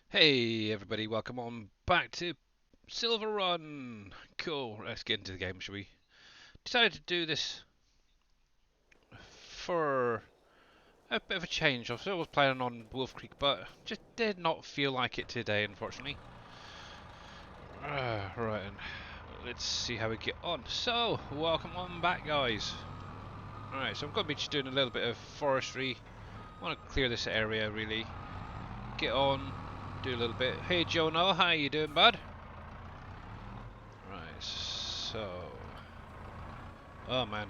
Hey everybody, welcome on back to SilverRun. Cool, let's get into the game, shall we? Decided to do this for a bit of a change. I was planning on Wolf Creek, but just did not feel like it today, unfortunately. Right, and let's see how we get on. So, welcome on back, guys. Alright, so I'm going to be just doing a little bit of forestry. I want to clear this area, really. Get on, do a little bit. Hey Jono, how you doing, bud? Right, so... Oh man,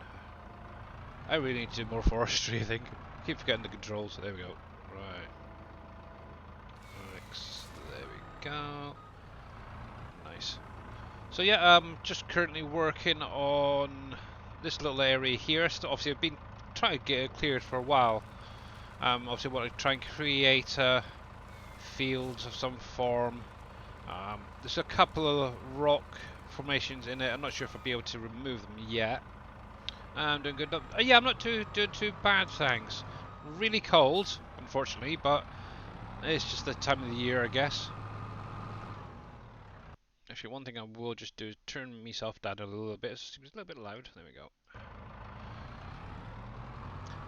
I really need to do more forestry, I think. Keep forgetting the controls. There we go. Right. There we go. Nice. So yeah, just currently working on this little area here. So obviously I've been trying to get it cleared for a while. Obviously I want to try and create fields of some form. There's a couple of rock formations in it. I'm not sure if I'll be able to remove them yet. I'm doing good. Yeah, I'm not doing too bad, thanks. Really cold, unfortunately, but it's just the time of the year, I guess. Actually, one thing I will just do is turn myself down a little bit. It seems a little bit loud. There we go.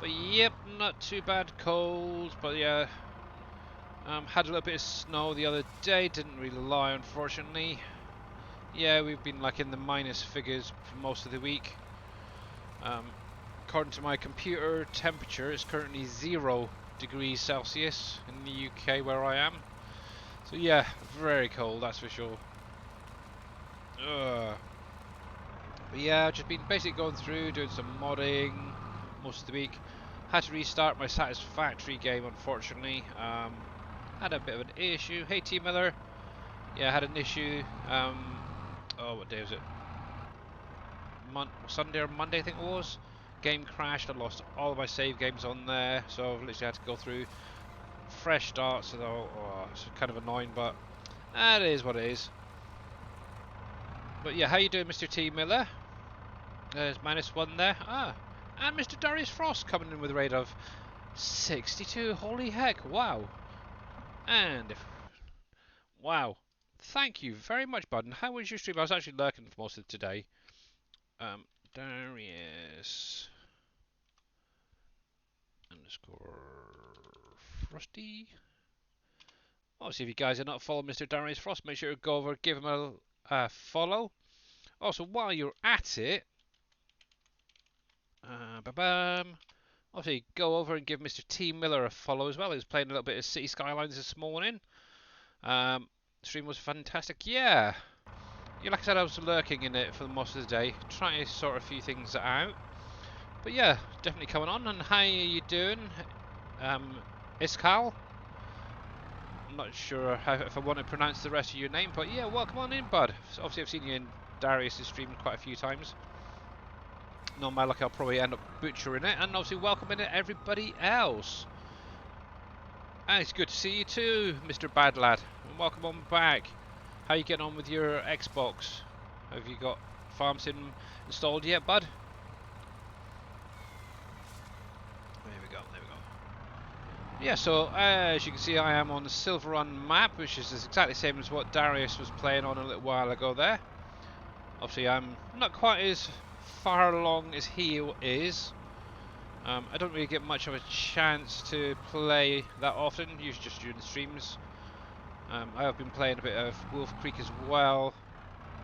But yep, not too bad cold, but yeah. Had a little bit of snow the other day. Didn't really lie, unfortunately. Yeah, we've been like in the minus figures for most of the week. According to my computer, temperature is currently 0 degrees Celsius in the UK where I am. So yeah, very cold, that's for sure. But yeah, I've just been basically going through, doing some modding most of the week. Had to restart my Satisfactory game, unfortunately. Had a bit of an issue. Hey T Miller. Yeah, I had an issue. Oh, what day was it? Sunday or Monday, I think it was. Game crashed. I lost all of my save games on there, so I've literally had to go through fresh starts. So it's kind of annoying, but that is what it is. But yeah, how you doing, Mr. T Miller? There's -1 there. And Mr. Darius Frost coming in with a rate of 62. Holy heck! Wow. And if wow, thank you very much, bud. And how was your stream? I was actually lurking for most of today. Darius _ Frosty. Obviously, if you guys are not following Mr. Darius Frost, make sure to go over, give him a follow. Also, while you're at it, obviously go over and give Mr. T Miller a follow as well. He was playing a little bit of City Skylines this morning. Stream was fantastic. Yeah, like I said, I was lurking in it for most of the day, trying to sort a few things out. But yeah, definitely coming on. And how are you doing, Iskal? I'm not sure if I want to pronounce the rest of your name, but yeah, welcome on in, bud. So obviously, I've seen you in Darius' stream quite a few times. Not my luck, I'll probably end up butchering it. And obviously, welcome in everybody else. And it's good to see you too, Mr. Bad Lad. And welcome on back. How you getting on with your Xbox? Have you got Farm Sim installed yet, bud? There we go, there we go. Yeah, so as you can see, I am on the SilverRun map, which is exactly the same as what Darius was playing on a little while ago there. Obviously, I'm not quite as far along as he is. I don't really get much of a chance to play that often, usually just during the streams. I have been playing a bit of Wolf Creek as well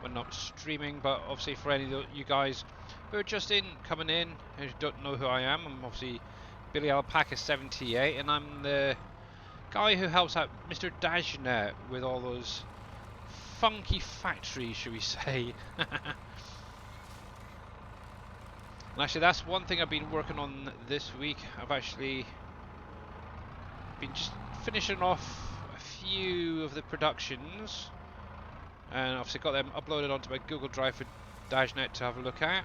when not streaming, but obviously for any of you guys who are just coming in, who don't know who I am, I'm obviously Billy Alpaca 78, and I'm the guy who helps out Mr. Dajnet with all those funky factories, should we say. And actually, that's one thing I've been working on this week. I've actually been just finishing off a few of the productions, and obviously got them uploaded onto my Google Drive for Dajnet to have a look at.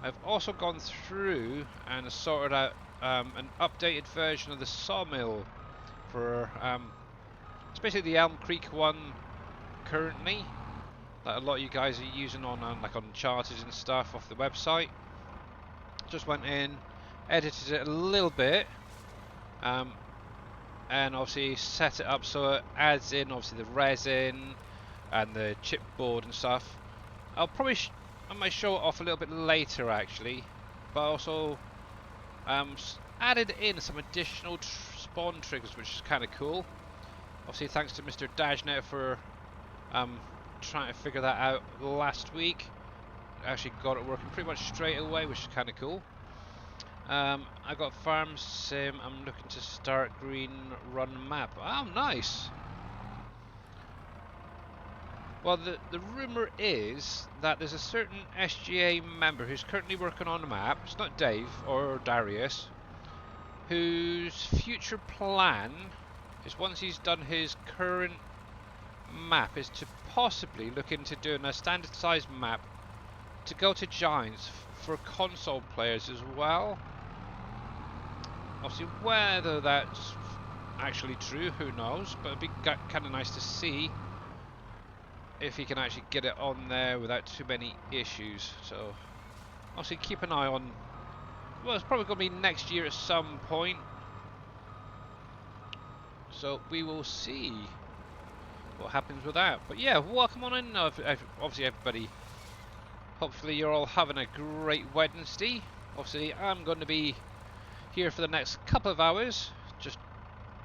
I've also gone through and sorted out an updated version of the sawmill for it's basically the Elm Creek one currently that a lot of you guys are using on like on charters and stuff off the website. Just went in, edited it a little bit, and obviously set it up so it adds in obviously the resin and the chipboard and stuff. I'll probably I might show it off a little bit later actually, but also added in some additional spawn triggers, which is kind of cool. Obviously, thanks to Mr. Dajnet for trying to figure that out last week. Actually got it working pretty much straight away, which is kind of cool. I got Farm Sim. I'm looking to start Green Run map. Oh, nice. Well, the rumour is that there's a certain SGA member who's currently working on a map. It's not Dave or Darius, whose future plan is once he's done his current map is to possibly look into doing a standard size map to go to Giants for console players as well. Obviously, whether that's actually true, who knows, but it'd be kind of nice to see if he can actually get it on there without too many issues. So obviously keep an eye on, well, it's probably going to be next year at some point, so we will see what happens with that. But yeah, welcome on in, obviously everybody. Hopefully you're all having a great Wednesday. Obviously I'm going to be here for the next couple of hours, just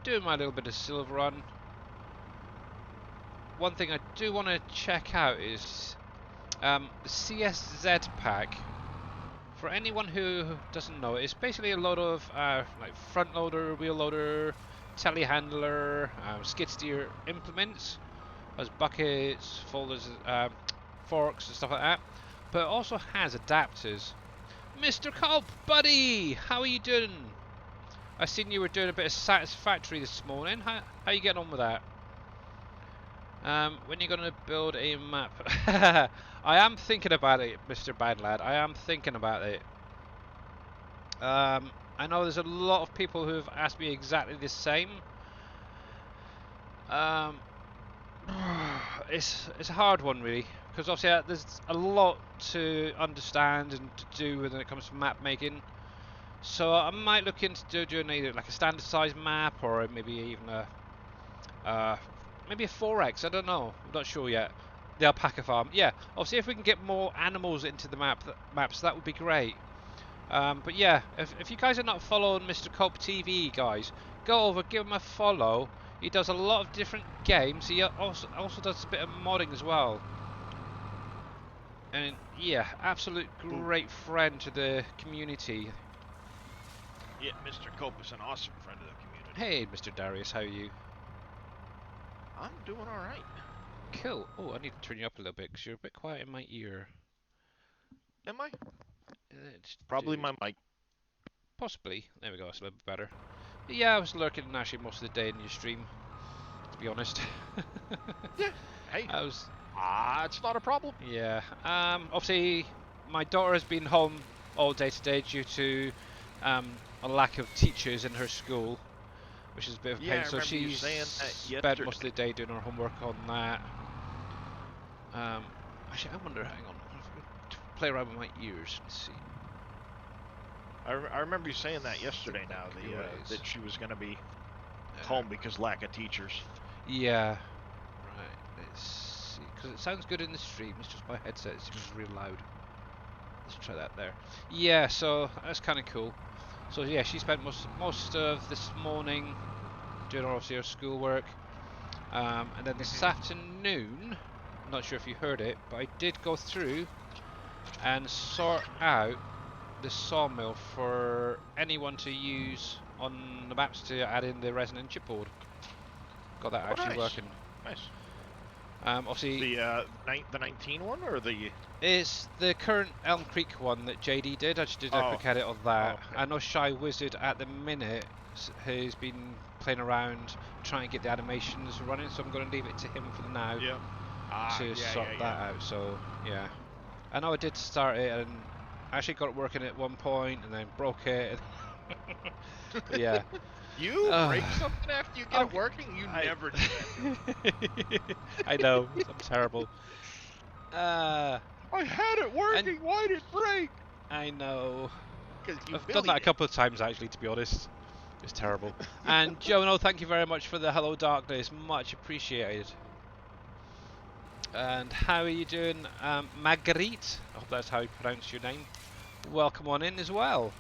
doing my little bit of SilverRun. One thing I do want to check out is the CSZ pack. For anyone who doesn't know, it's basically a lot of like front loader, wheel loader, telehandler, skid steer implements, as buckets, folders, forks and stuff like that. But it also has adapters. Mr. Culp, buddy, how are you doing? I seen you were doing a bit of Satisfactory this morning. How you getting on with that? When you're going to build a map? I am thinking about it, Mr. Bad Lad. I am thinking about it. I know there's a lot of people who have asked me exactly the same. It's a hard one really, because obviously there's a lot to understand and to do when it comes to map making. So I might look into doing either like a standard size map or maybe even maybe a 4X, I don't know, I'm not sure yet. The alpaca farm, yeah, obviously if we can get more animals into the maps, that would be great. But yeah, if you guys are not following Mr. Cope TV, guys, go over, give him a follow. He does a lot of different games. He also does a bit of modding as well. And yeah, absolute great friend to the community. Yeah, Mr. Cope is an awesome friend of the community. Hey, Mr. Darius, how are you? I'm doing all right. Cool. Oh, I need to turn you up a little bit because you're a bit quiet in my ear. Am I? Probably my mic. Possibly. There we go, it's a little bit better. But yeah, I was lurking actually most of the day in your stream, to be honest. Yeah. Hey. it's not a problem. Yeah. Obviously, my daughter has been home all day today due to a lack of teachers in her school, which is a bit of a pain. So she's spent most of the day doing her homework on that. Actually, I wonder. Hang on. Play around with my ears. Let's see. I remember you saying that yesterday. Now that she was going to be home because lack of teachers. Yeah. Right. Let's see. Because it sounds good in the stream. It's just my headset. It seems real loud. Let's try that there. Yeah. So that's kind of cool. So yeah, she spent most of this morning doing obviously her schoolwork, and then this afternoon, I'm not sure if you heard it, but I did go through and sort out the sawmill for anyone to use on the maps to add in the resin and chipboard. Got that actually working. Nice. Obviously, the 19 one or the? It's the current Elm Creek one that JD did. I just did a quick edit of that. Okay. I know Shy Wizard at the minute has been playing around trying to get the animations running, so I'm going to leave it to him for now to sort that out. So yeah, I know I did start it and actually got it working at one point and then broke it. Yeah. You break something after you get it working? You never do. I know, I'm terrible. I had it working, why did it break? I know. I've done that a couple of times actually, to be honest. It's terrible. And Jono, thank you very much for the Hello Darkness. Much appreciated. And how are you doing, Marguerite? I hope that's how you pronounce your name. Welcome on in as well.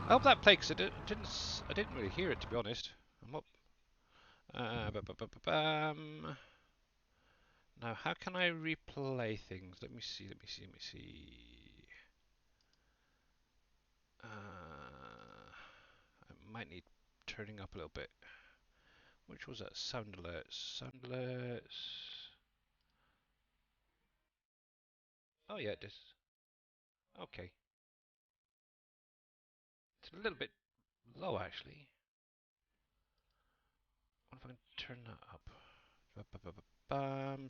I hope that played because I didn't really hear it, to be honest. I'm up. Now, how can I replay things? Let me see. I might need turning up a little bit. Which was that? Sound alerts. Sound alerts. Oh yeah, it is. Okay. It's a little bit low actually. What if I can turn that up?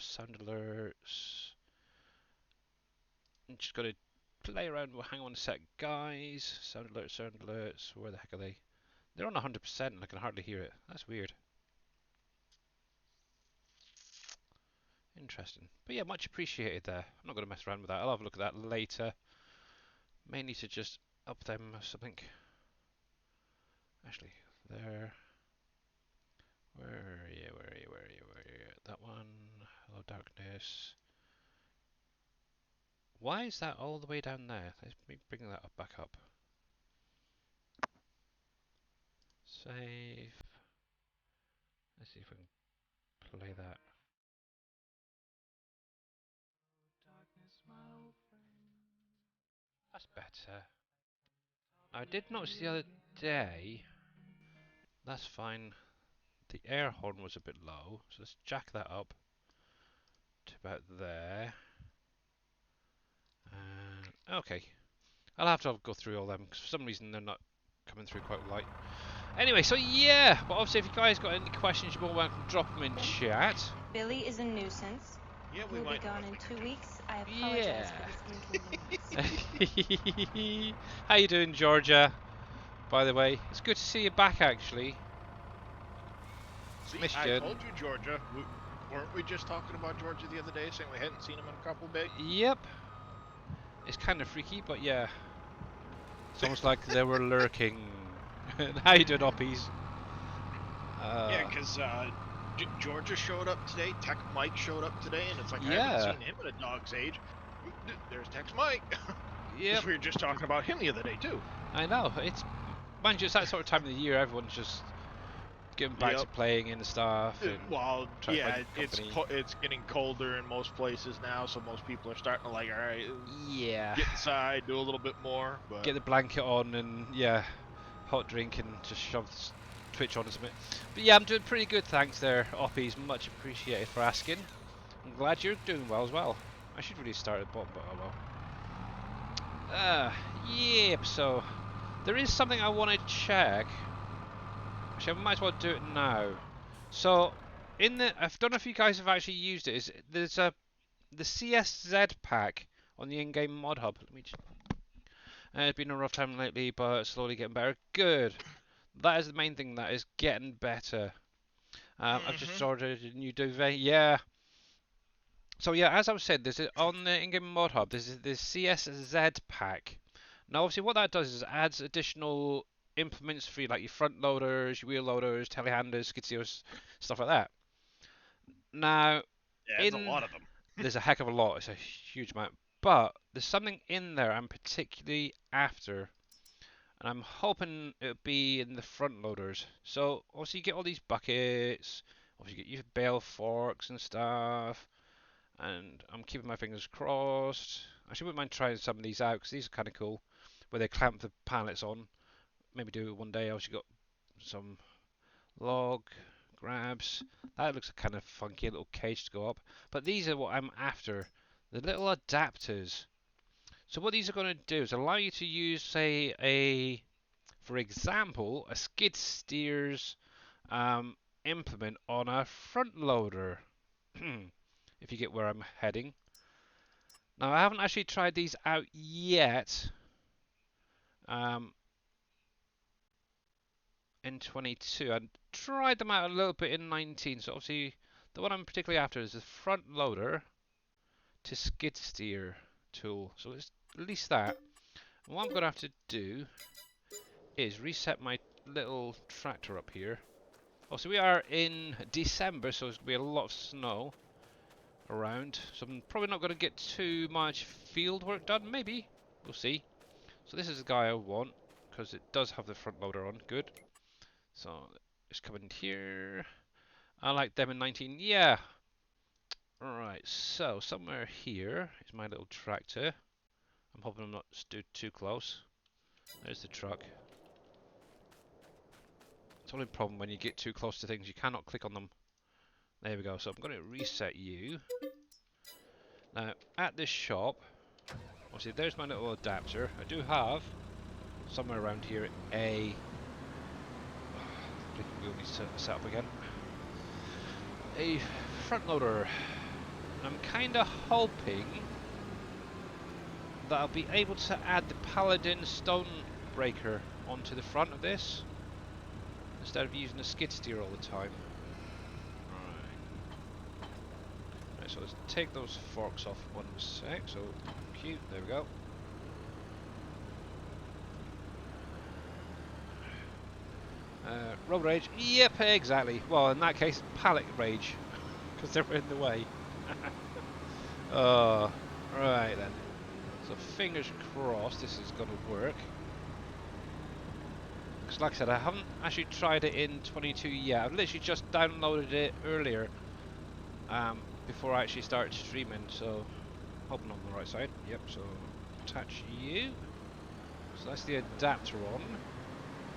Sound alerts. I'm just gonna play around. Hang on a sec, guys. Sound alerts. Where the heck are they? They're on 100% and I can hardly hear it. That's weird. Interesting. But yeah, much appreciated there. I'm not going to mess around with that. I'll have a look at that later. May need to just up them or something. Actually, there. Where are you? That one. Hello, darkness. Why is that all the way down there? Let's bring that up, back up. Save. Let's see if we can play that. That's better. I did notice the other day. That's fine. The air horn was a bit low, so let's jack that up to about there. Okay. I'll have to go through all them because for some reason they're not coming through quite light. Anyway, so yeah, but obviously if you guys got any questions, you're more welcome to drop them in chat. Billy is a nuisance. Yeah, He'll be gone in 2 weeks. I apologize for this inconvenience. How you doing, Georgia? By the way, it's good to see you back actually. See, I told you, Georgia. Weren't we just talking about Georgia the other day, saying we hadn't seen him in a couple of days? Yep. It's kind of freaky, but yeah. It's almost like they were lurking. How you doing, Oppies? Yeah, because Georgia showed up today, Tech Mike showed up today, and it's like, I haven't seen him in a dog's age. There's Tech Mike. Yeah. We were just talking about him the other day, too. I know. Mind you, it's that sort of time of the year, everyone's just getting back to playing and stuff. And well, yeah, it's getting colder in most places now, so most people are starting to like, all right, get inside, do a little bit more. But get the blanket on and, hot drink and just shove Twitch on or something. But yeah, I'm doing pretty good, thanks there, Oppies. Much appreciated for asking. I'm glad you're doing well as well. I should really start at the bottom, but oh well. Yep, so there is something I want to check. Actually, I might as well do it now. So, I don't know if you guys have actually used it. There's the CSZ pack on the in-game mod hub. Let me just. It's been a rough time lately, but slowly getting better. Good. That is the main thing. That is getting better. I've just ordered a new duvet. Yeah. So yeah, as I said, on the in-game mod hub. There's this CSZ pack. Now, obviously, what that does is adds additional implements for you, like your front loaders, your wheel loaders, telehandlers, skid steers, stuff like that. Now, there's a lot of them. There's a heck of a lot. It's a huge amount. But there's something in there I'm particularly after, and I'm hoping it'll be in the front loaders. So obviously you get all these buckets, obviously you get your bale forks and stuff, and I'm keeping my fingers crossed. I wouldn't mind trying some of these out because these are kind of cool, where they clamp the pallets on. Maybe do it one day. I also got some log grabs. That looks kind of funky, a little cage to go up. But these are what I'm after, the little adapters. So what these are going to do is allow you to use, say, for example, a skid steers implement on a front loader. If you get where I'm heading. Now I haven't actually tried these out yet. In 22. I tried them out a little bit in 19. So obviously the one I'm particularly after is the front loader to skid steer tool. So it's at least that. And what I'm going to have to do is reset my little tractor up here. Also, we are in December, so there's going to be a lot of snow around. So I'm probably not going to get too much field work done. Maybe. We'll see. So this is the guy I want, because it does have the front loader on. Good. So let's come in here. I like them in 19. Yeah. Alright, so somewhere here is my little tractor. I'm hoping I'm not stood too close. There's the truck. It's only a problem when you get too close to things, you cannot click on them. There we go, so I'm going to reset you. Now, at this shop, obviously there's my little adapter. I do have, somewhere around here, a... Flicking wheel needs to set up again. A front loader. And I'm kind of hoping that I'll be able to add the Paladin stone breaker onto the front of this instead of using a skid steer all the time. Right, so let's take those forks off 1 sec. So cute, there we go. Road rage, yep, exactly. Well, in that case, pallet rage, because they were in the way. Oh, right then. So fingers crossed this is going to work. Because like I said, I haven't actually tried it in 22 yet. I've literally just downloaded it earlier before I actually started streaming. So hoping on the right side. Yep, so attach you. So that's the adapter on.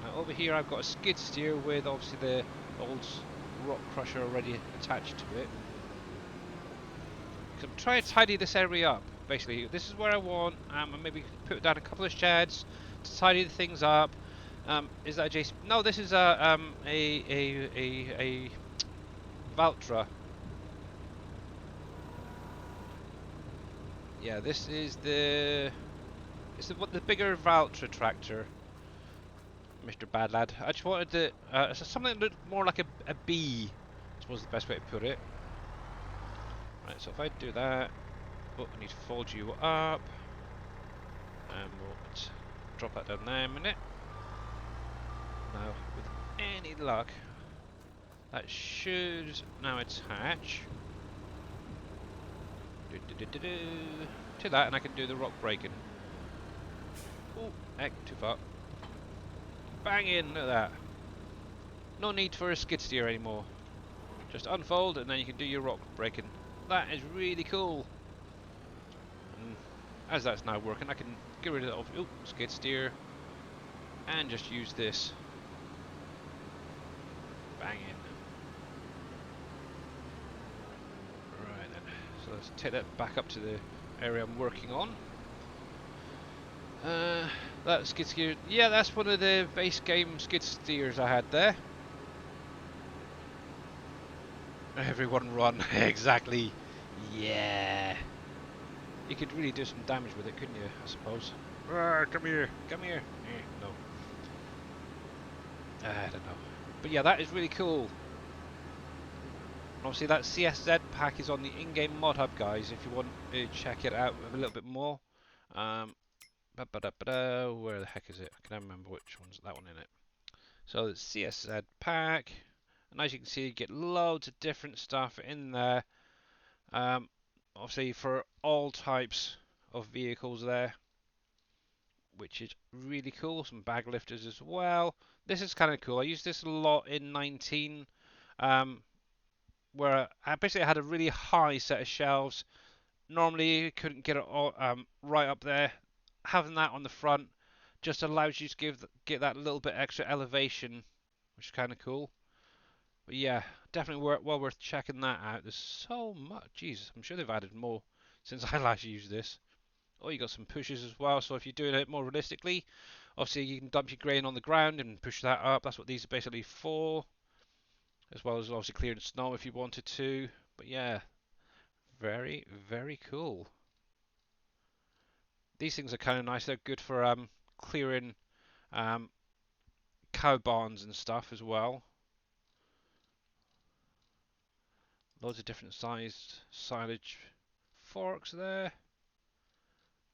Now over here I've got a skid steer with obviously the old rock crusher already attached to it. So I'm trying to tidy this area up. Basically, this is where I want, and maybe put down a couple of sheds to tidy the things up. Is that a JC? No, this is a Valtra. Yeah, this is the bigger Valtra tractor, Mr. Bad Lad. I just wanted to something that looked more like a bee. I suppose is the best way to put it. Right, so if I do that, oh, I need to fold you up, and we'll drop that down there a minute. Now, with any luck, that should now attach to that, and I can do the rock breaking. Oh, heck, too far. Bang in, look at that. No need for a skid steer anymore. Just unfold, and then you can do your rock breaking. That is really cool. And as that's now working, I can get rid of skid steer and just use this. Bang in. Right then, so let's take that back up to the area I'm working on. That skid steer, yeah, that's one of the base game skid steers I had there. Everyone run, exactly. Yeah. You could really do some damage with it, couldn't you, I suppose? Come here, come here. No. I don't know. But yeah, that is really cool. Obviously that CSZ pack is on the in-game mod hub, guys, if you want to check it out a little bit more. Where the heck is it? I can't remember which one's that one in it. So it's CSZ pack, and as you can see, you get loads of different stuff in there. Obviously for all types of vehicles there, which is really cool. Some bag lifters as well. This is kind of cool. I used this a lot in 19, where I basically had a really high set of shelves. Normally you couldn't get it all, right up there. Having that on the front just allows you to get that little bit extra elevation, which is kind of cool. But yeah, definitely well worth checking that out. There's so much. Jesus, I'm sure they've added more since I last used this. Oh, you got some pushes as well. So if you're doing it more realistically, obviously you can dump your grain on the ground and push that up. That's what these are basically for. As well as obviously clearing snow if you wanted to. But yeah, very, very cool. These things are kind of nice. They're good for clearing cow barns and stuff as well. Loads of different sized silage forks there.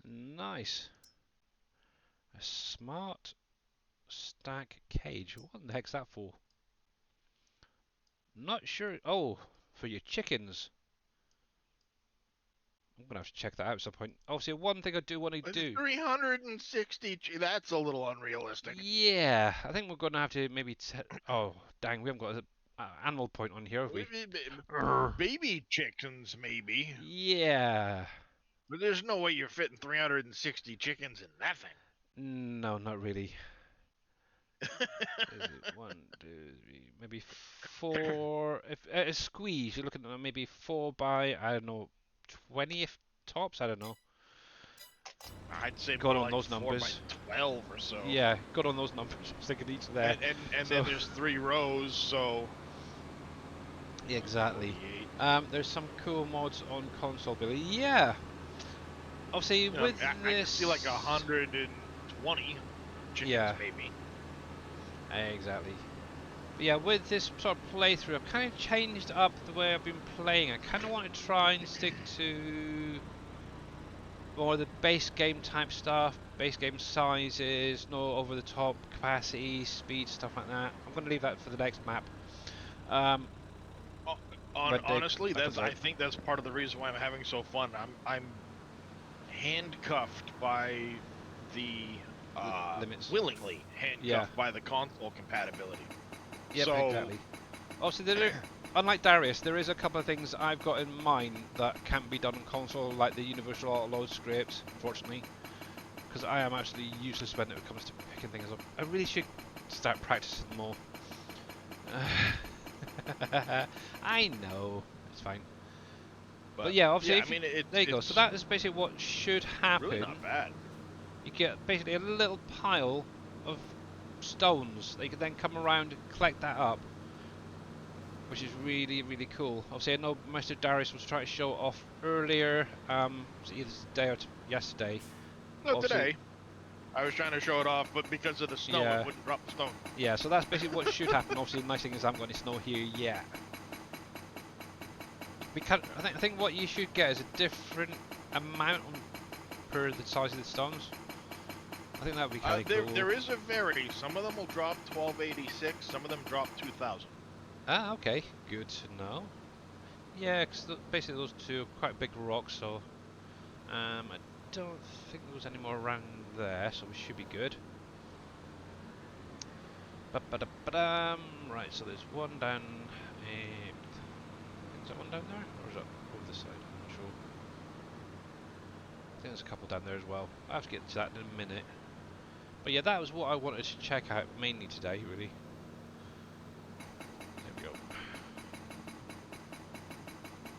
Nice. A smart stack cage. What the heck's that for? Not sure. Oh, for your chickens. I'm gonna have to check that out at some point. Obviously, one thing I do want to do. 360. That's a little unrealistic. Yeah, I think we're gonna have to maybe. Oh, dang, we haven't got an animal point on here, have we? Baby chickens, maybe. Yeah. But there's no way you're fitting 360 chickens in that thing. No, not really. Is it 1, 2, 3, maybe 4? If a squeeze, you're looking at maybe 4 by, I don't know, 20 if tops. I don't know. I'd say Got more on like those 4 numbers. by 12 or so. Yeah, got on those numbers. I was thinking each there. And so, then there's 3 rows, so. Yeah, exactly. There's some cool mods on console, Billy. Yeah. Obviously, with this. I can see like 120 chickens, maybe. Exactly. But yeah, with this sort of playthrough, I've kind of changed up the way I've been playing. I kind of want to try and stick to more of the base game type stuff, base game sizes, no over the top capacity, speed, stuff like that. I'm going to leave that for the next map. Honestly, I think that's part of the reason why I'm having so fun. I'm handcuffed by the limits. Willingly handcuffed by the console compatibility. Yep, exactly. Also, unlike Darius, there is a couple of things I've got in mind that can't be done on console, like the universal auto-load scripts, unfortunately. Because I am actually useless when it comes to picking things up. I really should start practicing more. I know, it's fine. But yeah, obviously, there you go. So that is basically what should happen. Really not bad. You get basically a little pile of stones that you can then come around and collect that up, which is really, really cool. Obviously, I know Mr. Darius was trying to show it off earlier, was it either today or yesterday? No, today. I was trying to show it off, but because of the snow, it wouldn't drop the stone. Yeah, so that's basically what should happen. Obviously, the nice thing is I haven't got any snow here yet. I think what you should get is a different amount per the size of the stones. I think that would be kind of cool. There is a variety. Some of them will drop 1286. Some of them drop 2000. Ah, okay. Good to know. Yeah, because basically those two are quite big rocks, so I don't think there was any more around there, so we should be good. Right, so there's one down. Is that one down there, or is that over this side? I'm not sure. I think there's a couple down there as well. I'll have to get to that in a minute. But yeah, that was what I wanted to check out mainly today, really. There we go.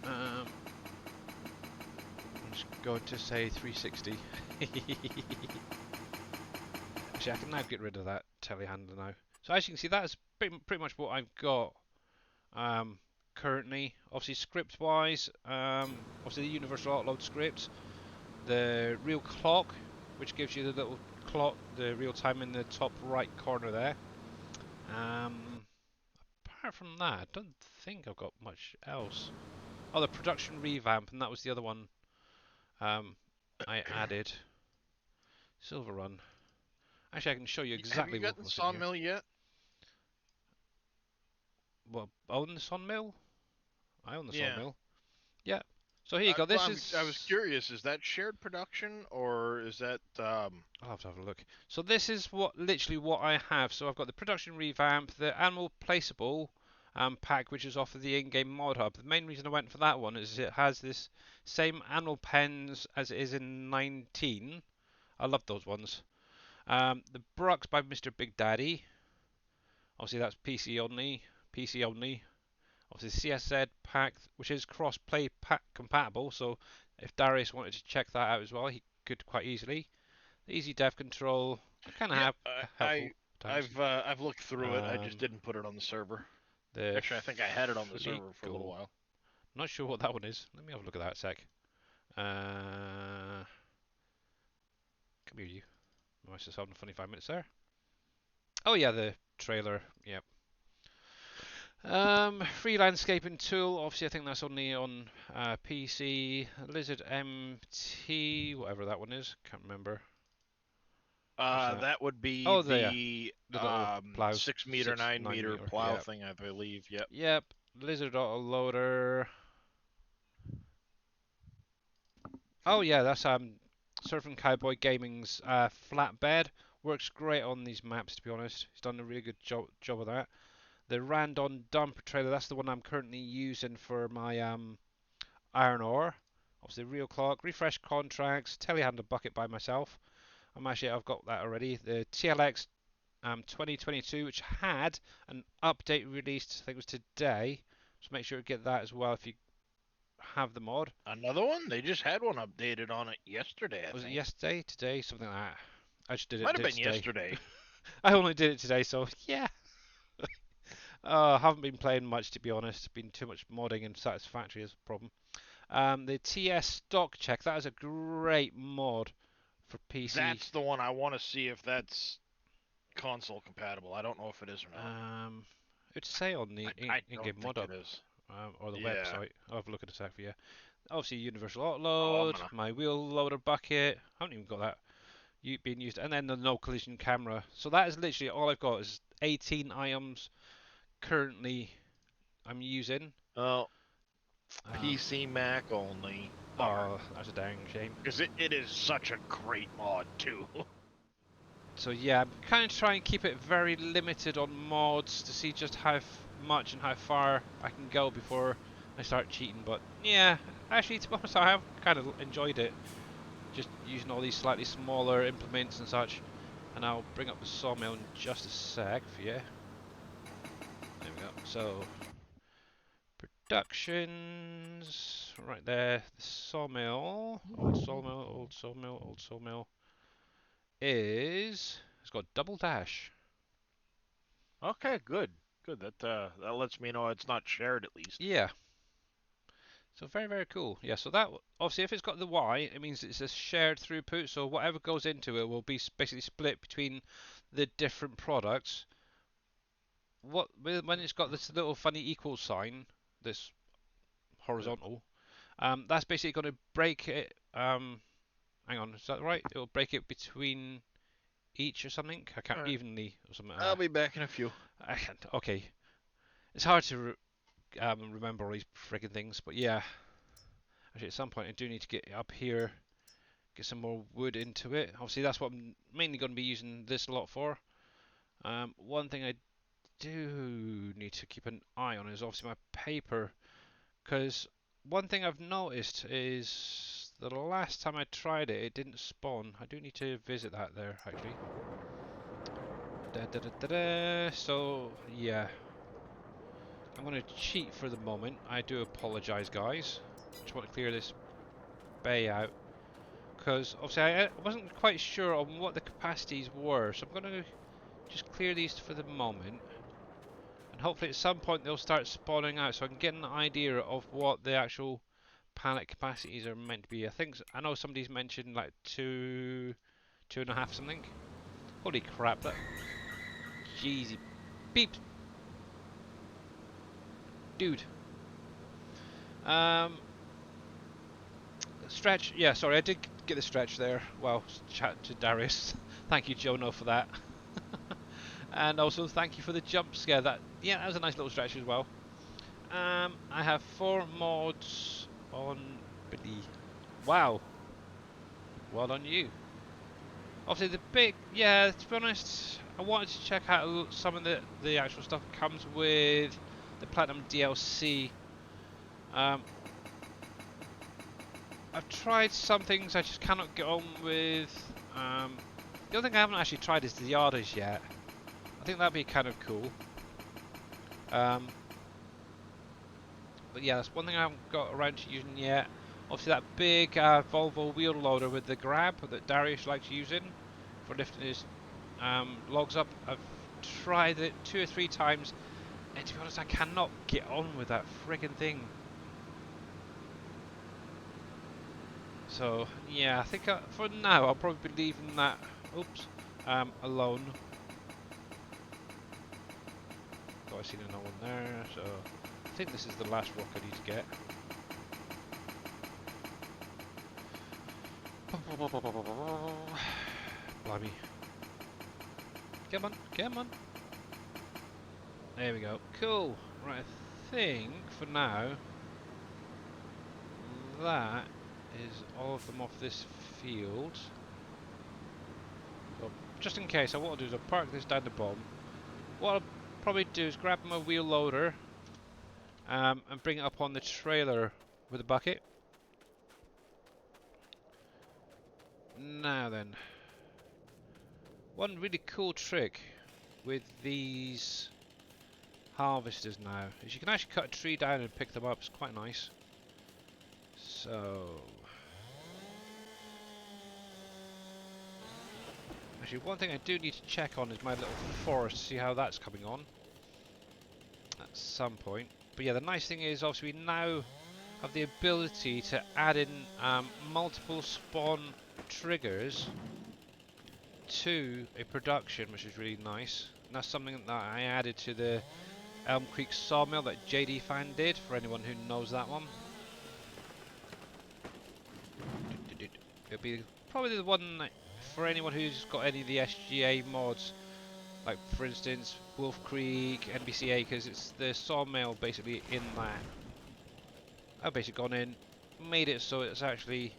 I'm just going to say 360. Actually, I can now get rid of that telehandler now. So as you can see, that is pretty much what I've got currently. Obviously, script-wise, obviously the universal auto-load script, the real clock, which gives you the little clock, the real time in the top right corner there. Apart from that, I don't think I've got much else. Oh, the production revamp, and that was the other one I added. SilverRun. Actually, I can show you exactly what was in here. Have you gotten Sawmill yet? Well, own the Sawmill? I own the Sawmill. Yeah. So here you go. I was curious. Is that shared production or is that? I'll have to have a look. So this is literally what I have. So I've got the production revamp, the animal placeable pack, which is off of the in-game mod hub. The main reason I went for that one is it has this same animal pens as it is in 19. I love those ones. The Brux by Mr. Big Daddy. Obviously that's PC only. PC only. Obviously CSZ pack, which is cross-play compatible, so if Darius wanted to check that out as well, he could quite easily. The easy dev control, kind of helpful. I've looked through it. I just didn't put it on the server. Actually, I think I had it on the server for a little while. Not sure what that one is. Let me have a look at that a sec. Come here, you. I must have sounded funny 5 minutes there. Oh yeah, the trailer. Yep. Free landscaping tool. Obviously, I think that's only on PC. Lizard MT, whatever that one is. Can't remember. That would be the little plow, 6 meter, 9 meter plow thing, I believe. Yep. Yep. Lizard autoloader. Oh yeah, that's Surfing Cowboy Gaming's flatbed. Works great on these maps, to be honest. He's done a really good job of that. The Randon dumper trailer, that's the one I'm currently using for my iron ore. Obviously, real clock, refresh contracts, telehandler bucket by myself. I've got that already. The TLX 2022, which had an update released, I think it was today. So make sure to get that as well if you have the mod. Another one? They just had one updated on it yesterday, I Was think. it yesterday? Today? Something like that. I just did it. Might have been today. yesterday. I only did it today, so yeah. I haven't been playing much, to be honest. Been too much modding and Satisfactory is a problem. The TS stock check, that is a great mod for PC. That's the one I want to see if that's console compatible. I don't know if it is or not. It's say on the in-game mod up or the website. I'll have a look at a sec for you. Obviously, universal autoload, my wheel loader bucket. I haven't even got that being used, and then the no collision camera. So that is literally all I've got. Is 18 items currently I'm using. Oh, PC Mac only. Oh, that's a dang shame. Because it is such a great mod too. So yeah, I'm kind of trying to keep it very limited on mods to see just how much and how far I can go before I start cheating. But yeah, actually to be honest, I have kind of enjoyed it. Just using all these slightly smaller implements and such. And I'll bring up the sawmill in just a sec for you. There we go. So, productions, right there. The sawmill, old sawmill, it's got double dash. Okay, good. That lets me know it's not shared at least. Yeah. So very, very cool. Yeah, so that, obviously if it's got the Y, it means it's a shared throughput, so whatever goes into it will be basically split between the different products. When it's got this little funny equal sign, this horizontal, that's basically going to break it, hang on, is that right? It will break it between each or something? I can't, evenly or something. I'll be back in a few. Okay. It's hard to remember all these friggin' things, but yeah. Actually, at some point I do need to get up here, get some more wood into it. Obviously, that's what I'm mainly going to be using this lot for. One thing I do need to keep an eye on is obviously my paper, because one thing I've noticed is the last time I tried it, it didn't spawn. I do need to visit that there, actually. So, yeah. I'm going to cheat for the moment. I do apologise, guys. Just want to clear this bay out, because obviously I wasn't quite sure on what the capacities were, so I'm going to just clear these for the moment, and hopefully at some point they'll start spawning out so I can get an idea of what the actual pallet capacities are meant to be. I know somebody's mentioned like 2.5 something. Holy crap, that jeezy beep, dude. Stretch, yeah, sorry, I did get the stretch there. Well, chat to Darius. Thank you, Jono, for that. And also thank you for the jump scare. That was a nice little stretch as well. I have 4 mods on Billy. Wow. Well done you. Obviously the big, to be honest, I wanted to check out some of the actual stuff that comes with the Platinum DLC. I've tried some things I just cannot get on with. The other thing I haven't actually tried is the Yardas yet. I think that'd be kind of cool. But yeah, that's one thing I haven't got around to using yet. Obviously that big Volvo wheel loader with the grab that Darius likes using for lifting his logs up. I've tried it 2 or 3 times, and to be honest I cannot get on with that friggin' thing. So yeah, I think for now I'll probably be leaving that alone. Thought I seen another one there, so I think this is the last rock I need to get. Blimey. Come on, come on. There we go. Cool. Right, I think for now that is all of them off this field. So just in case, what I'll do is I'll park this down the bottom. What I'll probably do is grab my wheel loader and bring it up on the trailer with a bucket. Now then, one really cool trick with these harvesters now is you can actually cut a tree down and pick them up. It's quite nice. So actually, one thing I do need to check on is my little forest, see how that's coming on at some point. But yeah, the nice thing is obviously we now have the ability to add in multiple spawn triggers to a production, which is really nice. And that's something that I added to the Elm Creek sawmill that JD Fan did, for anyone who knows that one. It'll be probably the one that, for anyone who's got any of the SGA mods, like for instance Wolf Creek, NBC Acres, it's the sawmill basically in that. I've basically gone in, made it so it's actually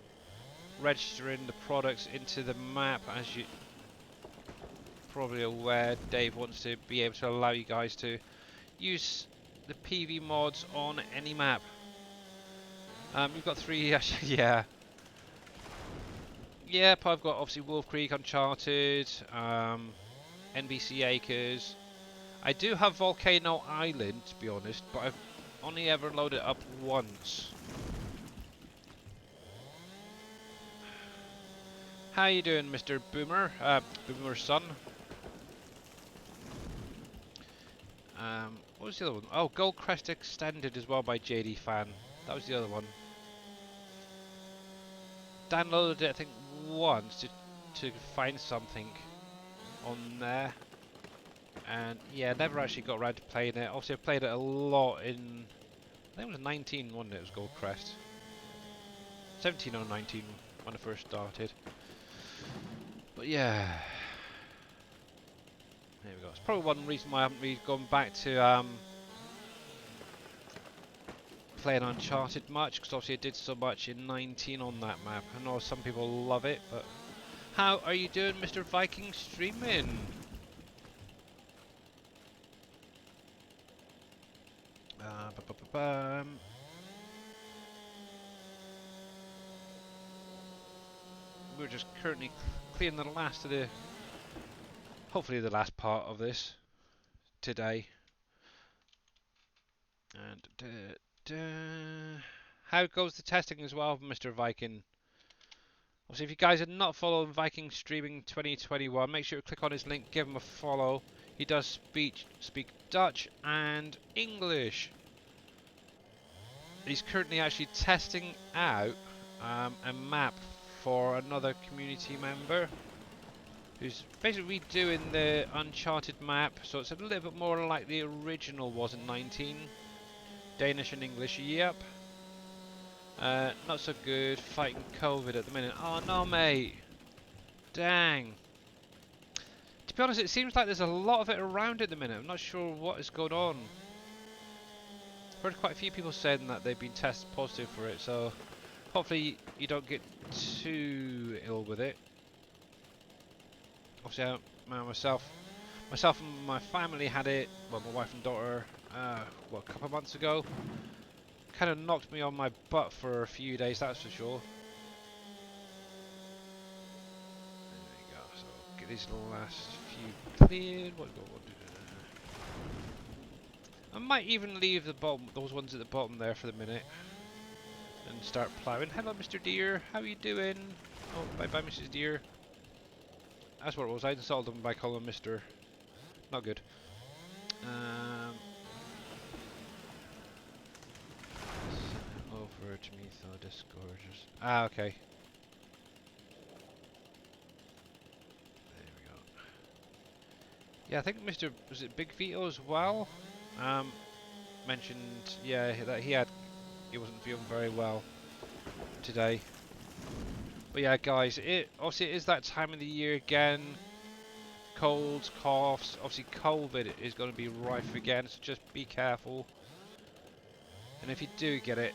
registering the products into the map. As you probably aware, Dave wants to be able to allow you guys to use the PV mods on any map. You've got 3 actually, yeah. Yep, I've got obviously Wolf Creek, Uncharted, NBC Acres. I do have Volcano Island, to be honest, but I've only ever loaded it up once. How you doing, Mr. Boomer? Boomer's son. What was the other one? Oh, Goldcrest Extended as well by JD Fan. That was the other one. Downloaded it, I think, once to find something on there, and yeah, never actually got around to playing it. Obviously, I played it a lot in, I think it was 19, wasn't it? It was Goldcrest. 17 or 19 when I first started. But yeah, there we go. It's probably one reason why I haven't really gone back to playing Uncharted much, because obviously I did so much in 19 on that map. I know some people love it, but how are you doing, Mr. Viking Streaming? We're just currently clearing the last of the, hopefully the last part of this today. And how goes the testing as well, Mr. Viking? Obviously, if you guys are not following Viking Streaming 2021, make sure to click on his link, give him a follow. He does speak Dutch and English. He's currently actually testing out a map for another community member who's basically redoing the Uncharted map, so it's a little bit more like the original was in 19. Danish and English, yep. Not so good, fighting COVID at the minute. Oh no, mate. Dang. To be honest, it seems like there's a lot of it around at the minute. I'm not sure what is going on. I've heard quite a few people saying that they've been tested positive for it, so hopefully you don't get too ill with it. Obviously, myself and my family had it, well, my wife and daughter, a couple of months ago. Kind of knocked me on my butt for a few days, that's for sure. There we go, so get these last few cleared. I might even leave the bottom, those ones at the bottom there for the minute, and start ploughing. Hello, Mr. Deer, how are you doing? Oh, bye-bye, Mrs. Deer. That's what it was, I insulted him by calling him Mr. Not good. Over to me, though, disgorgers. Ah, okay. There we go. Yeah, I think was it Big Vito as well? Mentioned, yeah, that he wasn't feeling very well today. But yeah, guys, obviously it is that time of the year again. colds, coughs. Obviously, COVID is going to be rife again, so just be careful. And if you do get it,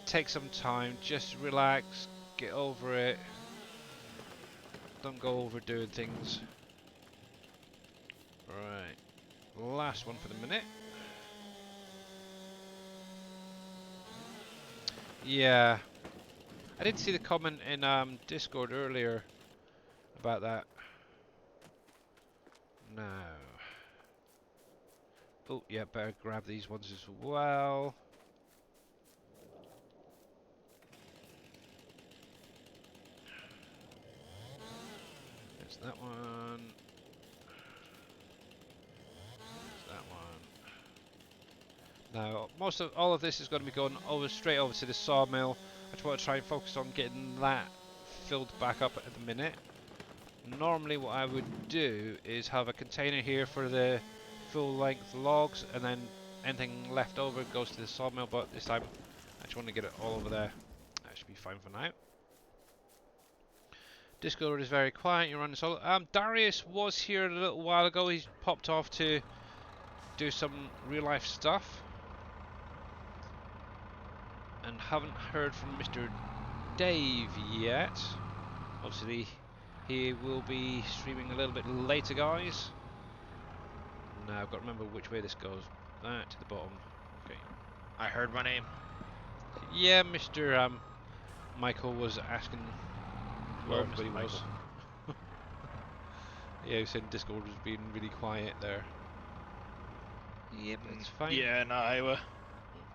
take some time, just relax, get over it. Don't go overdoing things. Right, last one for the minute. Yeah, I did see the comment in Discord earlier about that. No. Oh, yeah, better grab these ones as well. There's that one. There's that one. Now, all of this is going to be going straight over to the sawmill. I just want to try and focus on getting that filled back up at the minute. Normally what I would do is have a container here for the full length logs, and then anything left over goes to the sawmill, but this time I just want to get it all over there. That should be fine for now. Discord is very quiet, you're running solo. Darius was here a little while ago. He's popped off to do some real life stuff. And haven't heard from Mr. Dave yet. Obviously, he will be streaming a little bit later, guys. Now, I've got to remember which way this goes. That to the bottom. Okay. I heard my name. Yeah, Mr. Michael was asking where everybody was. Yeah, he was saying Discord was being really quiet there. Yep, that's fine. Yeah, no,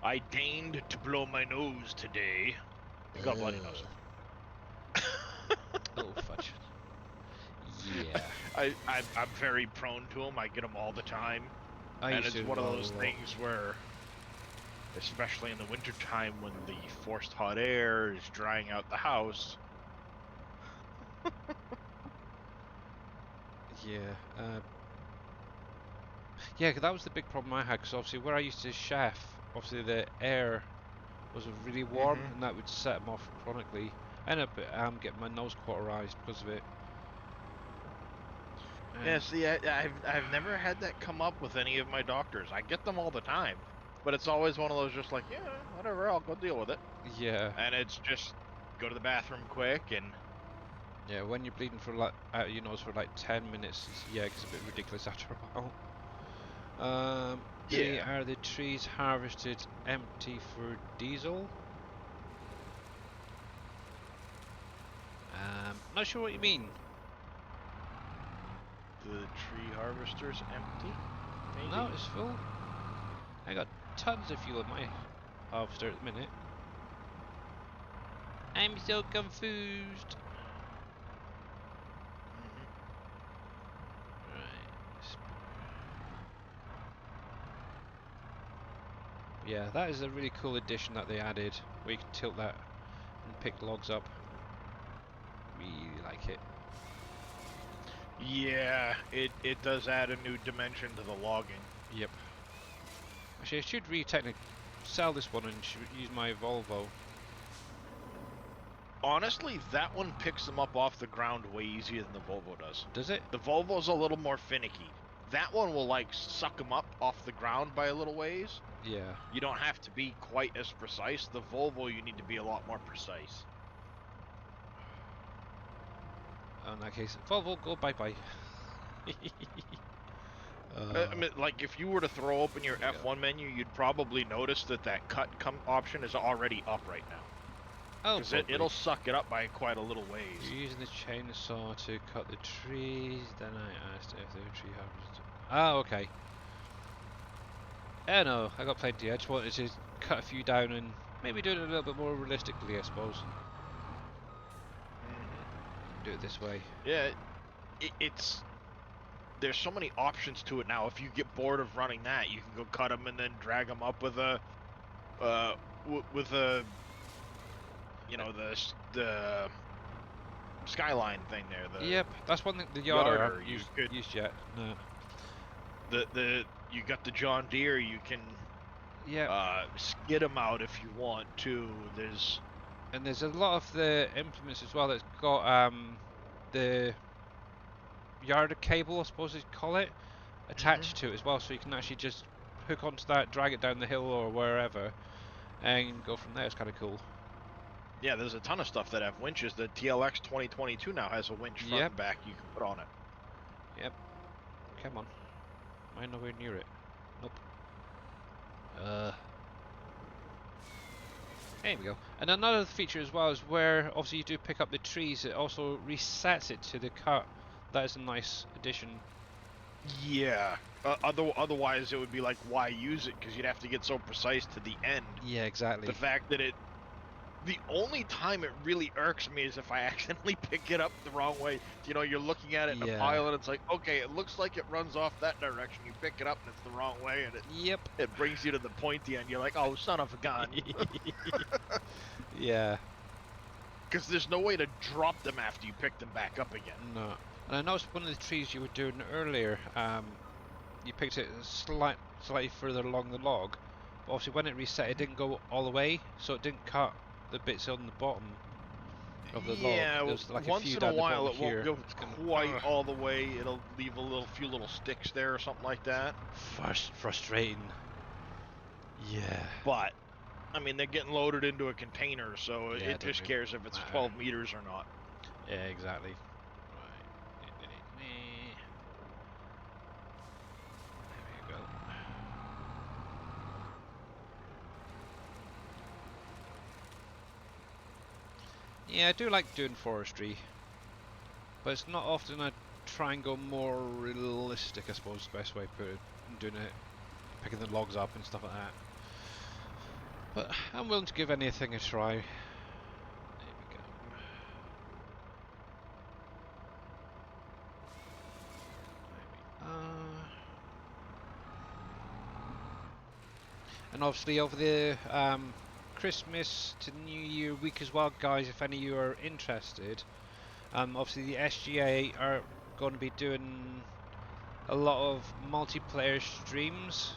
I deigned to blow my nose today. I got bloody nose. Oh, fudge. Yeah. I'm very prone to them. I get them all the time. And it's one of those things where, especially in the winter time when the forced hot air is drying out the house. Yeah. Yeah, 'cause that was the big problem I had, because obviously where I used to chef, obviously the air was really warm, and that would set them off chronically. I ended up getting my nose cauterized because of it. Yeah, see, I've never had that come up with any of my doctors. I get them all the time, but it's always one of those just like, yeah, whatever, I'll go deal with it. Yeah. And it's just go to the bathroom quick and... Yeah, when you're bleeding for like out your nose for like 10 minutes, yeah, it gets a bit ridiculous after a while. Are the trees harvested empty for diesel? Not sure what you mean. The tree harvester's empty? Maybe? No, it's full. I got tons of fuel in my harvester at the minute. I'm so confused. Yeah, that is a really cool addition that they added, where you can tilt that and pick logs up. Really like it. Yeah, it does add a new dimension to the logging. Yep. Actually, I should really technically sell this one and use my Volvo. Honestly, that one picks them up off the ground way easier than the Volvo does. Does it? The Volvo's a little more finicky. That one will like suck them up off the ground by a little ways. Yeah. You don't have to be quite as precise. The Volvo, you need to be a lot more precise. In that case, Volvo, go bye-bye. I mean, like, if you were to throw open your F1 menu, you'd probably notice that cut option is already up right now. Oh, because it'll suck it up by quite a little ways. You're using the chainsaw to cut the trees, then I asked if they were tree harvested. Oh, okay. Oh no, I got plenty. I just wanted to cut a few down and maybe do it a little bit more realistically, I suppose. Do it this way. Yeah, it's... There's so many options to it now. If you get bored of running that, you can go cut them and then drag them up with a... you know, the skyline thing there. Yep, that's one thing the yarder I haven't used yet. No. You got the John Deere. You can skid them out if you want to. There's a lot of the implements as well that's got the yard of cable, I suppose you'd call it, attached to it as well, so you can actually just hook onto that, drag it down the hill or wherever, and go from there. It's kind of cool. Yeah, there's a ton of stuff that have winches. The TLX 2022 now has a winch front and back you can put on it. Yep. Come on. Am I nowhere near it? Nope. There we go. And another feature as well is where obviously you do pick up the trees, it also resets it to the cut. That is a nice addition. Yeah. Otherwise, it would be like, why use it? Because you'd have to get so precise to the end. Yeah, exactly. The fact that the only time it really irks me is if I accidentally pick it up the wrong way. You know, you're looking at it in a pile and it's like, okay, it looks like it runs off that direction. You pick it up and it's the wrong way, and it brings you to the pointy end. You're like, oh, son of a gun. Yeah. Because there's no way to drop them after you pick them back up again. No. And I noticed one of the trees you were doing earlier, you picked it slightly further along the log, but obviously when it reset it didn't go all the way, so it didn't cut the bits on the bottom of the log. Yeah, like once in a while it won't go quite all the way. It'll leave few little sticks there or something like that. Frustrating. Yeah. But, I mean, they're getting loaded into a container, so it just cares if it's 12 meters or not. Yeah, exactly. Yeah, I do like doing forestry, but it's not often I try and go more realistic, I suppose is the best way to put it, doing it, picking the logs up and stuff like that. But I'm willing to give anything a try. There we go. And obviously over the Christmas to New Year week as well, guys, if any of you are interested, obviously the SGA are going to be doing a lot of multiplayer streams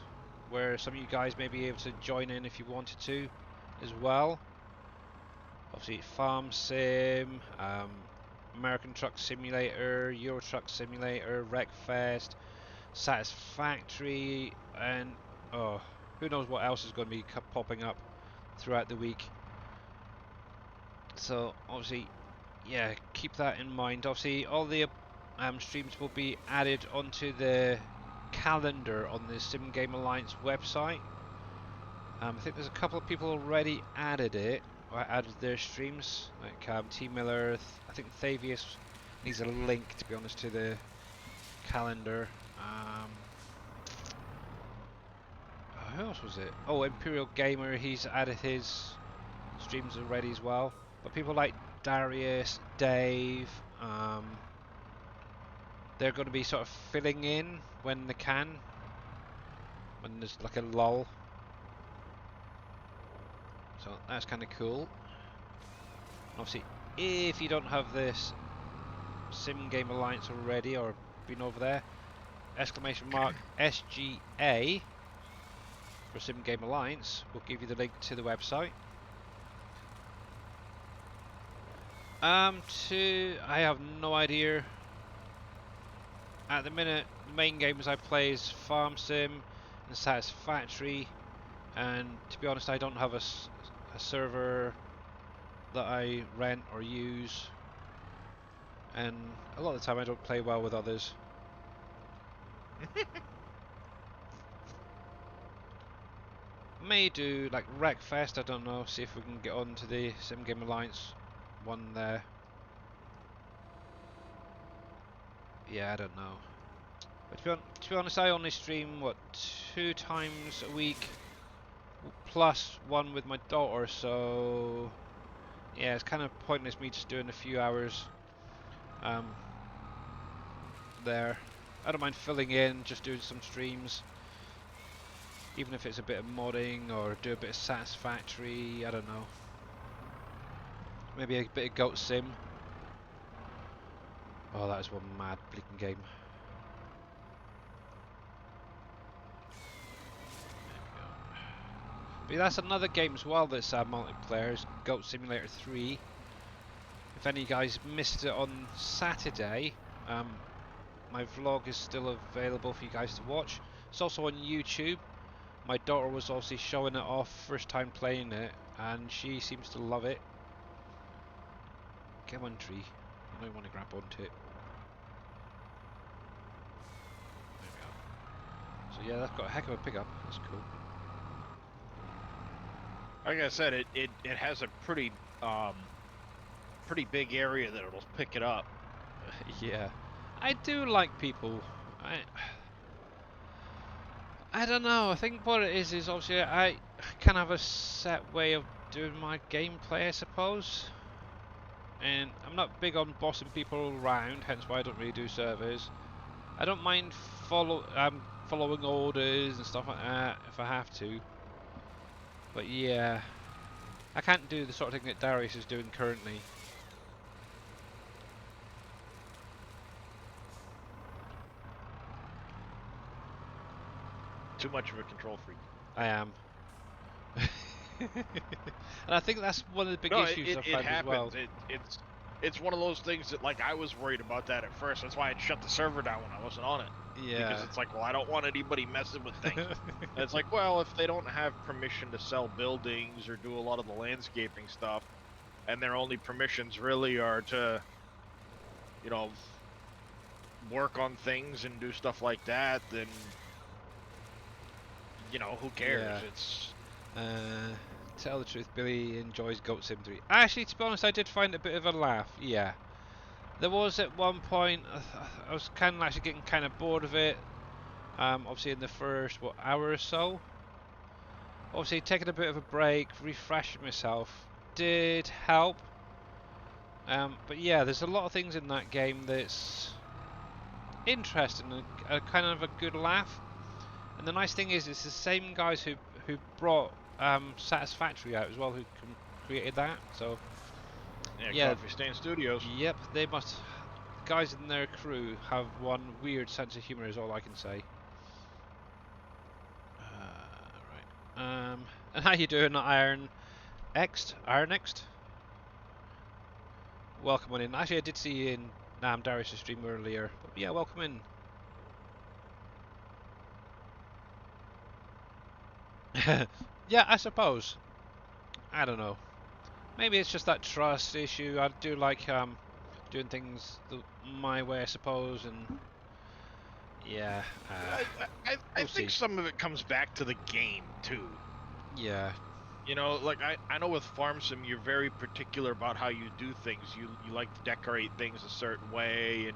where some of you guys may be able to join in if you wanted to as well. Obviously Farm Sim, American Truck Simulator, Euro Truck Simulator, Wreckfest, Satisfactory, and who knows what else is going to be popping up throughout the week. So obviously, yeah, keep that in mind. Obviously all the streams will be added onto the calendar on the Sim Game Alliance website. I think there's a couple of people already added their streams, like T Miller. I think Thavius needs a link, to be honest, to the calendar. Who else was it? Oh, Imperial Gamer, he's added his streams already as well. But people like Darius, Dave, they're going to be sort of filling in when they can, when there's like a lull. So that's kind of cool. Obviously, if you don't have this Sim Game Alliance already or been over there, !SGA for Sim Game Alliance will give you the link to the website. I have no idea. At the minute, the main games I play is Farm Sim and Satisfactory, and to be honest, I don't have a server that I rent or use, and a lot of the time I don't play well with others. May do like Wreckfest, I don't know, see if we can get on to the Sim Game Alliance one there. Yeah, I don't know. But to be honest, I only stream, 2 times a week, plus one with my daughter, so yeah, it's kind of pointless me just doing a few hours there. I don't mind filling in, just doing some streams, even if it's a bit of modding or do a bit of Satisfactory, I don't know. Maybe a bit of Goat Sim. Oh, that is one mad bleaking game. But that's another game as well that's multiplayer, is Goat Simulator 3. If any guys missed it on Saturday, my vlog is still available for you guys to watch. It's also on YouTube. My daughter was obviously showing it off, first time playing it, and she seems to love it. Come on, tree. I know you want to grab onto it. There we go. So yeah, that's got a heck of a pickup. That's cool. Like I said, it has a pretty big area that it'll pick it up. Yeah, I do like people. I don't know. I think what it is obviously I kind of have a set way of doing my gameplay, I suppose. And I'm not big on bossing people around, hence why I don't really do servers. I don't mind following orders and stuff like that if I have to. But yeah, I can't do the sort of thing that Darius is doing currently. Too much of a control freak. I am. And I think that's one of the big issues I've found as well. It's one of those things that, like, I was worried about that at first. That's why I'd shut the server down when I wasn't on it. Yeah. Because it's like, well, I don't want anybody messing with things. And it's like, well, if they don't have permission to sell buildings or do a lot of the landscaping stuff, and their only permissions really are to, you know, work on things and do stuff like that, then, you know, who cares? Yeah. It's... Tell the truth, Billy enjoys Goat Sim 3. Actually, to be honest, I did find it a bit of a laugh, yeah. There was at one point, I was kind of actually getting kind of bored of it. Obviously in the first, hour or so. Obviously taking a bit of a break, refreshing myself, did help. But yeah, there's a lot of things in that game that's interesting and a kind of a good laugh. And the nice thing is, it's the same guys who brought Satisfactory out as well, who created that. So yeah, Coffee Stain Studios. Yep, they must. Guys in their crew have one weird sense of humor, is all I can say. Right. And how you doing, Iron Next? Welcome on in. Actually, I did see you in Darius' stream earlier. But yeah, welcome in. Yeah, I suppose. I don't know. Maybe it's just that trust issue. I do like doing things my way, I suppose, and yeah. I think some of it comes back to the game too. Yeah. You know, like I know with Farm Sim, you're very particular about how you do things. You like to decorate things a certain way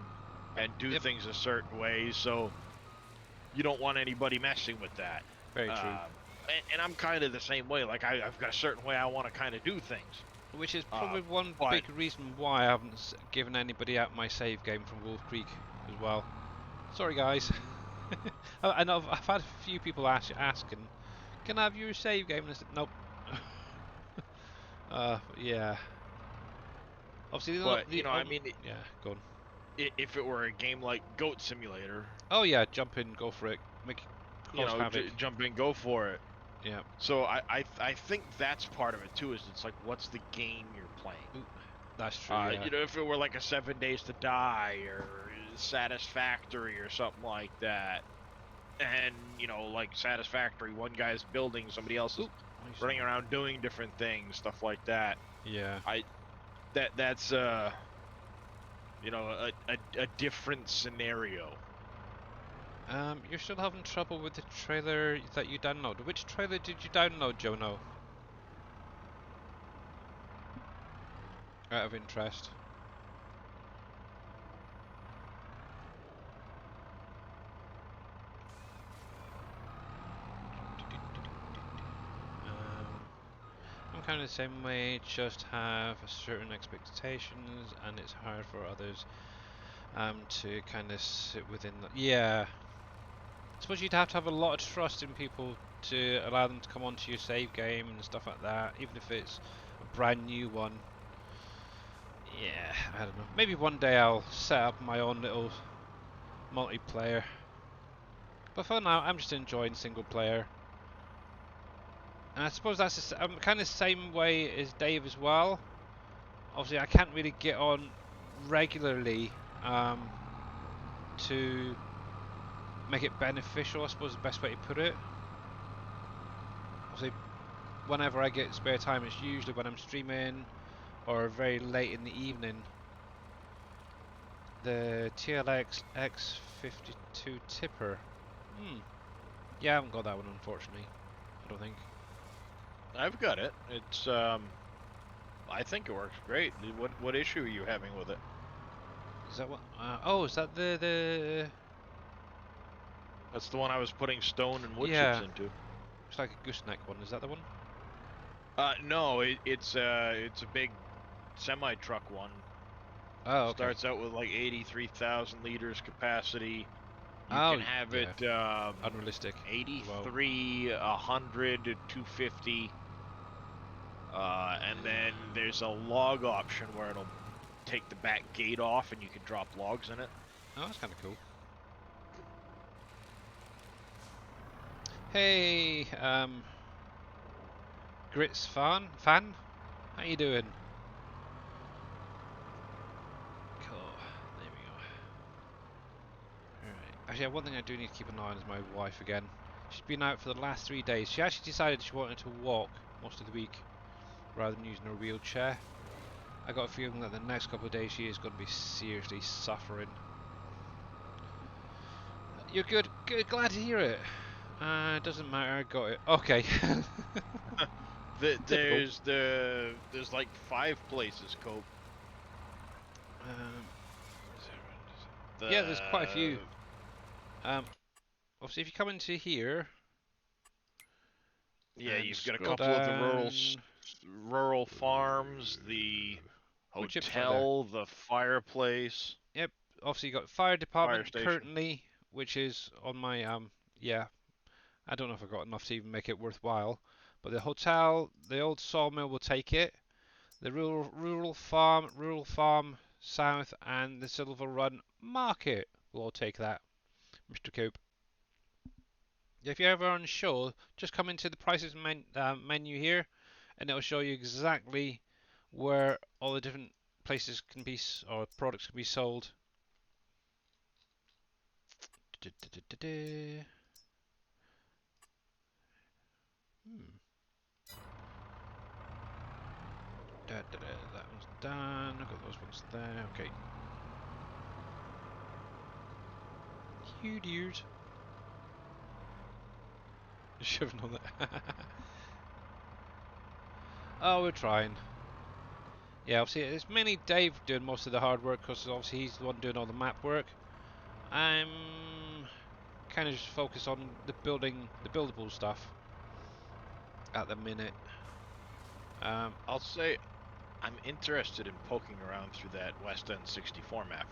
and do things a certain way, so you don't want anybody messing with that. Very true. And I'm kind of the same way. Like I've got a certain way I want to kind of do things. Which is probably one big reason why I haven't given anybody out my save game from Wolf Creek as well. Sorry guys. I know I've had a few people asking, can I have your save game? And I said, nope. Yeah. Obviously, but you know, I mean, yeah, go on. If it were a game like Goat Simulator. Oh yeah, jump in, go for it. Jump in, go for it. Yeah. So I think that's part of it too. Is it's like, what's the game you're playing? Ooh, that's true. Yeah. You know, if it were like a 7 Days to Die or Satisfactory or something like that, and you know, like Satisfactory, one guy's building, somebody else is running around doing different things, stuff like that. Yeah. That's you know, a different scenario. You're still having trouble with the trailer that you downloaded. Which trailer did you download, Jono? Out of interest. I'm kind of the same way, just have certain expectations and it's hard for others to kind of sit within that. Yeah. I suppose you'd have to have a lot of trust in people to allow them to come onto your save game and stuff like that, even if it's a brand new one. Yeah, I don't know. Maybe one day I'll set up my own little multiplayer. But for now, I'm just enjoying single player. And I suppose that's I'm kind of the same way as Dave as well. Obviously, I can't really get on regularly to make it beneficial, I suppose is the best way to put it. Obviously, whenever I get spare time, it's usually when I'm streaming or very late in the evening. The TLX X52 tipper. Yeah, I haven't got that one, unfortunately. I don't think. I've got it. It's I think it works great. What issue are you having with it? Is that what? Oh, is that the? That's the one I was putting stone and wood Yeah. chips into. It's like a gooseneck one. Is that the one? No, it's a big semi-truck one. Oh, okay. Starts out with like 83,000 liters capacity. You can have it unrealistic. 83, 100, 250. And then there's a log option where it'll take the back gate off and you can drop logs in it. Oh, that's kind of cool. Hey, Grits fan, how you doing? Cool. There we go. Alright. Actually, one thing I do need to keep an eye on is my wife again. She's been out for the last 3 days. She actually decided she wanted to walk most of the week rather than using her wheelchair. I got a feeling that the next couple of days she is going to be seriously suffering. You're good. Good. Glad to hear it. Doesn't matter. I got it. Okay. There's like 5 places, Cope. Yeah, there's quite a few. Obviously, if you come into here, yeah, you've got a couple of the rural farms, the hotel, the fireplace. Yep. Obviously, you got fire department currently, which is on my yeah. I don't know if I got enough to even make it worthwhile, but the hotel, the old sawmill will take it. The rural farm south, and the SilverRun market will all take that, Mr. Coop. If you're ever unsure, just come into the prices menu here, and it'll show you exactly where all the different places can be, or products can be sold. That one's done. I've got those ones there. Okay. Dears. Shoving on that. Oh, we're trying. Yeah, obviously it's mainly Dave doing most of the hard work because obviously he's the one doing all the map work. I'm kind of just focused on the buildable stuff at the minute. I'll say I'm interested in poking around through that West End 64 map.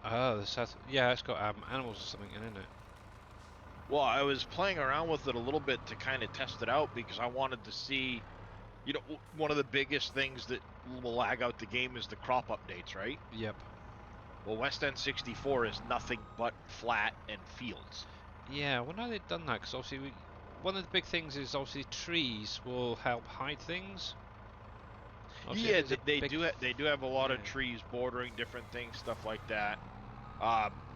Oh, yeah, it's got animals or something in it. Well, I was playing around with it a little bit to kind of test it out because I wanted to see, you know, one of the biggest things that will lag out the game is the crop updates, right? Yep. Well, West End 64 is nothing but flat and fields. Yeah, when have they done that? Because obviously, one of the big things is obviously trees will help hide things. Obviously, yeah, they do have a lot of trees bordering different things, stuff like that.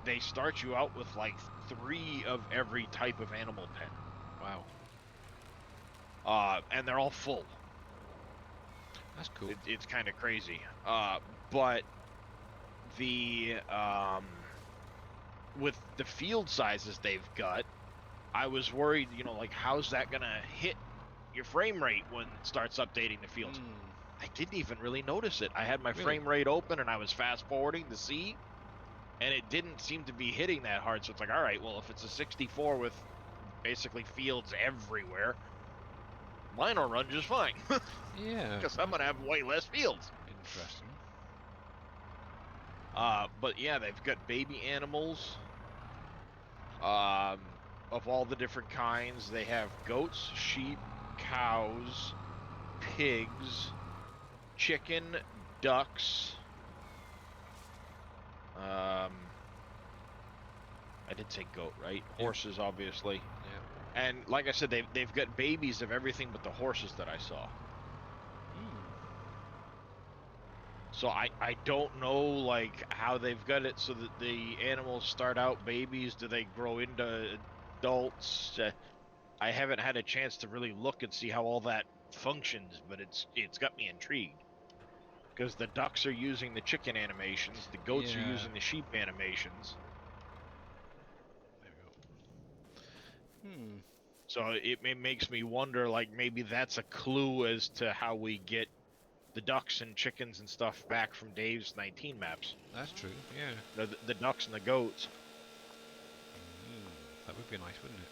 They start you out with like 3 of every type of animal pen. Wow. And they're all full. That's cool. It's kind of crazy. But the with the field sizes they've got, I was worried, you know, like how's that gonna hit your frame rate when it starts updating the fields? I didn't even really notice it. I had my frame rate open and I was fast forwarding to see, and it didn't seem to be hitting that hard. So it's like, all right, well, if it's a 64 with basically fields everywhere, mine will run just fine. Yeah. Because I'm gonna have way less fields. Interesting. But yeah, they've got baby animals. Of all the different kinds, they have goats, sheep, cows, pigs, chicken, ducks. I did say goat, right? Horses, obviously. Yeah. And like I said, they've got babies of everything but the horses that I saw. So I don't know like how they've got it so that the animals start out babies. Do they grow into adults? I haven't had a chance to really look and see how all that functions, but it's got me intrigued. Because the ducks are using the chicken animations, the goats are using the sheep animations. There we go. So it makes me wonder, like, maybe that's a clue as to how we get the ducks and chickens and stuff back from Dave's 19 maps. That's true, yeah. The ducks and the goats. That would be nice, wouldn't it?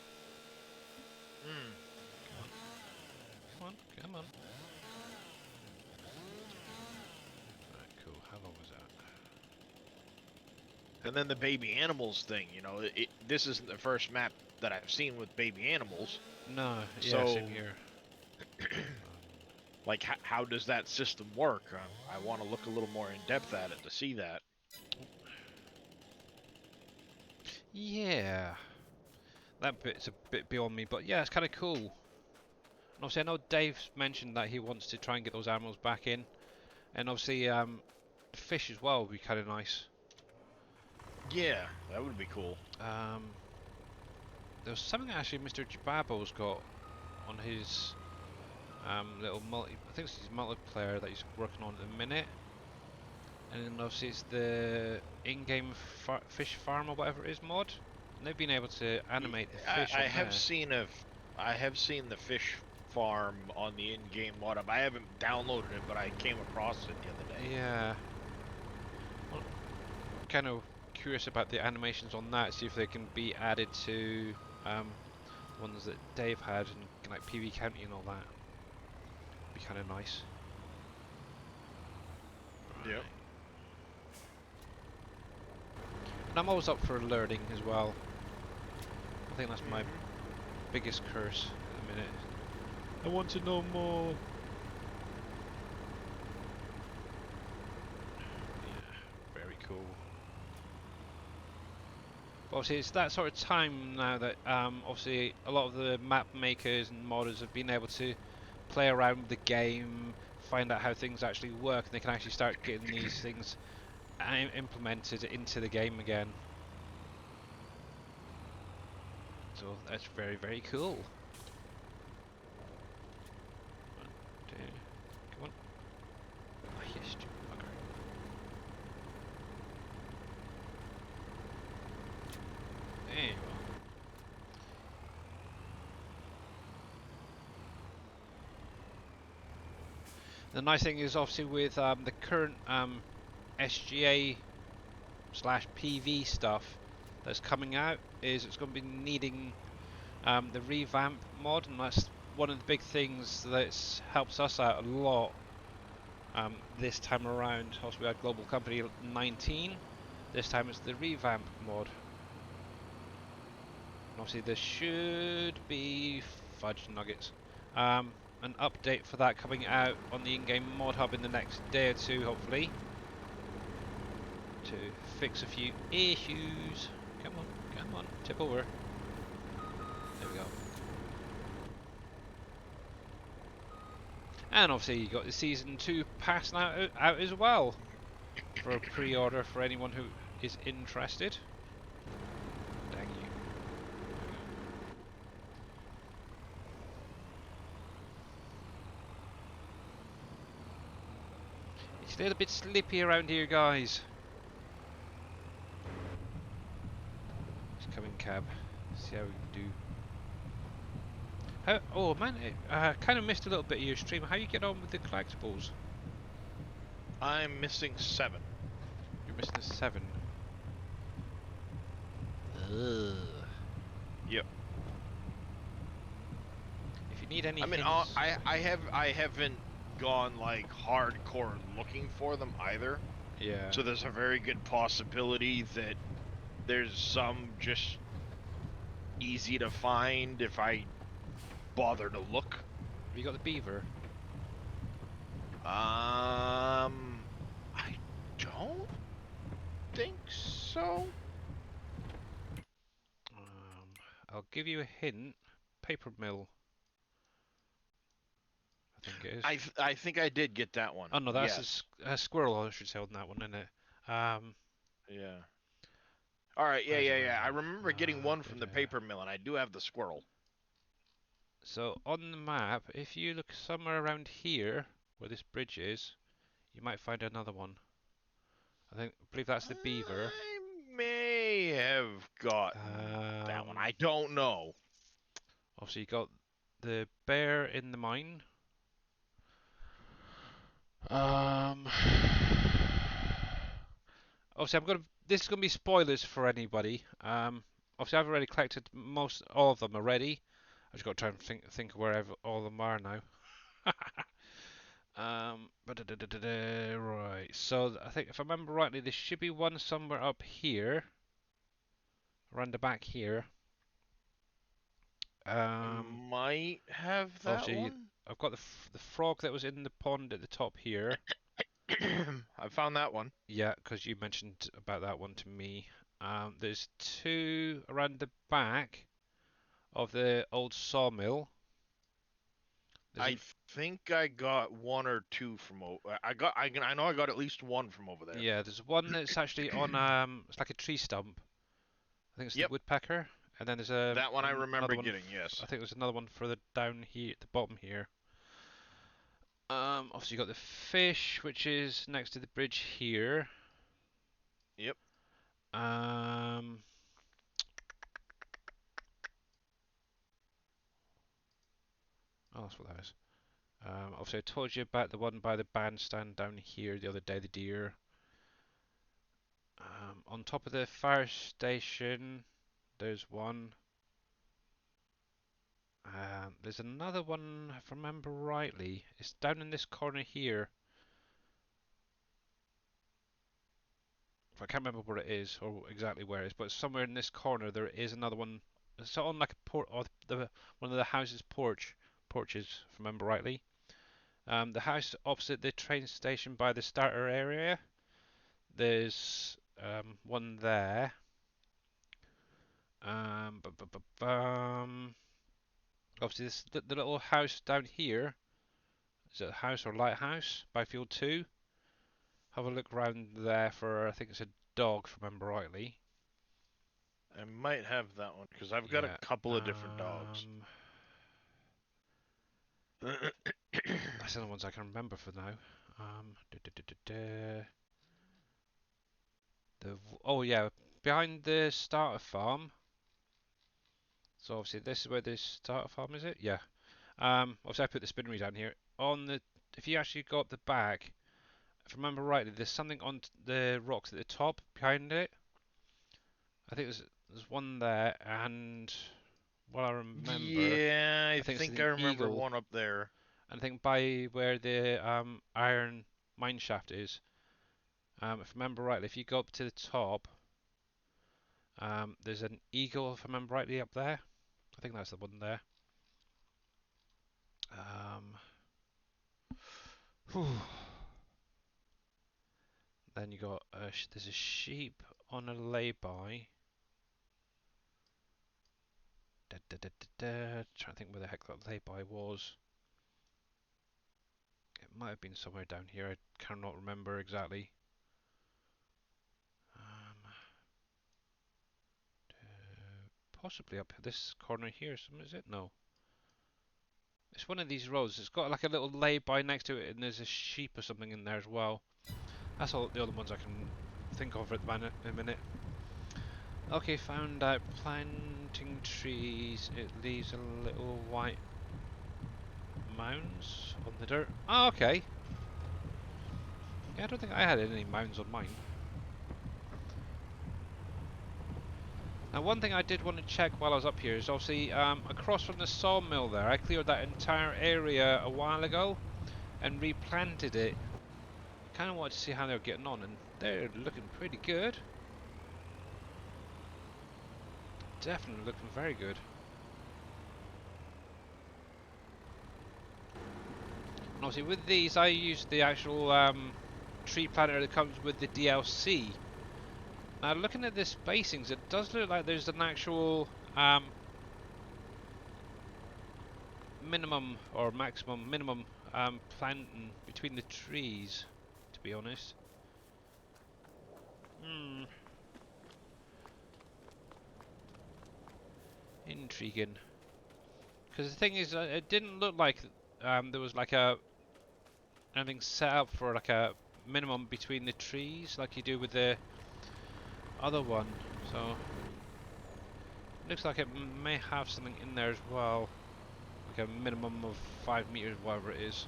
Come on. Come on. Alright, cool. How long was that? And then the baby animals thing, you know, this isn't the first map that I've seen with baby animals. No, yeah, so, same here. Like, how does that system work? I want to look a little more in depth at it to see that. Yeah. That bit's a bit beyond me, but yeah, it's kind of cool. And obviously, I know Dave's mentioned that he wants to try and get those animals back in. And obviously, fish as well would be kind of nice. Yeah, that would be cool. There was something actually Mr. Jababo's got on his little I think it's his multiplayer that he's working on at the minute. And then obviously it's the in-game fish farm or whatever it is mod. And they've been able to animate the fish. I have seen the fish farm on the in-game mod. I haven't downloaded it, but I came across it the other day. Yeah. Well, kind of curious about the animations on that. See if they can be added to ones that Dave had in like PV County and all that. Be kind of nice. Yep. And I'm always up for learning as well. I think that's my biggest curse at the minute. I want to know more. Yeah, very cool. But obviously it's that sort of time now that obviously a lot of the map makers and modders have been able to play around with the game, find out how things actually work, and they can actually start getting these things implemented into the game again. So that's very, very cool. 1, 2, come on. Oh, yes, stupid bugger. There you go. The nice thing is obviously with the current SGA / PV stuff that's coming out is it's going to be needing the revamp mod, and that's one of the big things that helps us out a lot this time around. Also, we had Global Company 19. This time it's the revamp mod. And obviously there should be fudge nuggets. An update for that coming out on the in-game mod hub in the next day or two, hopefully, to fix a few issues. Come on, tip over. There we go. And obviously you got the Season 2 pass now out as well for a pre-order for anyone who is interested. Dang you. It's a little bit slippy around here, guys. It's coming, cab. See how we do. Oh man, I kind of missed a little bit of your stream. How you get on with the collectibles? I'm missing 7. You're missing 7. Ugh. Yep. If you need any, I mean, hints, I haven't gone like hardcore looking for them either. yeah. So there's a very good possibility that there's some just easy to find if I bother to look. Have you got the beaver? I don't think so. I'll give you a hint. Paper mill. I think it is. I think I did get that one. Oh no, that's a squirrel, I should say, on that one, isn't it? Yeah. All right, yeah. I remember getting one from the paper mill, and I do have the squirrel. So on the map, if you look somewhere around here, where this bridge is, you might find another one. I believe that's the beaver. I may have gotten that one. I don't know. Obviously, you got the bear in the mine. Obviously, this is gonna be spoilers for anybody. Obviously, I've already collected all of them already. I just got to try and think of where all of them are now. Right. So I think if I remember rightly, there should be one somewhere up here, around the back here. Might have that one. I've got the frog that was in the pond at the top here. I found that one. Yeah, because you mentioned about that one to me. There's two around the back of the old sawmill. I think I got one or two from over. I know I got at least one from over there. Yeah, there's one that's actually on it's like a tree stump. I think it's the woodpecker, and then there's that one I remember getting. Yes. I think there's another one further down here at the bottom here. Obviously you got the fish, which is next to the bridge here. Yep. Oh, that's what that is. Obviously I told you about the one by the bandstand down here the other day, the deer. On top of the fire station, there's one. There's another one, if I remember rightly. It's down in this corner here. I can't remember where it is or exactly where it is, but somewhere in this corner there is another one. It's on like a one of the house's porches, if I remember rightly. The house opposite the train station by the starter area. There's one there. Obviously, the little house down here. Is it a house or lighthouse by field 2? Have a look around there for, I think it's a dog, if I remember rightly. I might have that one because I've got a couple of different dogs. That's the only ones I can remember for now. Oh yeah, behind the starter farm. So obviously this is where the starter farm is, it? Yeah. Obviously I put the spinnery down here. If you actually got the back, if I remember rightly, there's something on the rocks at the top behind it. I think there's one there, and what I remember. Yeah, I think I remember one up there. And I think by where the iron mine shaft is, if I remember rightly, if you go up to the top, there's an eagle, if I remember rightly, up there. I think that's the one there. Then you got there's a sheep on a lay-by. Trying to think where the heck that lay-by was. It might have been somewhere down here. I cannot remember exactly. Possibly up this corner here. Is it? No. It's one of these roads. It's got like a little lay-by next to it, and there's a sheep or something in there as well. That's all the other ones I can think of at the minute. Okay, found out planting trees. It leaves a little white mounds on the dirt. Oh, okay. Yeah, I don't think I had any mounds on mine. Now, one thing I did want to check while I was up here is obviously across from the sawmill there, I cleared that entire area a while ago and replanted it. Kind of wanted to see how they're getting on, and they're looking pretty good. Definitely looking very good. And obviously with these I used the actual tree planter that comes with the DLC. Now looking at the spacings, it does look like there's an actual minimum or maximum planting between the trees, to be honest. Intriguing. Because the thing is, it didn't look like there was like anything set up for like a minimum between the trees, like you do with the other one. So looks like it may have something in there as well, like a minimum of 5 meters, whatever it is.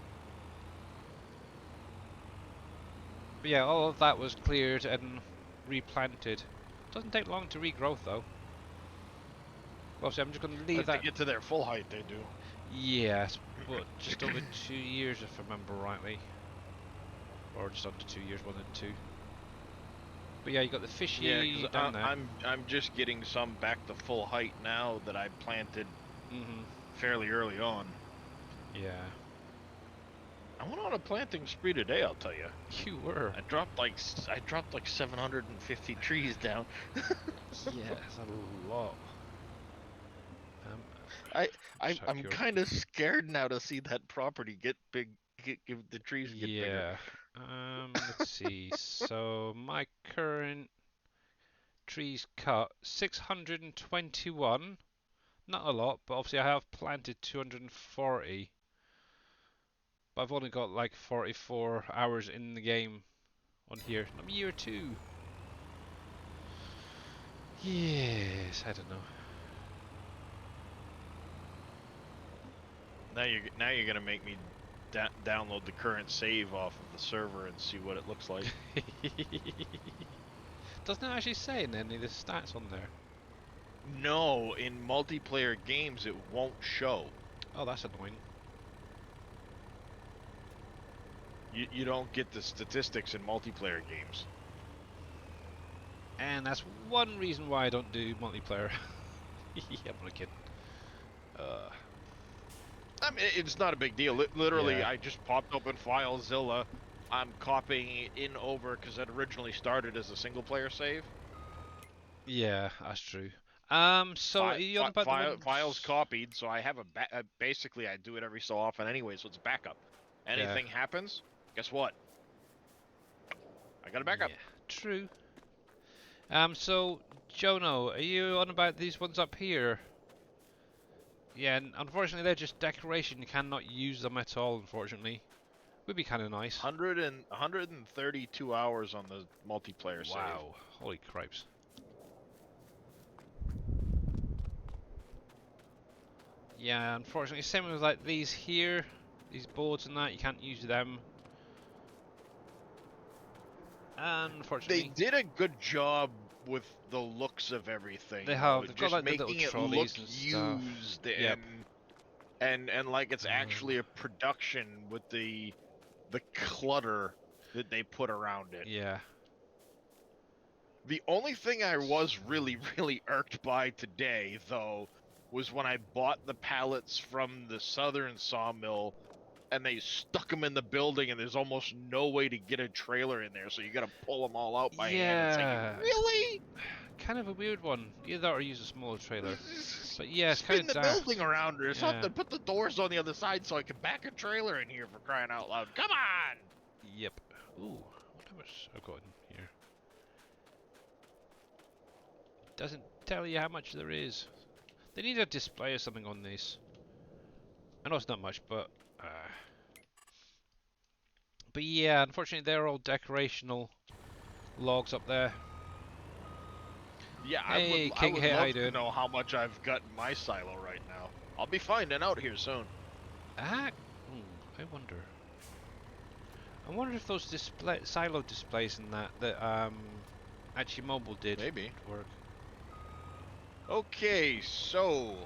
But yeah, all of that was cleared and replanted. Doesn't take long to regrow though. Well, so I'm just going to leave that. To get to their full height, they do. Yes, but just over 2 years, if I remember rightly, or just under 2 years, 1 and 2. But yeah, you got the fishy down there. I'm just getting some back to full height now that I planted fairly early on. Yeah. I went on a planting spree today, I'll tell you. You were. I dropped like 750 trees down. Yeah, that's a lot. I'm kind of scared now to see that property get big. The trees get bigger. Yeah. Let's see. So my current trees cut 621. Not a lot, but obviously I have planted 240. But I've only got like 44 hours in the game on here. I'm year 2. Yes, I don't know. Now you're gonna make me download the current save off of the server and see what it looks like. Doesn't it actually say in any of the stats on there? No, in multiplayer games it won't show. Oh, that's annoying. You don't get the statistics in multiplayer games. And that's one reason why I don't do multiplayer. I'm not kidding. I mean, it's not a big deal. Literally, yeah. I just popped open FileZilla. I'm copying it in over because it originally started as a single-player save. Yeah, that's true. So are you on about the files copied, so I have basically I do it every so often anyway, so it's backup. Anything happens, guess what? I got a backup. Yeah, true. So Jono, are you on about these ones up here? Yeah, and unfortunately they're just decoration. You cannot use them at all, unfortunately. Would be kind of nice. 132 hours on the multiplayer save. Wow, holy cripes. Yeah, unfortunately, same with like these here, these boards and that, you can't use them. Unfortunately, they did a good job with the looks of everything. They have. They've just got, like, making it look used and like it's actually a production with the clutter that they put around it. Yeah. The only thing I was really irked by today, though, was when I bought the pallets from the southern sawmill and they stuck them in the building and there's almost no way to get a trailer in there, so you gotta pull them all out by hand. It's like, really? Kind of a weird one. Either that or use a smaller trailer. But yeah, it's kind of spin the building around or something. Put the doors on the other side so I can back a trailer in here, for crying out loud. Come on! Yep. Ooh, what how much I've got in here? Doesn't tell you how much there is. They need a display or something on this. I know it's not much, but yeah, unfortunately they're all decorational logs up there. Yeah, hey, I would love to know how much I've got in my silo right now. I'll be finding out here soon. I wonder if those silo displays and that actually mobile did work. Okay, so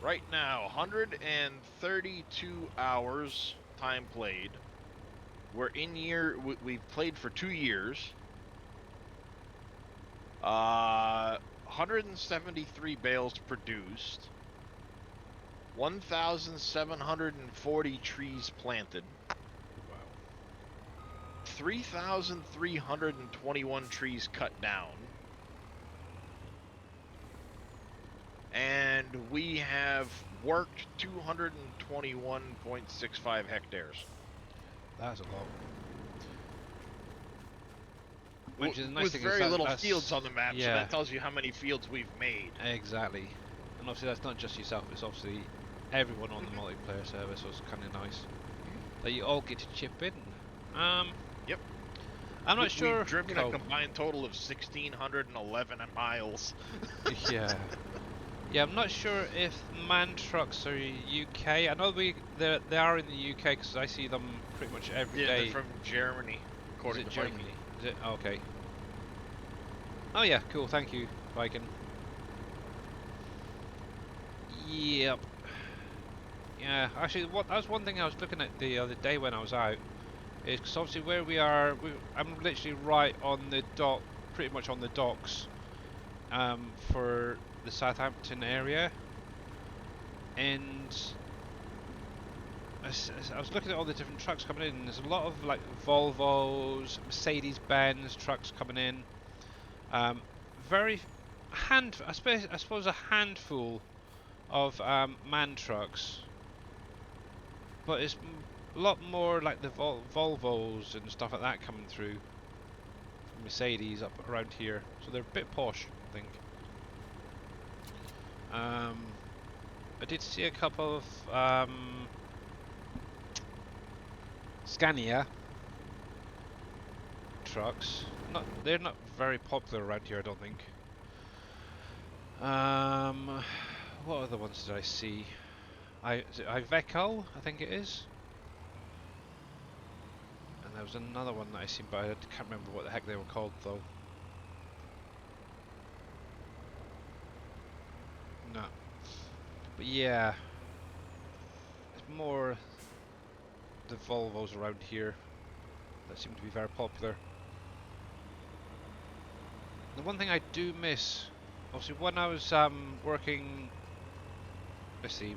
right now 132 hours time played. We're in year. We've played for 2 years. 173 bales produced. 1,740 trees planted. Wow. 3,321 trees cut down. and we have worked 221.65 hectares. That's a lot. Which is a nice with thing very is little fields on the map, yeah. so that tells you how many fields we've made. Exactly. And obviously that's not just yourself, it's obviously everyone on the multiplayer server, so it's kind of nice that you all get to chip in. Yep. I'm not sure. We've driven a combined total of 1,611 miles. Yeah. Yeah, I'm not sure if MAN trucks are UK. I know they are in the UK because I see them pretty much every day. They're from Germany, according to Germany? Viking. Is it? Oh, okay. Oh yeah, cool. Thank you, Viking. Yep. Yeah, actually, that was one thing I was looking at the other day when I was out. Is because obviously where we are, I'm literally right on the dock, pretty much on the docks, for the Southampton area, and I was looking at all the different trucks coming in. And there's a lot of like Volvos, Mercedes-Benz trucks coming in. I suppose a handful of MAN trucks, but it's a lot more like the Volvos and stuff like that coming through. Mercedes up around here, so they're a bit posh, I think. I did see a couple of Scania trucks. They're not very popular around here, I don't think. What other ones did I see? Is it Iveco? I think it is. And there was another one that I seen, but I can't remember what the heck they were called though. No. But yeah, it's more the Volvos around here that seem to be very popular. The one thing I do miss, obviously, when I was working, let's see,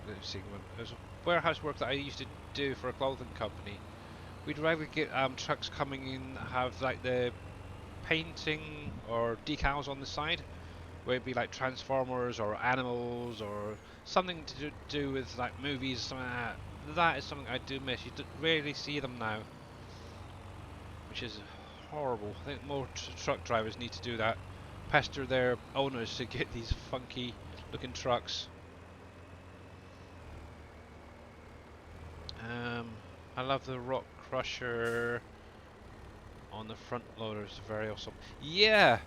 there's a warehouse work that I used to do for a clothing company. We'd regularly get trucks coming in that have like the painting or decals on the side, where it'd be like Transformers or animals or something to do with like movies or something like that. That is something I do miss. You rarely see them now, which is horrible. I think more truck drivers need to do that. Pester their owners to get these funky looking trucks. I love the rock crusher on the front loaders, very awesome. Yeah!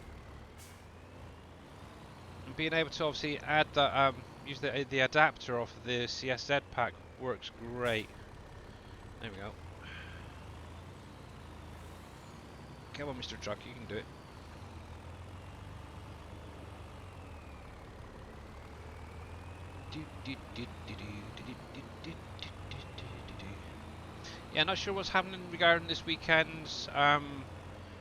And being able to obviously add that, use the adapter off the CSZ pack works great. There we go. Come on, Mr. Truck, you can do it. Yeah, not sure what's happening regarding this weekend's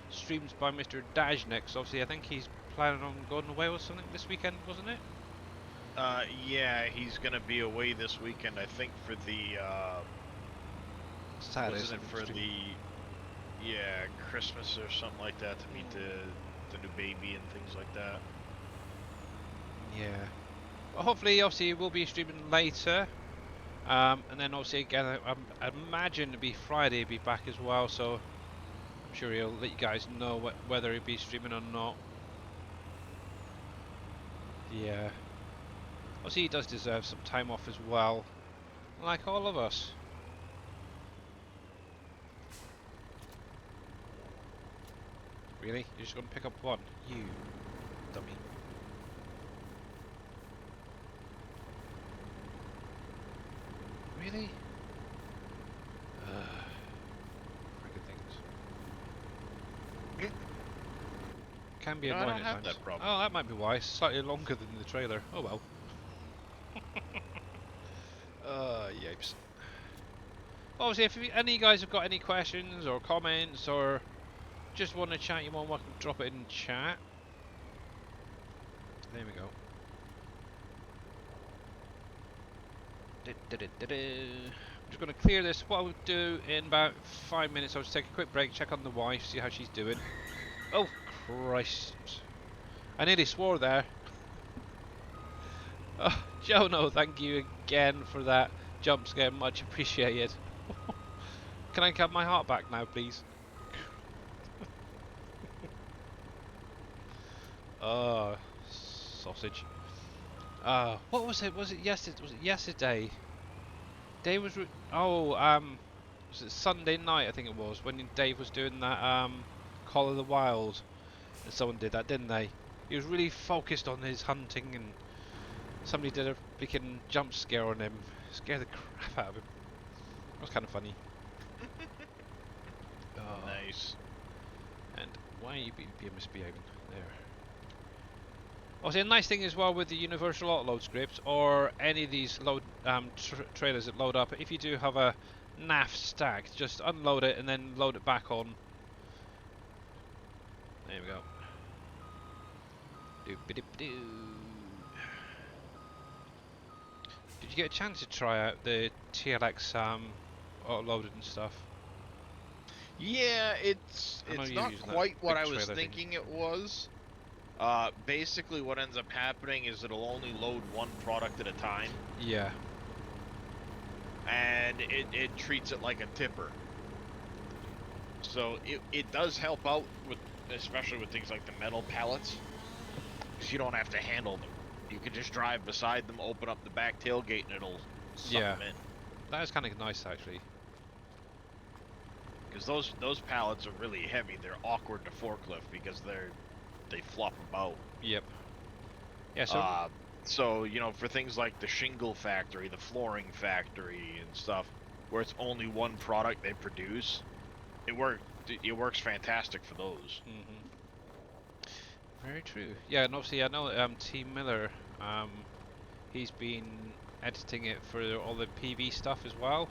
streams by Mr. Dajnik. Obviously, I think he's planning on going away or something this weekend, wasn't it? Yeah, he's gonna be away this weekend. I think for the Saturday. Wasn't it for the Christmas or something like that, to meet the new baby and things like that. Yeah. Well, hopefully, obviously, we'll be streaming later. And then obviously again, I imagine it'll be Friday, he'll be back as well, so I'm sure he'll let you guys know whether he'll be streaming or not. Yeah. Obviously he does deserve some time off as well, like all of us. Really? You're just gonna pick up one? You dummy. Really? Friggin' things. Can be annoying I don't have at times. that problem. Oh, that might be why. It's slightly longer than the trailer. Oh well. Yipes. Obviously, if any of you guys have got any questions or comments or just want to chat, you're more welcome to drop it in chat. There we go. I'm just going to clear this. What I'll do in about 5 minutes, I'll just take a quick break, check on the wife, see how she's doing. Oh, Christ. I nearly swore there. Oh, Jono, thank you again for that jump scare. Much appreciated. Can I have my heart back now, please? Oh, sausage. What was it? Was it yesterday? Was it yesterday? Dave was. Was it Sunday night? I think it was when Dave was doing that Call of the Wild, and someone did that, didn't they? He was really focused on his hunting, and somebody did a freaking jump scare on him. Scared the crap out of him. It was kind of funny. Oh. Nice. And why are you misbehaving? There. Also, a nice thing as well with the universal autoload script or any of these load trailers that load up, if you do have a NAF stacked, just unload it and then load it back on. There we go. Doo-ba-doo-ba-doo. Did you get a chance to try out the TLX autoloaded and stuff? Yeah, it's not quite what I was thinking it was. Basically what ends up happening is it'll only load one product at a time. Yeah. And it treats it like a tipper. So it does help out with, especially with things like the metal pallets, because you don't have to handle them. You can just drive beside them, open up the back tailgate, and it'll suck them in. That is kind of nice, actually. Because those pallets are really heavy. They're awkward to forklift because they flop about. Yep. Yeah. So. So you know, for things like the shingle factory, the flooring factory, and stuff, where it's only one product they produce, it works fantastic for those. Mm-hmm. Very true. Yeah, and obviously I know T Miller, he's been editing it for all the PV stuff as well.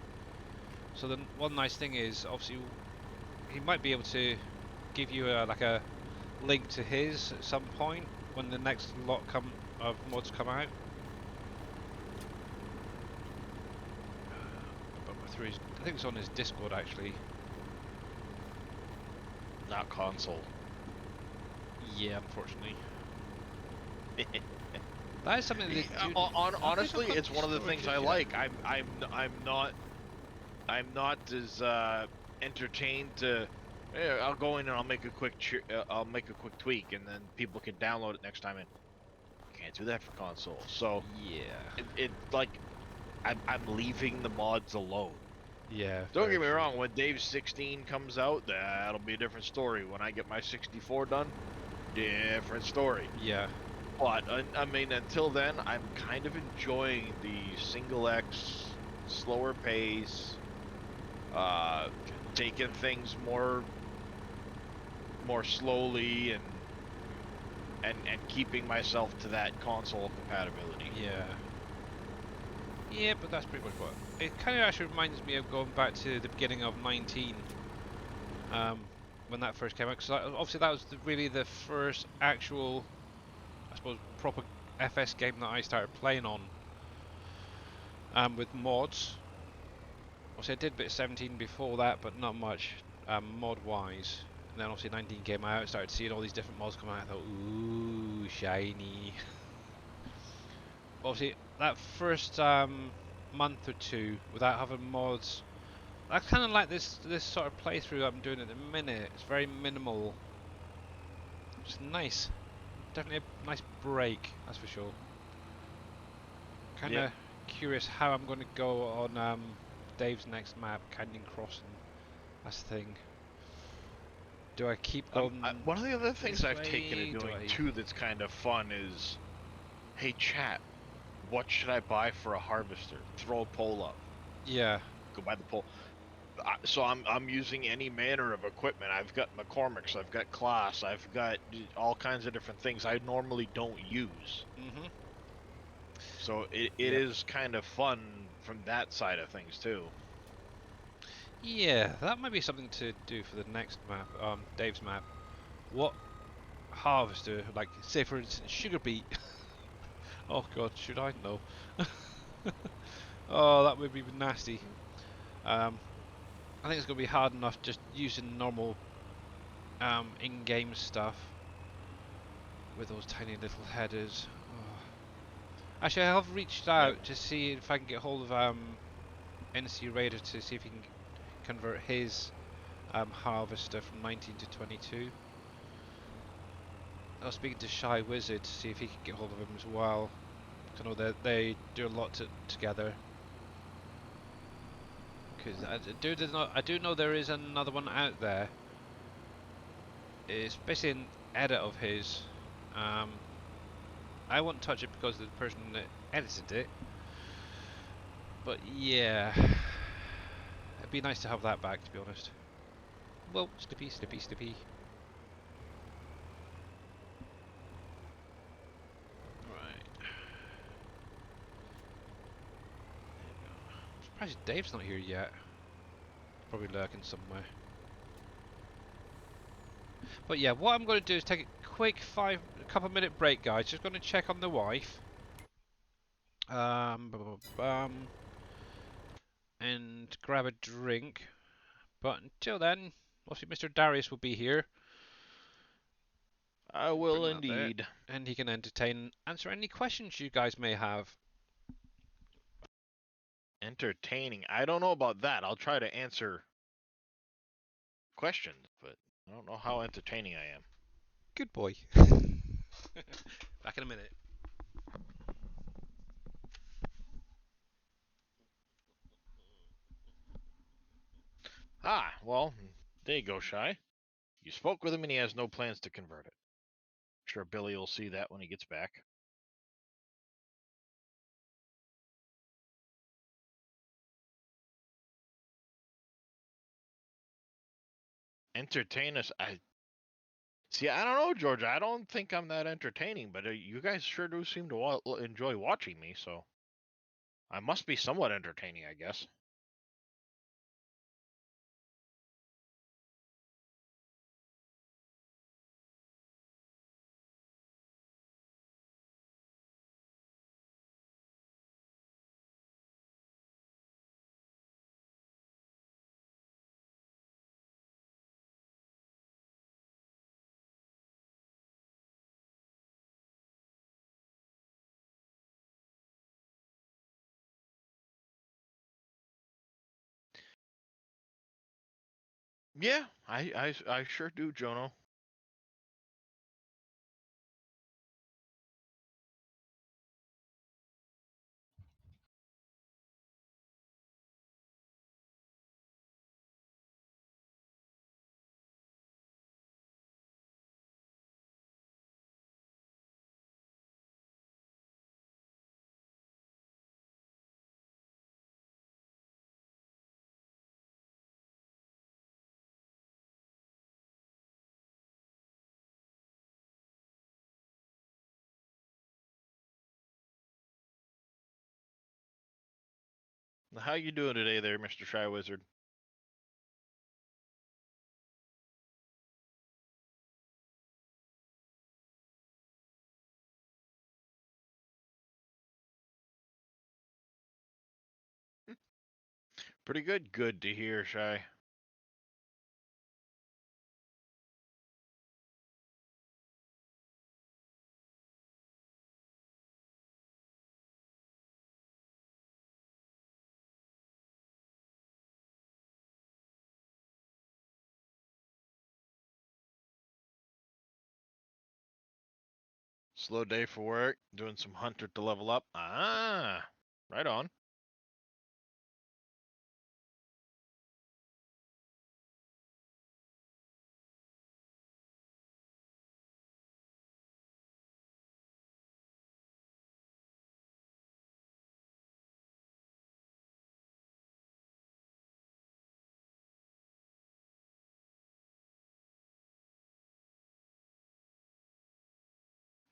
So the one nice thing is, obviously, he might be able to give you like a link to his at some point when the next lot of mods come out. I think it's on his Discord actually. Not console. Yeah, unfortunately. That is something that honestly, it's one of the things I like. I'm not as entertained to. I'll go in and I'll make a quick tweak, and then people can download it next time. And can't do that for console. So yeah, it like I'm leaving the mods alone. Yeah. Don't get me wrong. When Dave's 16 comes out, that'll be a different story. When I get my 64 done, different story. Yeah. But I mean, until then, I'm kind of enjoying the single X, slower pace, taking things more slowly, and keeping myself to that console compatibility. Yeah. Yeah, but that's pretty much what it kind of actually reminds me of going back to the beginning of 19, when that first came out. Because obviously that was really the first actual, I suppose, proper FS game that I started playing on. With mods. Obviously I did a bit of 17 before that, but not much mod-wise. And then obviously 19 came out, started seeing all these different mods come out. I thought, ooh, shiny. Obviously, that first month or two without having mods, I kind of like this sort of playthrough I'm doing at the minute. It's very minimal. It's nice. Definitely a nice break, that's for sure. Kind of curious how I'm going to go on Dave's next map, Canyon Crossing. That's the thing. Do I keep going? One of the other things I've taken to doing too that's kind of fun is, hey chat, what should I buy for a harvester? Throw a poll up. Yeah. Go buy the pole. So I'm using any manner of equipment. I've got McCormick's, I've got Claas, I've got all kinds of different things I normally don't use. Mhm. So it is kind of fun from that side of things too. Yeah, that might be something to do for the next map, Dave's map. What harvester, like say for instance sugar beet. Oh god, should I know? Oh, that would be nasty. I think it's going to be hard enough just using normal in-game stuff with those tiny little headers. Oh. Actually, I have reached out to see if I can get hold of NC Raider to see if he can convert his harvester from 19 to 22. I was speaking to Shy Wizard to see if he could get hold of him as well. I know that they do a lot together. Because I do know there is another one out there. It's basically an edit of his. I won't touch it because of the person that edited it. But yeah, it'd be nice to have that back, to be honest. Whoa, slippy, slippy, slippy. Right. I'm surprised Dave's not here yet. Probably lurking somewhere. But yeah, what I'm going to do is take a quick couple minute break, guys. Just going to check on the wife. And grab a drink. But until then, obviously Mr. Darius will be here. I will indeed. And he can answer any questions you guys may have. Entertaining. I don't know about that. I'll try to answer questions, but I don't know how entertaining I am. Good boy. Back in a minute. Ah, well, there you go, Shy. You spoke with him and he has no plans to convert it. I'm sure Billy will see that when he gets back. Entertain us. I don't know, George. I don't think I'm that entertaining, but you guys sure do seem to enjoy watching me, so I must be somewhat entertaining, I guess. Yeah, I sure do, Jono. How you doing today there, Mr. Shy Wizard? Pretty good. Good to hear, Shy. Slow day for work. Doing some hunter to level up. Ah, right on.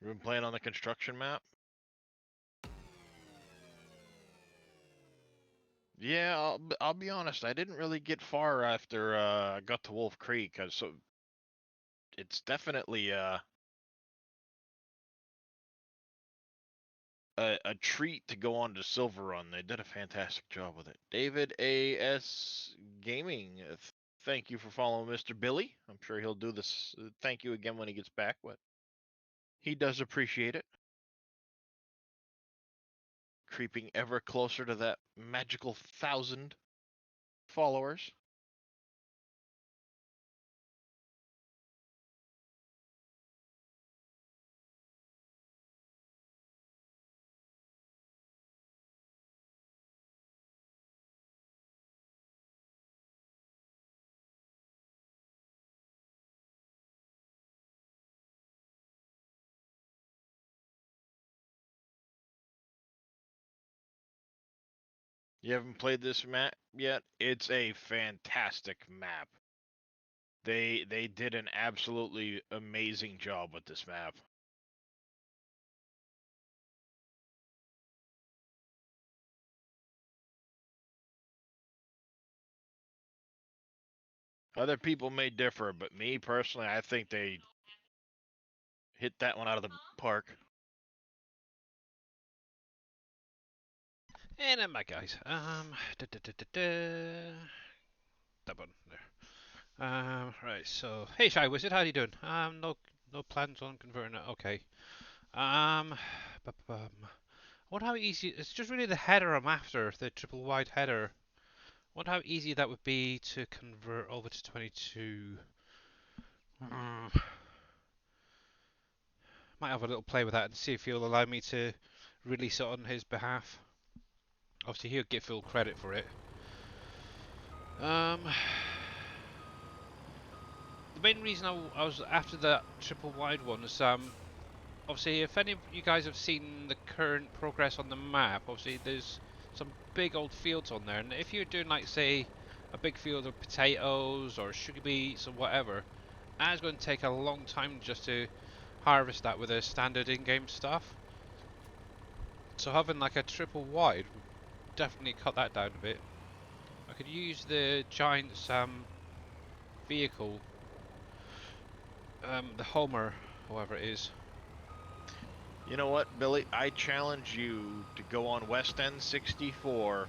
You been playing on the construction map? Yeah, I'll be honest. I didn't really get far after I got to Wolf Creek, so it's definitely a treat to go on to SilverRun. They did a fantastic job with it. David A.S. Gaming, thank you for following Mr. Billy. I'm sure he'll do this. Thank you again when he gets back, but he does appreciate it. creeping ever closer to that magical 1,000 followers. You haven't played this map yet? It's a fantastic map. They did an absolutely amazing job with this map. Other people may differ, but me personally, I think they hit that one out of the park. And I'm back, guys. That button there. Right. So, hey, Shy Wizard, how you doing? No plans on converting it. Okay. I wonder how easy. It's just really the header I'm after, the triple wide header. I wonder how easy that would be to convert over to 22. Might have a little play with that and see if he'll allow me to release it on his behalf. Obviously, he'll get full credit for it. The main reason I was after the triple wide one is obviously if any of you guys have seen the current progress on the map, obviously there's some big old fields on there, and if you're doing like say a big field of potatoes or sugar beets or whatever, it's going to take a long time just to harvest that with a standard in-game stuff. So having like a triple wide would definitely cut that down a bit. I could use the Giant's vehicle, the Homer, however it is. You know what, Billy? I challenge you to go on West End 64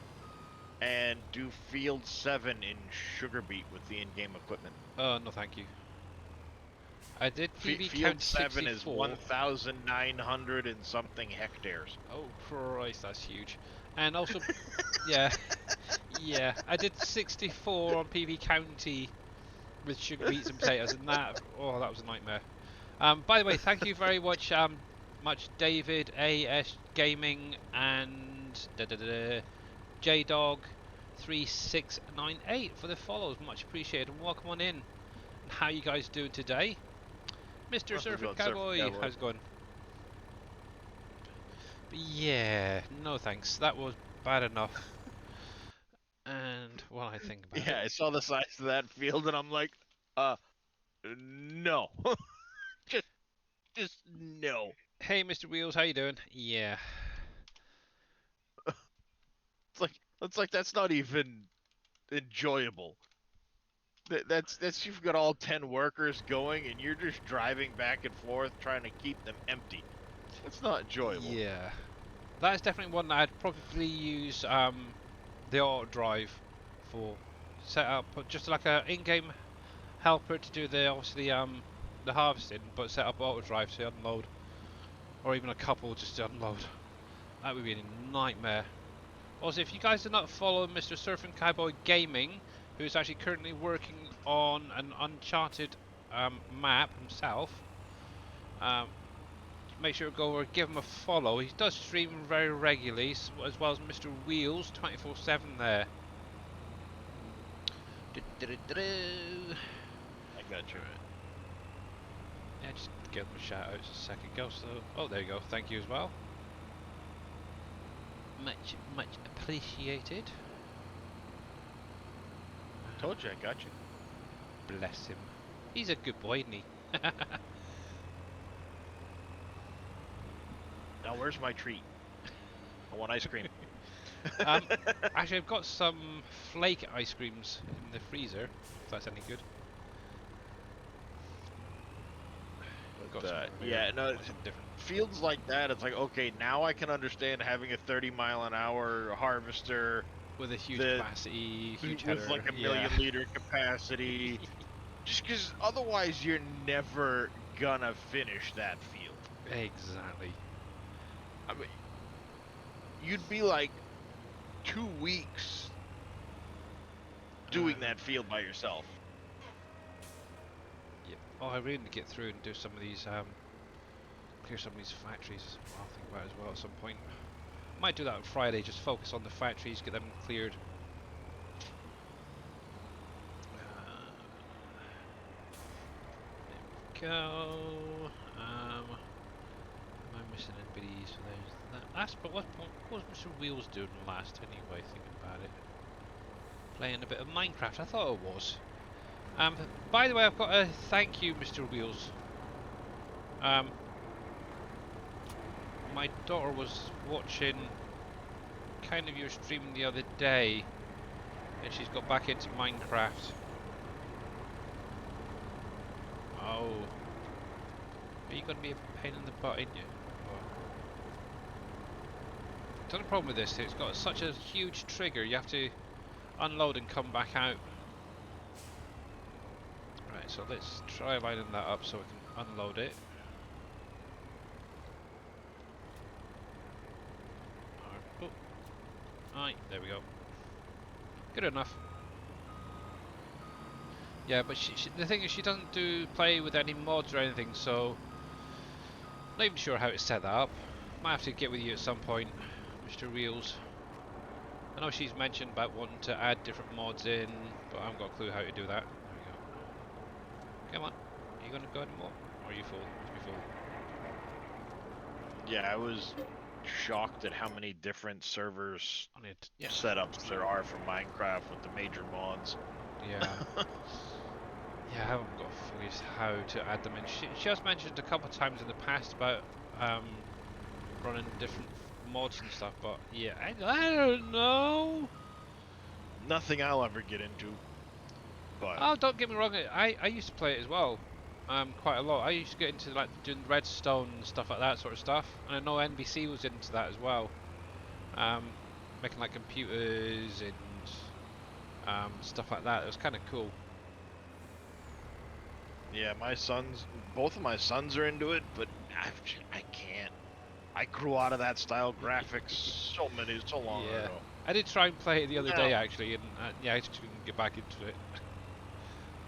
and do Field 7 in Sugar Beet with the in-game equipment. Oh, no thank you. I did PV Field 7 64. is 1,900 and something hectares. Oh Christ, that's huge. And also, yeah, I did 64 on PV County with sugar beets and potatoes, and that was a nightmare. By the way, thank you very much, David, AS Gaming, and JDog3698 for the follows. Much appreciated, and welcome on in. How you guys doing today? Mr. Surfing Cowboy, how's it going? But yeah, no thanks. That was bad enough. And what I think about it. Yeah, I saw the size of that field and I'm like, no. just no. Hey, Mr. Wheels, how you doing? Yeah. It's like that's not even enjoyable. That's you've got all 10 workers going and you're just driving back and forth trying to keep them empty. It's not enjoyable. Yeah. That is definitely one that I'd probably use the auto drive for. Set up just like a in-game helper to do the the harvesting, but set up auto drive to unload, or even a couple just to unload. That would be a nightmare. Also, if you guys are not following Mr. Surfing Cowboy Gaming, who's actually currently working on an Uncharted map himself, make sure to go or give him a follow. He does stream very regularly, as well as Mr. Wheels 24/7 there. I got you. Yeah, just give him a shout out a second ago. So, oh, there you go. Thank you as well. Much appreciated. Told you, I got you. Bless him. He's a good boy, isn't he? Now, where's my treat? I want ice cream. Actually, I've got some flake ice creams in the freezer, if that's any good. Yeah, no, fields like that, it's like, okay, now I can understand having a 30-mile-an-hour harvester with a huge capacity, huge header, with like a million-liter capacity. Just because otherwise you're never gonna finish that field. Exactly. I mean, you'd be like 2 weeks doing that field by yourself. Yep. Oh, I really need to get through and do some of these, clear some of these factories. I'll think about it as well at some point. Might do that on Friday, just focus on the factories, get them cleared. There we go. Am I missing anybody? So there's that. But what was Mr. Wheels doing last anyway, thinking about it? Playing a bit of Minecraft, I thought it was. By the way, I've got a thank you, Mr. Wheels. My daughter was watching kind of your stream the other day, and she's got back into Minecraft. Oh. Are you going to be a pain in the butt, ain't you? The only problem with this, it's got such a huge trigger, you have to unload and come back out. Right, so let's try lining that up so we can unload it. Oh. Right, there we go. Good enough. Yeah, but the thing is, she doesn't play with any mods or anything, so not even sure how to set that up. Might have to get with you at some point, Mr. Wheels. I know she's mentioned about wanting to add different mods in, but I haven't got a clue how to do that. There we go. Come on, are you going to go anymore? Or are you full? You full? Yeah, I was shocked at how many different servers setups there are for Minecraft with the major mods. Yeah. Yeah, I haven't got a clue how to add them in. She has mentioned a couple of times in the past about running different mods and stuff, but yeah, I don't know. Nothing I'll ever get into. But oh, don't get me wrong, I used to play it as well, quite a lot. I used to get into like doing redstone and stuff like that sort of stuff, and I know NBC was into that as well, making like computers and stuff like that. It was kind of cool. Yeah, both of my sons are into it, but I can't. I grew out of that style graphics so long ago. I did try and play it the other day actually, and yeah, I just couldn't get back into it.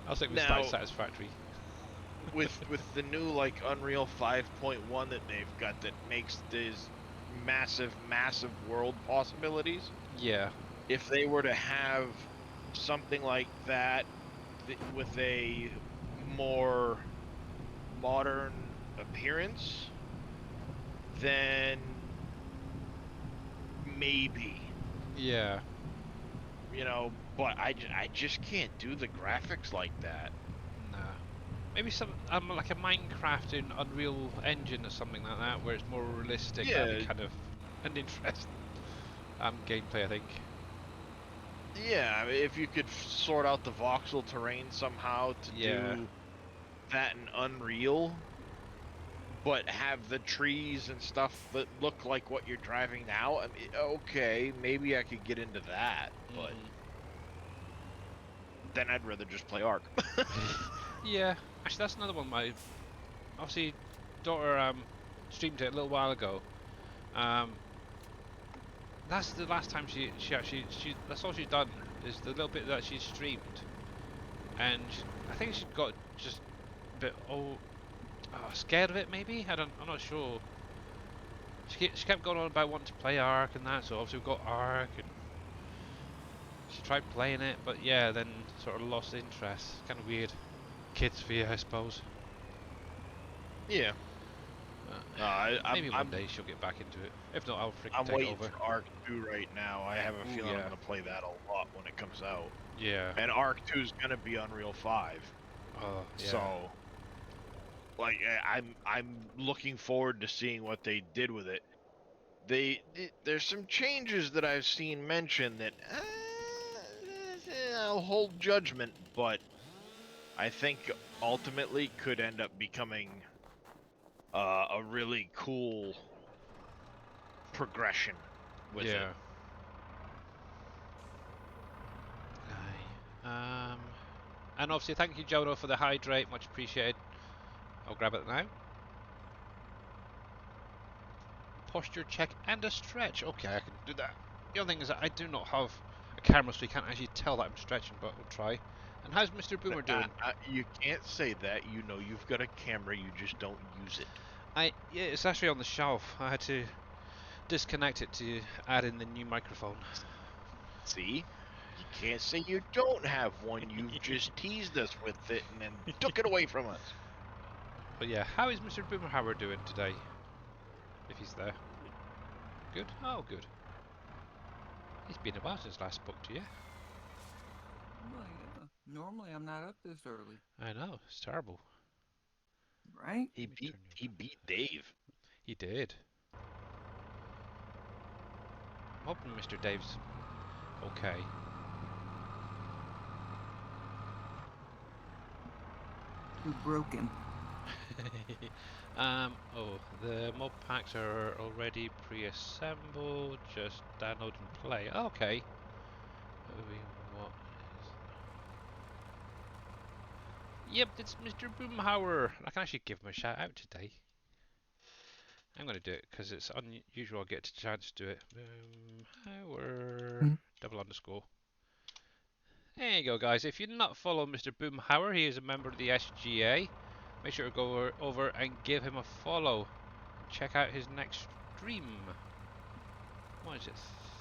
I was thinking it was quite satisfactory. with the new like Unreal 5.1 that they've got that makes these massive world possibilities. Yeah. If they were to have something like that with a more modern appearance, then maybe. Yeah. You know, but I just can't do the graphics like that. Nah. Maybe some like a Minecraft in Unreal Engine or something like that, where it's more realistic. Yeah. That'd be kind of an interesting gameplay, I think. Yeah, if you could sort out the voxel terrain somehow to do that in Unreal, but have the trees and stuff that look like what you're driving now, I mean, okay, maybe I could get into that, but then I'd rather just play Ark. Yeah, actually that's another one. My obviously daughter streamed it a little while ago. That's the last time she that's all she's done is the little bit that she streamed, and I think she got just a bit scared of it maybe. I'm not sure. She kept going on about wanting to play Ark and that, so obviously we've got Ark, and she tried playing it, but yeah, then sort of lost interest. Kind of weird. Kids for you, I suppose. Yeah. Maybe one day she'll get back into it. If not, I'll freaking take over. I'm waiting for Ark 2 right now. I have a feeling I'm going to play that a lot when it comes out. Yeah. And Ark 2 is going to be Unreal 5. Oh, yeah. So, like, I'm looking forward to seeing what they did with it. There's some changes that I've seen mentioned that I'll hold judgment, but I think ultimately could end up becoming a really cool progression with it. And obviously thank you, Jono, for the hydrate, much appreciated. I'll grab it now. posture check and a stretch. Okay, I can do that. The other thing is that I do not have a camera, so you can't actually tell that I'm stretching, but we'll try. And how's Mr. Boomer doing? You can't say that. You know you've got a camera, you just don't use it. Yeah, it's actually on the shelf. I had to disconnect it to add in the new microphone. See? You can't say you don't have one. You've just teased us with it and then took it away from us. But yeah, how is Mr. Boomerhauer doing today? If he's there. Good? Oh, good. It's been a while since last spoke to you. Well, yeah. Normally I'm not up this early. I know, it's terrible. Right? He beat Dave. He did. I'm hoping Mr. Dave's okay. You're broken. Oh, the mod packs are already pre-assembled. Just download and play. Okay. What is... Yep, it's Mr. Boomhauer. I can actually give him a shout out today. I'm going to do it because it's unusual I get a chance to do it. Boomhauer, double underscore. There you go, guys. If you're not following Mr. Boomhauer, he is a member of the SGA. Make sure to go over and give him a follow. Check out his next stream. What is it?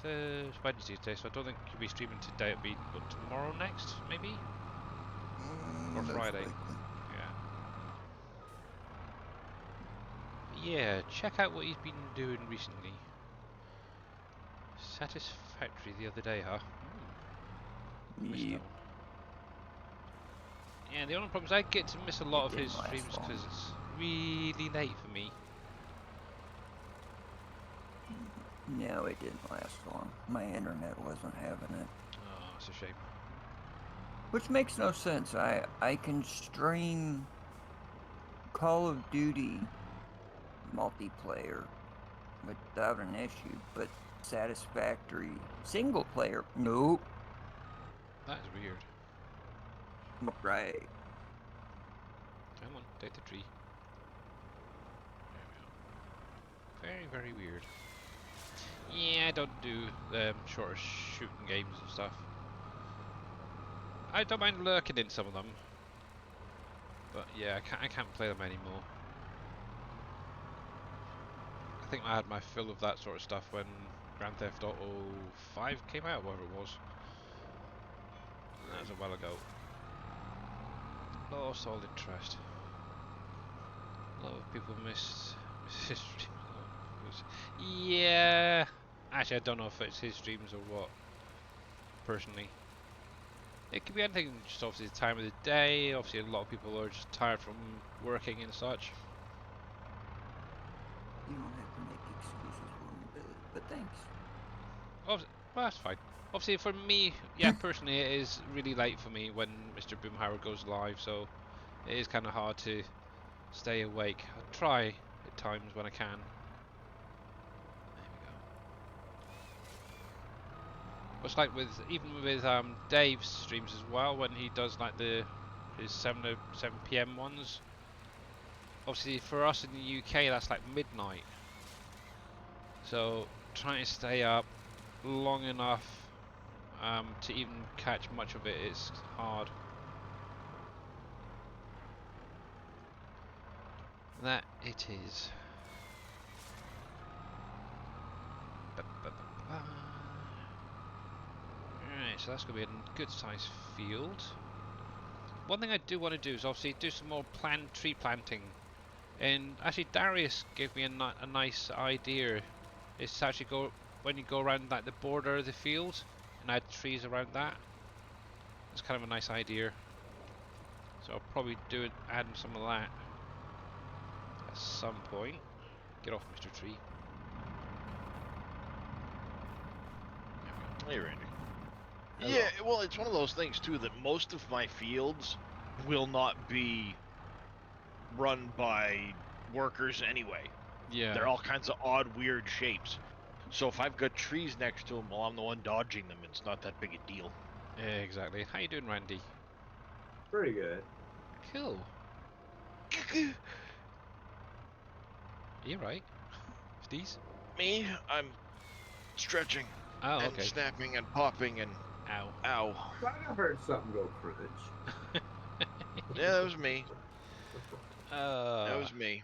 It's Wednesday today, so I don't think he'll be streaming today. It'll be tomorrow next, maybe? Or Friday. Yeah, check out what he's been doing recently. Satisfactory the other day, huh? Yeah. Yeah, the only problem is I get to miss a lot of his streams because it's really late for me. No, it didn't last long. My internet wasn't having it. Oh, that's a shame. Which makes no sense. I can stream Call of Duty multiplayer without an issue, but satisfactory single player, nope. That is weird. Right. Come on, take the tree. There we go. Very, very weird. Yeah, I don't do shorter shooting games and stuff. I don't mind lurking in some of them, but yeah, I can't play them anymore. I think I had my fill of that sort of stuff when Grand Theft Auto 5 came out, whatever it was. That was a while ago. Lost all interest. A lot of people missed his streams. Yeah. Actually, I don't know if it's his streams or what. Personally, it could be anything. Just obviously the time of the day. Obviously, a lot of people are just tired from working and such. You don't have to make excuses for me, Billy, but thanks. Well, that's fine. Obviously, for me, yeah, personally, it is really late for me when Mr. Boomhauer goes live, so it is kind of hard to stay awake. I try at times when I can. There we go. It's like even with Dave's streams as well, when he does like his 7 PM ones. Obviously, for us in the UK, that's like midnight. So trying to stay up long enough to even catch much of it is hard. That it is. Alright, so that's going to be a good sized field. One thing I do want to do is obviously do some more tree planting. And actually Darius gave me a nice idea. Is to actually go, when you go around like the border of the field and add trees around that. It's kind of a nice idea. So I'll probably add some of that at some point. Get off, Mr. Tree. Hey, Randy. Hello. Yeah, well, it's one of those things too that most of my fields will not be run by workers anyway. Yeah. They're all kinds of odd, weird shapes. So if I've got trees next to them, well, I'm the one dodging them. It's not that big a deal. Yeah, exactly. How you doing, Randy? Pretty good. Cool. You right? Steez? Me? I'm stretching and snapping and popping and ow. I heard something go crunch. Yeah, that was me. That was me.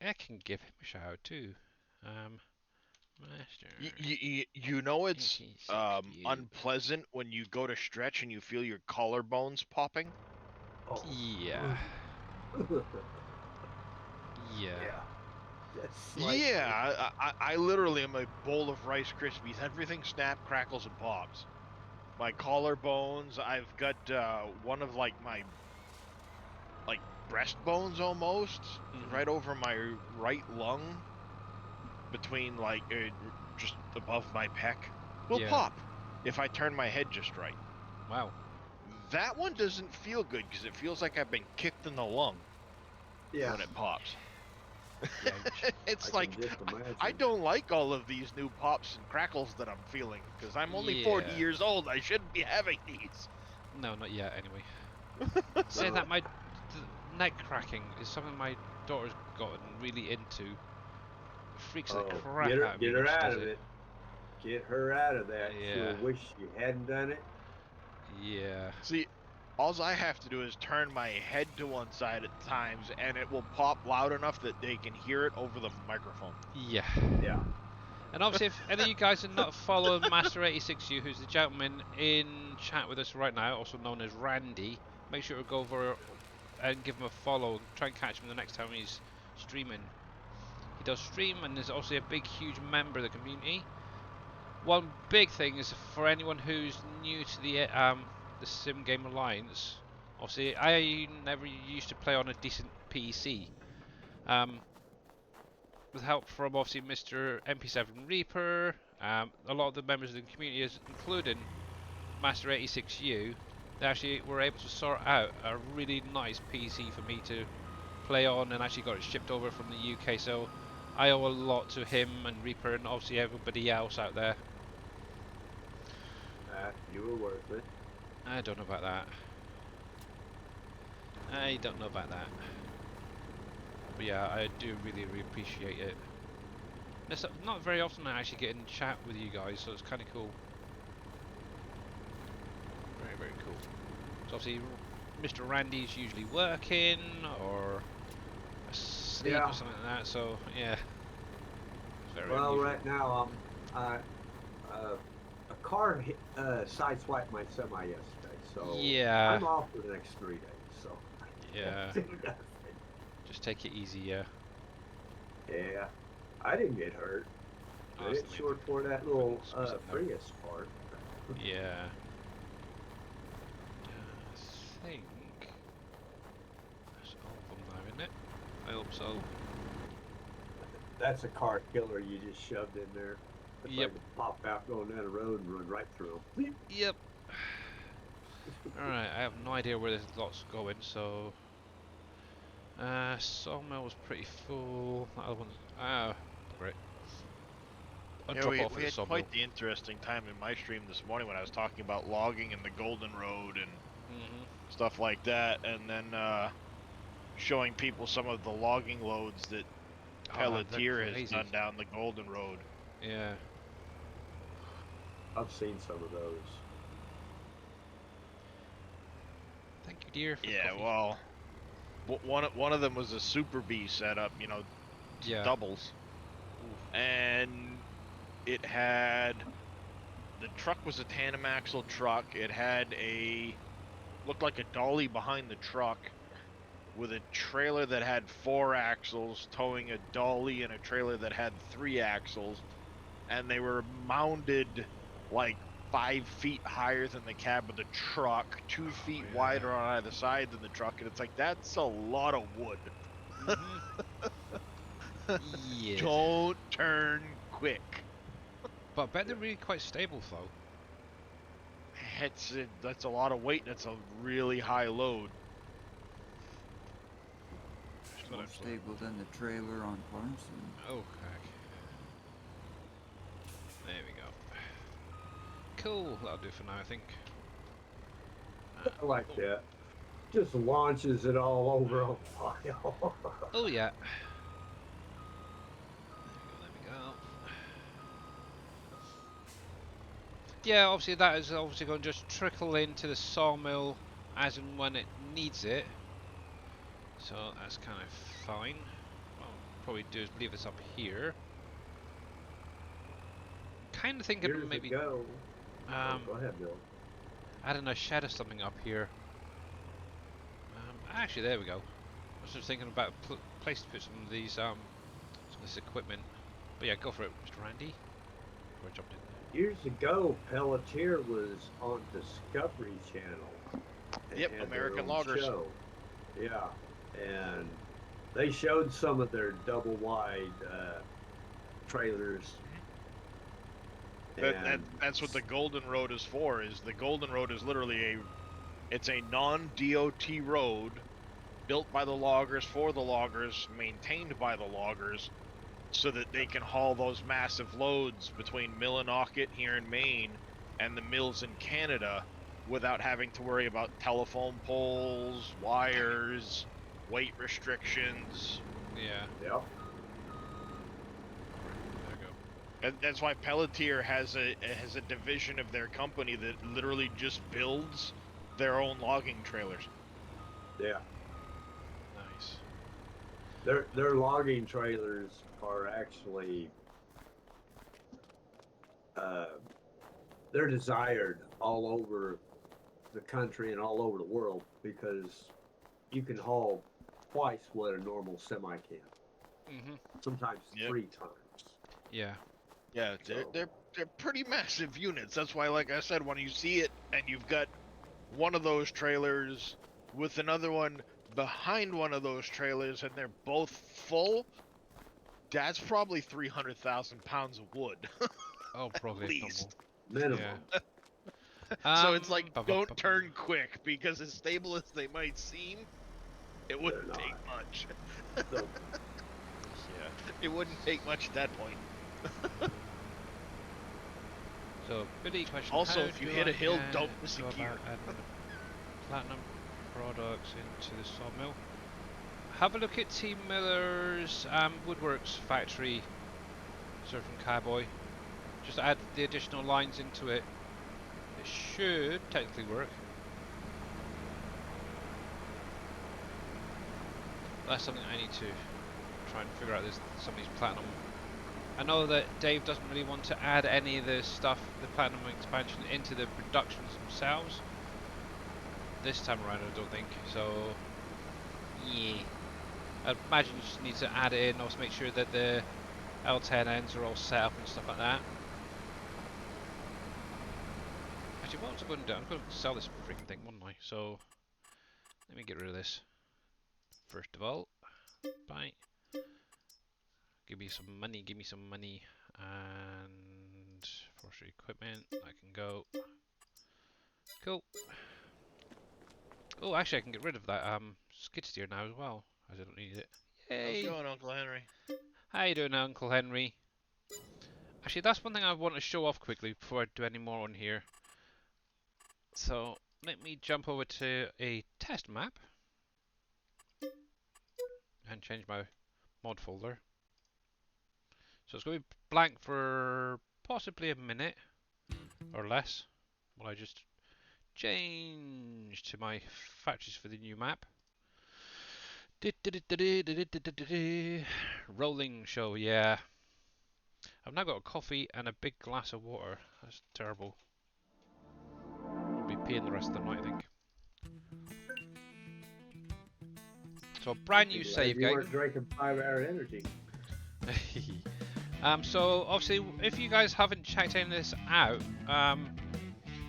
I can give him a shout out too. Master. You know it's unpleasant when you go to stretch and you feel your collarbones popping? Oh. Yeah. Yeah. Yeah, I literally am a bowl of Rice Krispies. Everything snap, crackles, and pops. My collarbones, I've got one of like my breastbones almost right over my right lung, between just above my pec, will pop if I turn my head just right. Wow. That one doesn't feel good because it feels like I've been kicked in the lung when it pops. It's like, I don't like all of these new pops and crackles that I'm feeling because I'm only 40 years old. I shouldn't be having these. No, not yet, anyway. Saying that, my neck cracking is something my daughter's gotten really into. It freaks the crap out of me. Get her out of it. Get her out of that. Yeah. She'll wish she hadn't done it. Yeah. See, all I have to do is turn my head to one side at times, and it will pop loud enough that they can hear it over the microphone. Yeah. Yeah. And obviously, if any of you guys are not following Master86U, who's the gentleman in chat with us right now, also known as Randy, make sure to go over and give him a follow and try and catch him the next time he's streaming. He does stream and is also a big, huge member of the community. One big thing is for anyone who's new to the Sim Game Alliance. Obviously, I never used to play on a decent PC. With help from obviously Mr. MP7 Reaper, a lot of the members of the community, including Master86U, they actually were able to sort out a really nice PC for me to play on, and actually got it shipped over from the UK. So I owe a lot to him and Reaper, and obviously everybody else out there. You were worth it. I don't know about that. I don't know about that. But yeah, I do really, really appreciate it. It's not very often I actually get in chat with you guys, so it's kind of cool. Very, very cool. So obviously, Mr. Randy's usually working or asleep or something like that. So yeah. Very well, unusual. right now a car sideswiped my semi yesterday, so yeah. I'm off for the next 3 days. So yeah. Just take it easy, yeah. Yeah, I didn't get hurt. But it's short for that little Prius part. Yeah. I think that's all of them now, isn't it? I hope so. That's a car killer you just shoved in there. It's yep. like a pop out going down the road and run right through them. Yep. Alright, I have no idea where this lot's going, so... Sawmill was pretty full. That other one's... great. Yeah, we had quite the interesting time in my stream this morning when I was talking about logging in the Golden Road and stuff like that, and then showing people some of the logging loads that Pelletier has done down the Golden Road. Yeah. I've seen some of those. Thank you, dear. Yeah, well, one of them was a Super B setup, you know, doubles. Oof. And it had, the truck was a tandem axle truck. It had looked like a dolly behind the truck with a trailer that had 4 axles towing a dolly and a trailer that had 3 axles. And they were mounted like 5 feet higher than the cab of the truck, 2 feet wider on either side than the truck, and it's like, that's a lot of wood. Yes. Don't turn quick. But I bet they're really quite stable though. That's a lot of weight and it's a really high load. More stable than the trailer on Parson. Oh, heck. There we go. Cool, that'll do for now, I think. I like that. Just launches it all over on file. Oh yeah. yeah, obviously that is obviously going to just trickle into the sawmill as and when it needs it. So that's kind of fine. What I'll probably do is leave this up here. Kind of thinking Years maybe ago. Go ahead, Bill. adding a shed or something up here. Actually, there we go. I was just thinking about a place to put some of these some of this equipment. But yeah, go for it, Mr. Randy. Before I jumped in. Years ago, Pelletier was on Discovery Channel. Yep, American Loggers. Show. Yeah, and they showed some of their double-wide trailers. That's what the Golden Road is for. Is the Golden Road is literally it's a non-DOT road built by the loggers for the loggers, maintained by the loggers, so that they can haul those massive loads between Millinocket here in Maine and the mills in Canada without having to worry about telephone poles, wires, weight restrictions. Yeah. Yep. There we go. And that's why Pelletier has a division of their company that literally just builds their own logging trailers. Yeah. Nice. Their logging trailers are actually they're desired all over the country and all over the world because you can haul twice what a normal semi can. Mhm. Sometimes 3 times. Yeah. Yeah, they're pretty massive units. That's why, like I said, when you see it and you've got one of those trailers with another one behind one of those trailers and they're both full, that's probably 300,000 pounds of wood. Oh, probably At least. Minimum. Yeah. So it's like, don't turn quick, because as stable as they might seem, it wouldn't take much. So, Yeah. It wouldn't take much at that point. So, Billy, question. Also, how if you do hit I a hill, don't miss a go gear. about adding the platinum products into the sawmill? Have a look at Team Miller's Woodworks factory, Surfing Cowboy. Just add the additional lines into it. It should technically work. That's something I need to try and figure out. There's some of these platinum. I know that Dave doesn't really want to add any of the stuff, the platinum expansion, into the productions themselves. This time around, I don't think. So, yeah. I imagine you just need to add it in, also make sure that the L10 ends are all set up and stuff like that. Actually, what was I going to do? I'm going to sell this freaking thing, wouldn't I? So, let me get rid of this. First of all, bye. Give me some money, give me some money. And forestry equipment, I can go. Cool. Oh, actually I can get rid of that skid steer now as well, as I don't need it. Yay! How's it going, Uncle Henry? How you doing, Uncle Henry? Actually, that's one thing I want to show off quickly before I do any more on here. So, let me jump over to a test map. And change my mod folder. So it's going to be blank for possibly a minute or less while I just change to my factories for the new map. Rolling show, yeah. I've now got a coffee and a big glass of water. That's terrible. I'll be peeing the rest of the night, I think. So a brand new save game. You weren't drinking 5-hour energy. So obviously, if you guys haven't checked any of this out,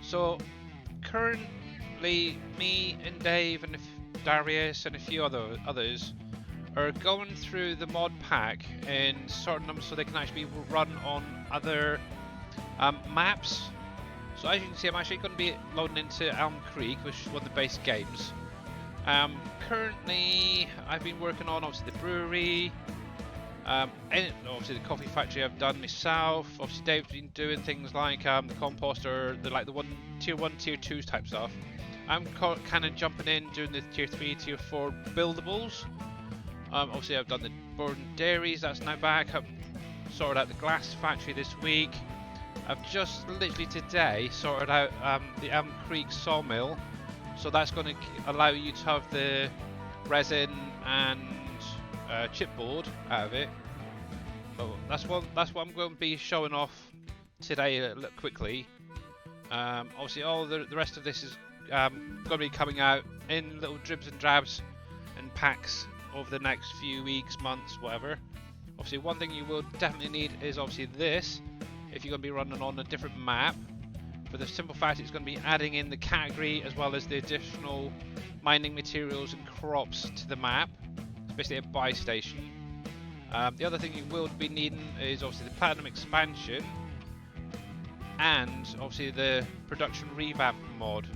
so currently me and Dave and Darius and a few others are going through the mod pack and sorting them so they can actually be run on other maps. So as you can see, I'm actually going to be loading into Elm Creek, which is one of the base games. Currently, I've been working on obviously the brewery, and obviously the coffee factory I've done myself. Obviously Dave's been doing things like the composter, the tier 1, tier 2 type stuff. I'm kind of jumping in doing the tier 3, tier 4 buildables. Obviously I've done the Borden Dairies, that's now back. I've sorted out the glass factory this week. I've just literally today sorted out the Elm Creek sawmill, so that's going to allow you to have the resin and chipboard out of it. But that's what I'm going to be showing off today quickly. Obviously, all the rest of this is going to be coming out in little dribs and drabs and packs over the next few weeks, months, whatever. Obviously, one thing you will definitely need is obviously this, if you're going to be running on a different map. For the simple fact it's going to be adding in the category as well as the additional mining materials and crops to the map. It's basically a buy station. The other thing you will be needing is obviously the Platinum expansion and obviously the production revamp mod.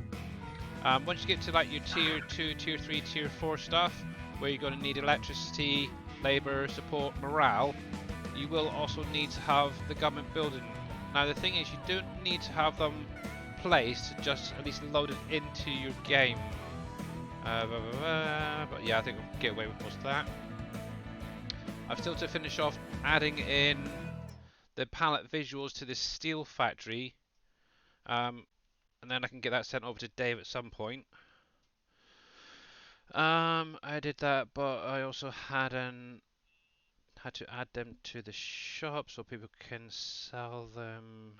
Once you get to like your tier 2, tier 3, tier 4 stuff, where you're going to need electricity, labour, support, morale, you will also need to have the government building. Now the thing is, you don't need to have them placed, just at least loaded into your game. But yeah, I think we'll get away with most of that. I've still to finish off adding in the palette visuals to this steel factory, and then I can get that sent over to Dave at some point. I did that, but I also had to add them to the shop so people can sell them.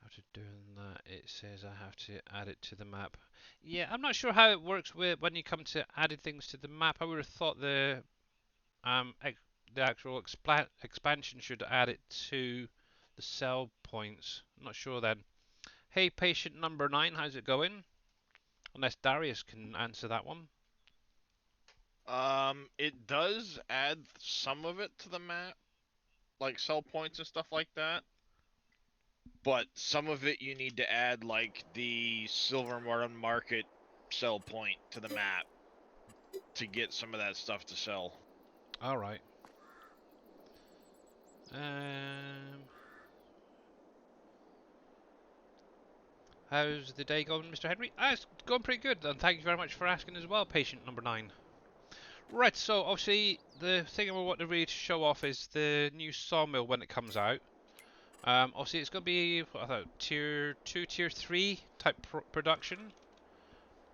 After doing that, it says I have to add it to the map. Yeah, I'm not sure how it works with when you come to adding things to the map. I would have thought the actual expansion should add it to the sell points. I'm not sure then. Hey, patient number 9, how's it going? Unless Darius can answer that one. It does add some of it to the map, like sell points and stuff like that. But some of it you need to add, like the SilverRun market sell point to the map to get some of that stuff to sell. All right. How's the day going, Mr. Henry? It's going pretty good, and thank you very much for asking as well, patient number 9. Right, so obviously the thing I want to really show off is the new sawmill when it comes out. Obviously it's going to be tier 2, tier 3 type production.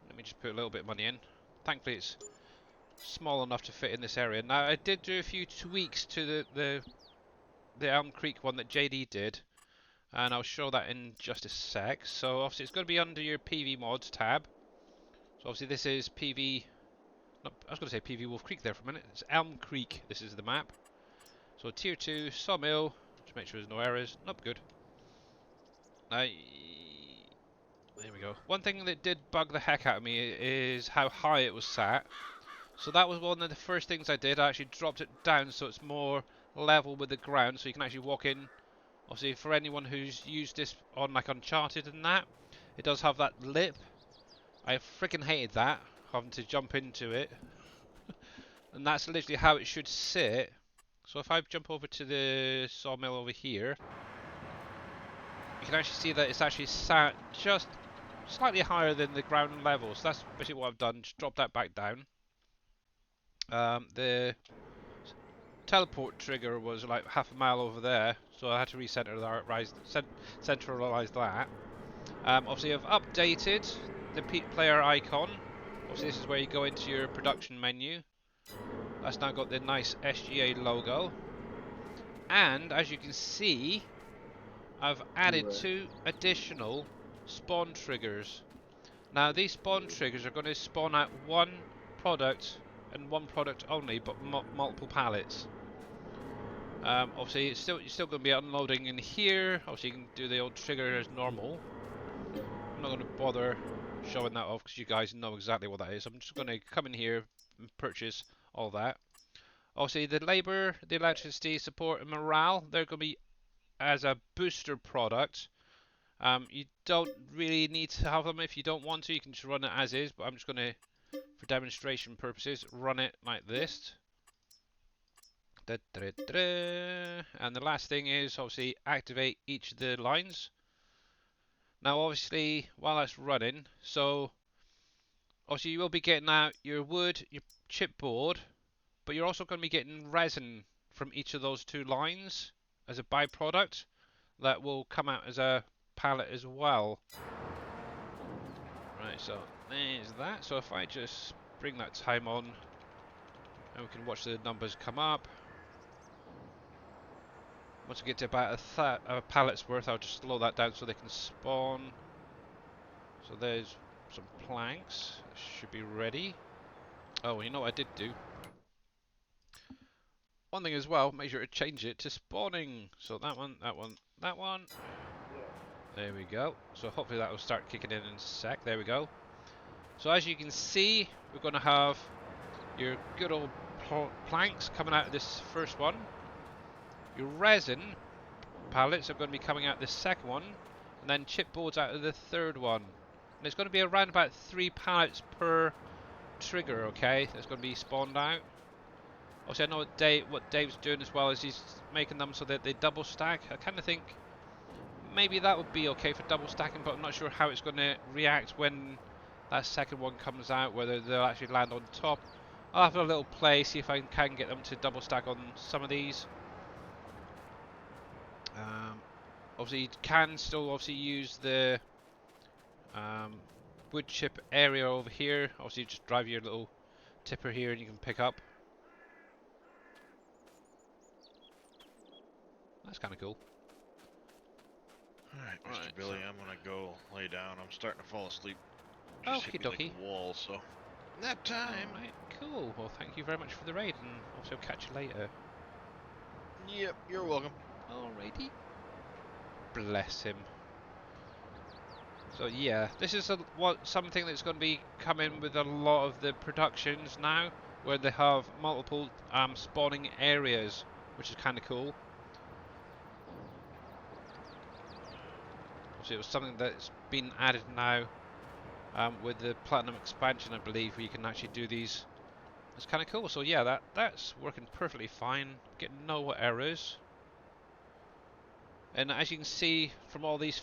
Let me just put a little bit of money in. Thankfully it's small enough to fit in this area. Now I did do a few tweaks to the Elm Creek one that JD did, and I'll show that in just a sec. So obviously it's going to be under your PV mods tab. So obviously this is PV. I was going to say PV Wolf Creek there for a minute. It's Elm Creek. This is the map. So tier 2 sawmill. Just make sure there's no errors. Nope, good. Now, there we go. One thing that did bug the heck out of me is how high it was sat. So that was one of the first things I did. I actually dropped it down so it's more level with the ground, so you can actually walk in. Obviously, for anyone who's used this on like Uncharted and that, it does have that lip. I freaking hated that, having to jump into it. And that's literally how it should sit. So if I jump over to the sawmill over here, you can actually see that it's actually sat just slightly higher than the ground level. So that's basically what I've done, just drop that back down. The teleport trigger was like half a mile over there, so I had to centralize that. Obviously I've updated the player icon. Obviously this is where you go into your production menu. That's now got the nice SGA logo. And as you can see, I've added 2 additional spawn triggers. Now these spawn triggers are going to spawn out one product and one product only, but multiple pallets. Obviously you're still going to be unloading in here. Obviously you can do the old trigger as normal. I'm not going to bother showing that off because you guys know exactly what that is. I'm just going to come in here and purchase all that. Obviously the labour, the electricity, support and morale, they're going to be as a booster product. You don't really need to have them if you don't want to. You can just run it as is, but I'm just going to, for demonstration purposes, run it like this. And the last thing is obviously activate each of the lines. Now obviously while that's running, so obviously you will be getting out your wood, your chipboard, but you're also going to be getting resin from each of those 2 lines as a byproduct that will come out as a pallet as well. Right, so there's that. So if I just bring that time on, and we can watch the numbers come up. Once we get to about a pallet's worth, I'll just slow that down so they can spawn. So there's some planks. Should be ready. Oh, you know what I did do? One thing as well, make sure to change it to spawning. So that one, that one, that one. There we go. So hopefully that will start kicking in a sec. There we go. So as you can see, we're going to have your good old planks coming out of this first one. Your resin pallets are going to be coming out of the second one, and then chipboards out of the third one. And it's going to be around about 3 pallets per trigger, okay? That's going to be spawned out. Obviously, I know what Dave's doing as well is he's making them so that they double stack. I kind of think maybe that would be okay for double stacking, but I'm not sure how it's going to react when that second one comes out, whether they'll actually land on top. I'll have a little play, see if I can get them to double stack on some of these. Obviously, you can still obviously use the wood chip area over here. Obviously, you just drive your little tipper here and you can pick up. That's kind of cool. Alright, Mr. Billy, I'm gonna go lay down. I'm starting to fall asleep. Okie dokie. Like a wall, so nap time. Right, cool. Well, thank you very much for the raid, and also catch you later. Yep, you're welcome. Alrighty. Bless him. So yeah, this is something that's going to be coming with a lot of the productions now, where they have multiple spawning areas, which is kind of cool. So it was something that's been added now with the Platinum expansion, I believe, where you can actually do these. It's kind of cool. So yeah, that's working perfectly fine. Getting no errors. And as you can see from all these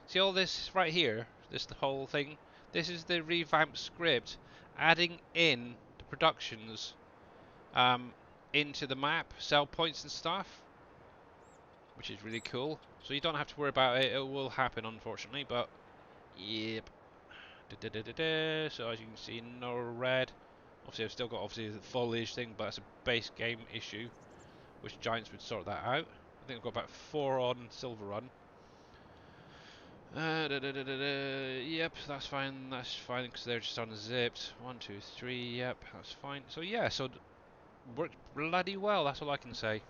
see all this right here, the whole thing. This is the revamped script, adding in the productions into the map, sell points and stuff, which is really cool. So you don't have to worry about it. It will happen, unfortunately, but yep. So as you can see, no red. Obviously, I've still got the foliage thing, but that's a base game issue, which Giants would sort that out. I think I've got about 4 on SilverRun. Yep, that's fine, because they're just unzipped. 1, 2, 3, yep, that's fine. So yeah, so worked bloody well, that's all I can say.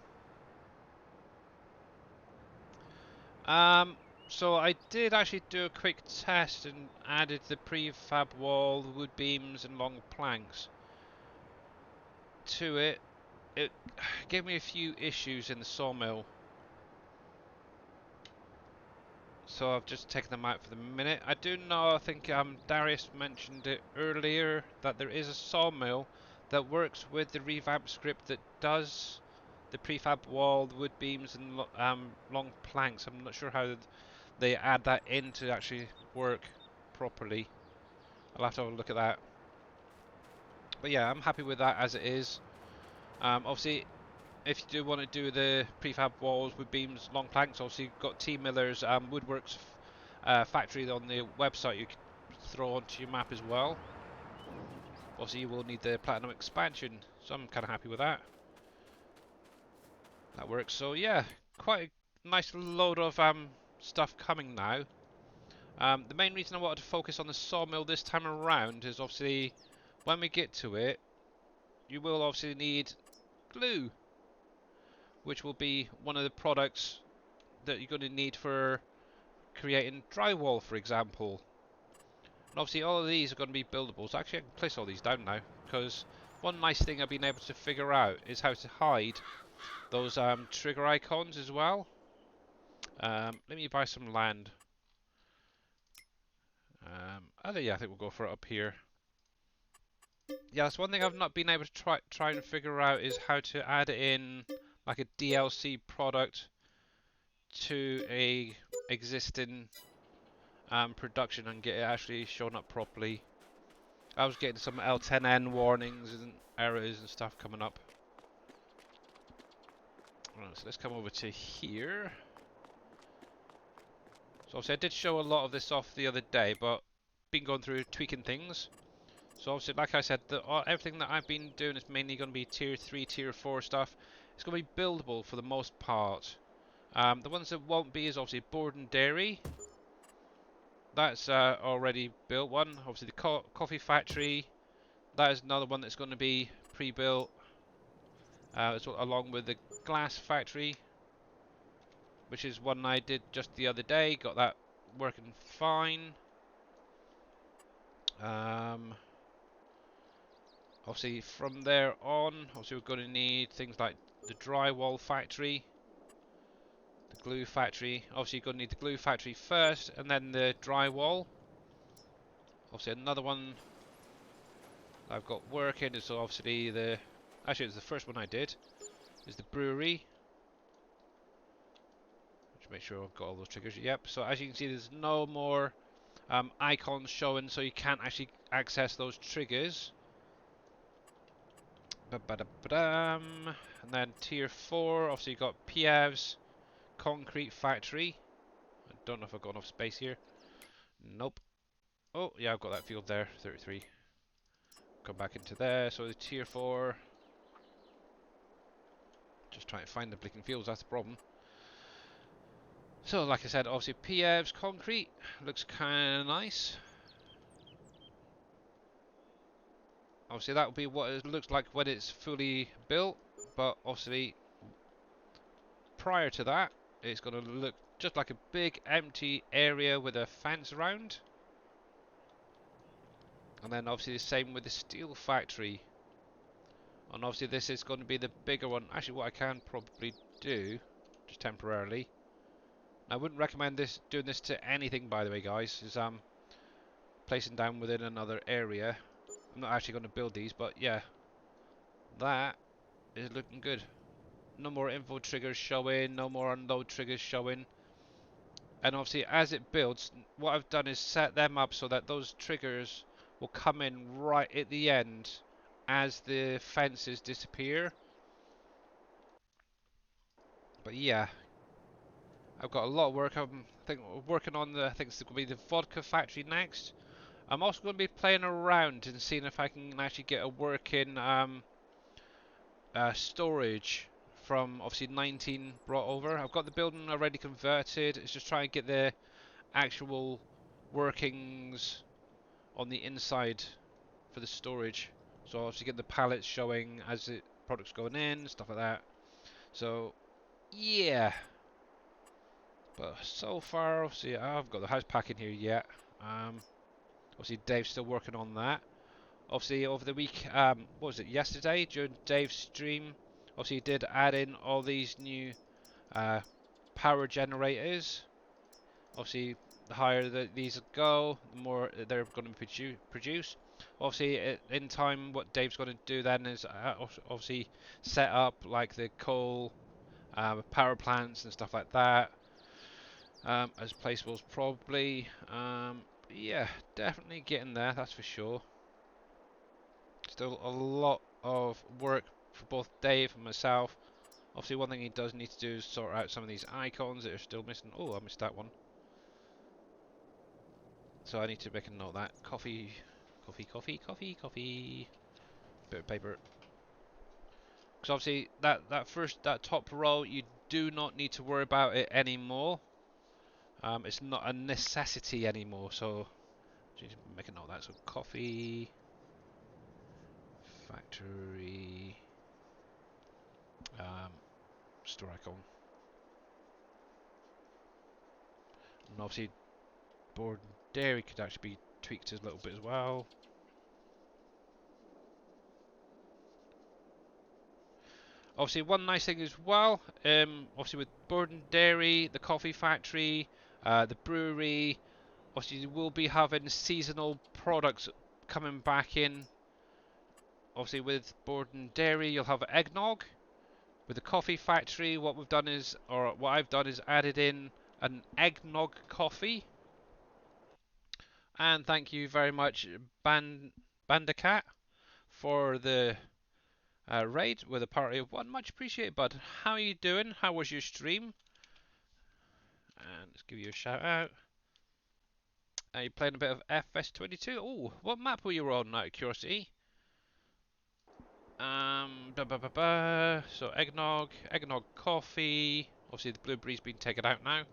So I did actually do a quick test and added the prefab wall, wood beams and long planks to it. It gave me a few issues in the sawmill. So I've just taken them out for the minute. I do know, I think Darius mentioned it earlier, that there is a sawmill that works with the revamp script that does the prefab wall, the wood beams and long planks. I'm not sure how they add that in to actually work properly. I'll have to have a look at that. But yeah, I'm happy with that as it is. Obviously, if you do want to do the prefab walls, wood beams, long planks, obviously you've got T Miller's Woodworks factory on the website you can throw onto your map as well. Obviously you will need the Platinum expansion, so I'm kind of happy with that. That works. So yeah, quite a nice load of stuff coming now. The main reason I wanted to focus on the sawmill this time around is obviously when we get to it, you will obviously need glue, which will be one of the products that you're going to need for creating drywall, for example. And obviously all of these are going to be buildables. Actually, I can place all these down now, because one nice thing I've been able to figure out is how to hide those trigger icons as well. Let me buy some land. Yeah, I think we'll go for it up here. Yeah, that's one thing I've not been able to try and figure out is how to add in like a DLC product to a existing production and get it actually shown up properly. I was getting some L10N warnings and errors and stuff coming up. Right, so let's come over to here. So obviously I did show a lot of this off the other day, but been going through tweaking things. So obviously, like I said, everything that I've been doing is mainly going to be tier 3, tier 4 stuff. It's going to be buildable for the most part. The ones that won't be is obviously Board and Dairy. That's already built one. Obviously the coffee factory. That is another one that's going to be pre-built. Along with the glass factory, which is one I did just the other day. Got that working fine. Obviously from there on, obviously we're going to need things like the drywall factory, the glue factory. Obviously you're going to need the glue factory first and then the drywall. Obviously another one I've got working is obviously actually it's the first one I did, is the brewery. Just make sure I've got all those triggers. Yep, so as you can see there's no more icons showing, so you can't actually access those triggers. And then tier 4, obviously you've got Piev's concrete factory. I don't know if I've got enough space here. Nope. Oh, yeah, I've got that field there, 33. Come back into there, so the tier 4. Just trying to find the blinking fields, that's the problem. So, like I said, obviously Piev's concrete looks kind of nice. Obviously that will be what it looks like when it's fully built, but obviously prior to that, it's going to look just like a big empty area with a fence around. And then obviously the same with the steel factory. And obviously this is going to be the bigger one. Actually, what I can probably do, just temporarily, I wouldn't recommend doing this to anything, by the way, guys, is placing down within another area. I'm not actually going to build these, but yeah, that is looking good. No more info triggers showing, no more unload triggers showing. And obviously as it builds, what I've done is set them up so that those triggers will come in right at the end as the fences disappear. But yeah, I've got a lot of work. I'm working on I think it's going to be the vodka factory next. I'm also going to be playing around and seeing if I can actually get a working storage from obviously 19 brought over. I've got the building already converted. It's just trying to get the actual workings on the inside for the storage. So obviously get the pallets showing as the product's going in, stuff like that. So yeah. But so far, obviously, I haven't got the house pack in here yet. Obviously, Dave's still working on that. Obviously, over the week, what was it, yesterday, during Dave's stream, obviously, he did add in all these new power generators. Obviously, the higher these go, the more they're going to produce. Obviously, in time, what Dave's going to do then is obviously set up like the coal power plants and stuff like that. As placeables probably. Yeah, definitely getting there, that's for sure. Still a lot of work for both Dave and myself. Obviously one thing he does need to do is sort out some of these icons that are still missing. Oh, I missed that one. So I need to make a note of that. Coffee. Bit of paper. Because obviously that top row, you do not need to worry about it anymore. It's not a necessity anymore, so need to make a note of that. So coffee factory store icon, and obviously board and dairy could actually be tweaked a little bit as well. Obviously one nice thing as well, obviously with board and dairy, the coffee factory, the brewery, obviously you will be having seasonal products coming back in. Obviously with board and dairy you'll have eggnog. With the coffee factory, what we've done is, or what I've done is added in an eggnog coffee. And thank you very much, Bandacat, for the raid with a party of 1. Much appreciated, bud. How are you doing? How was your stream? And let's give you a shout out. Are you playing a bit of FS22? Oh, what map were you on, out of curiosity? So eggnog coffee. Obviously the blueberry's been taken out now.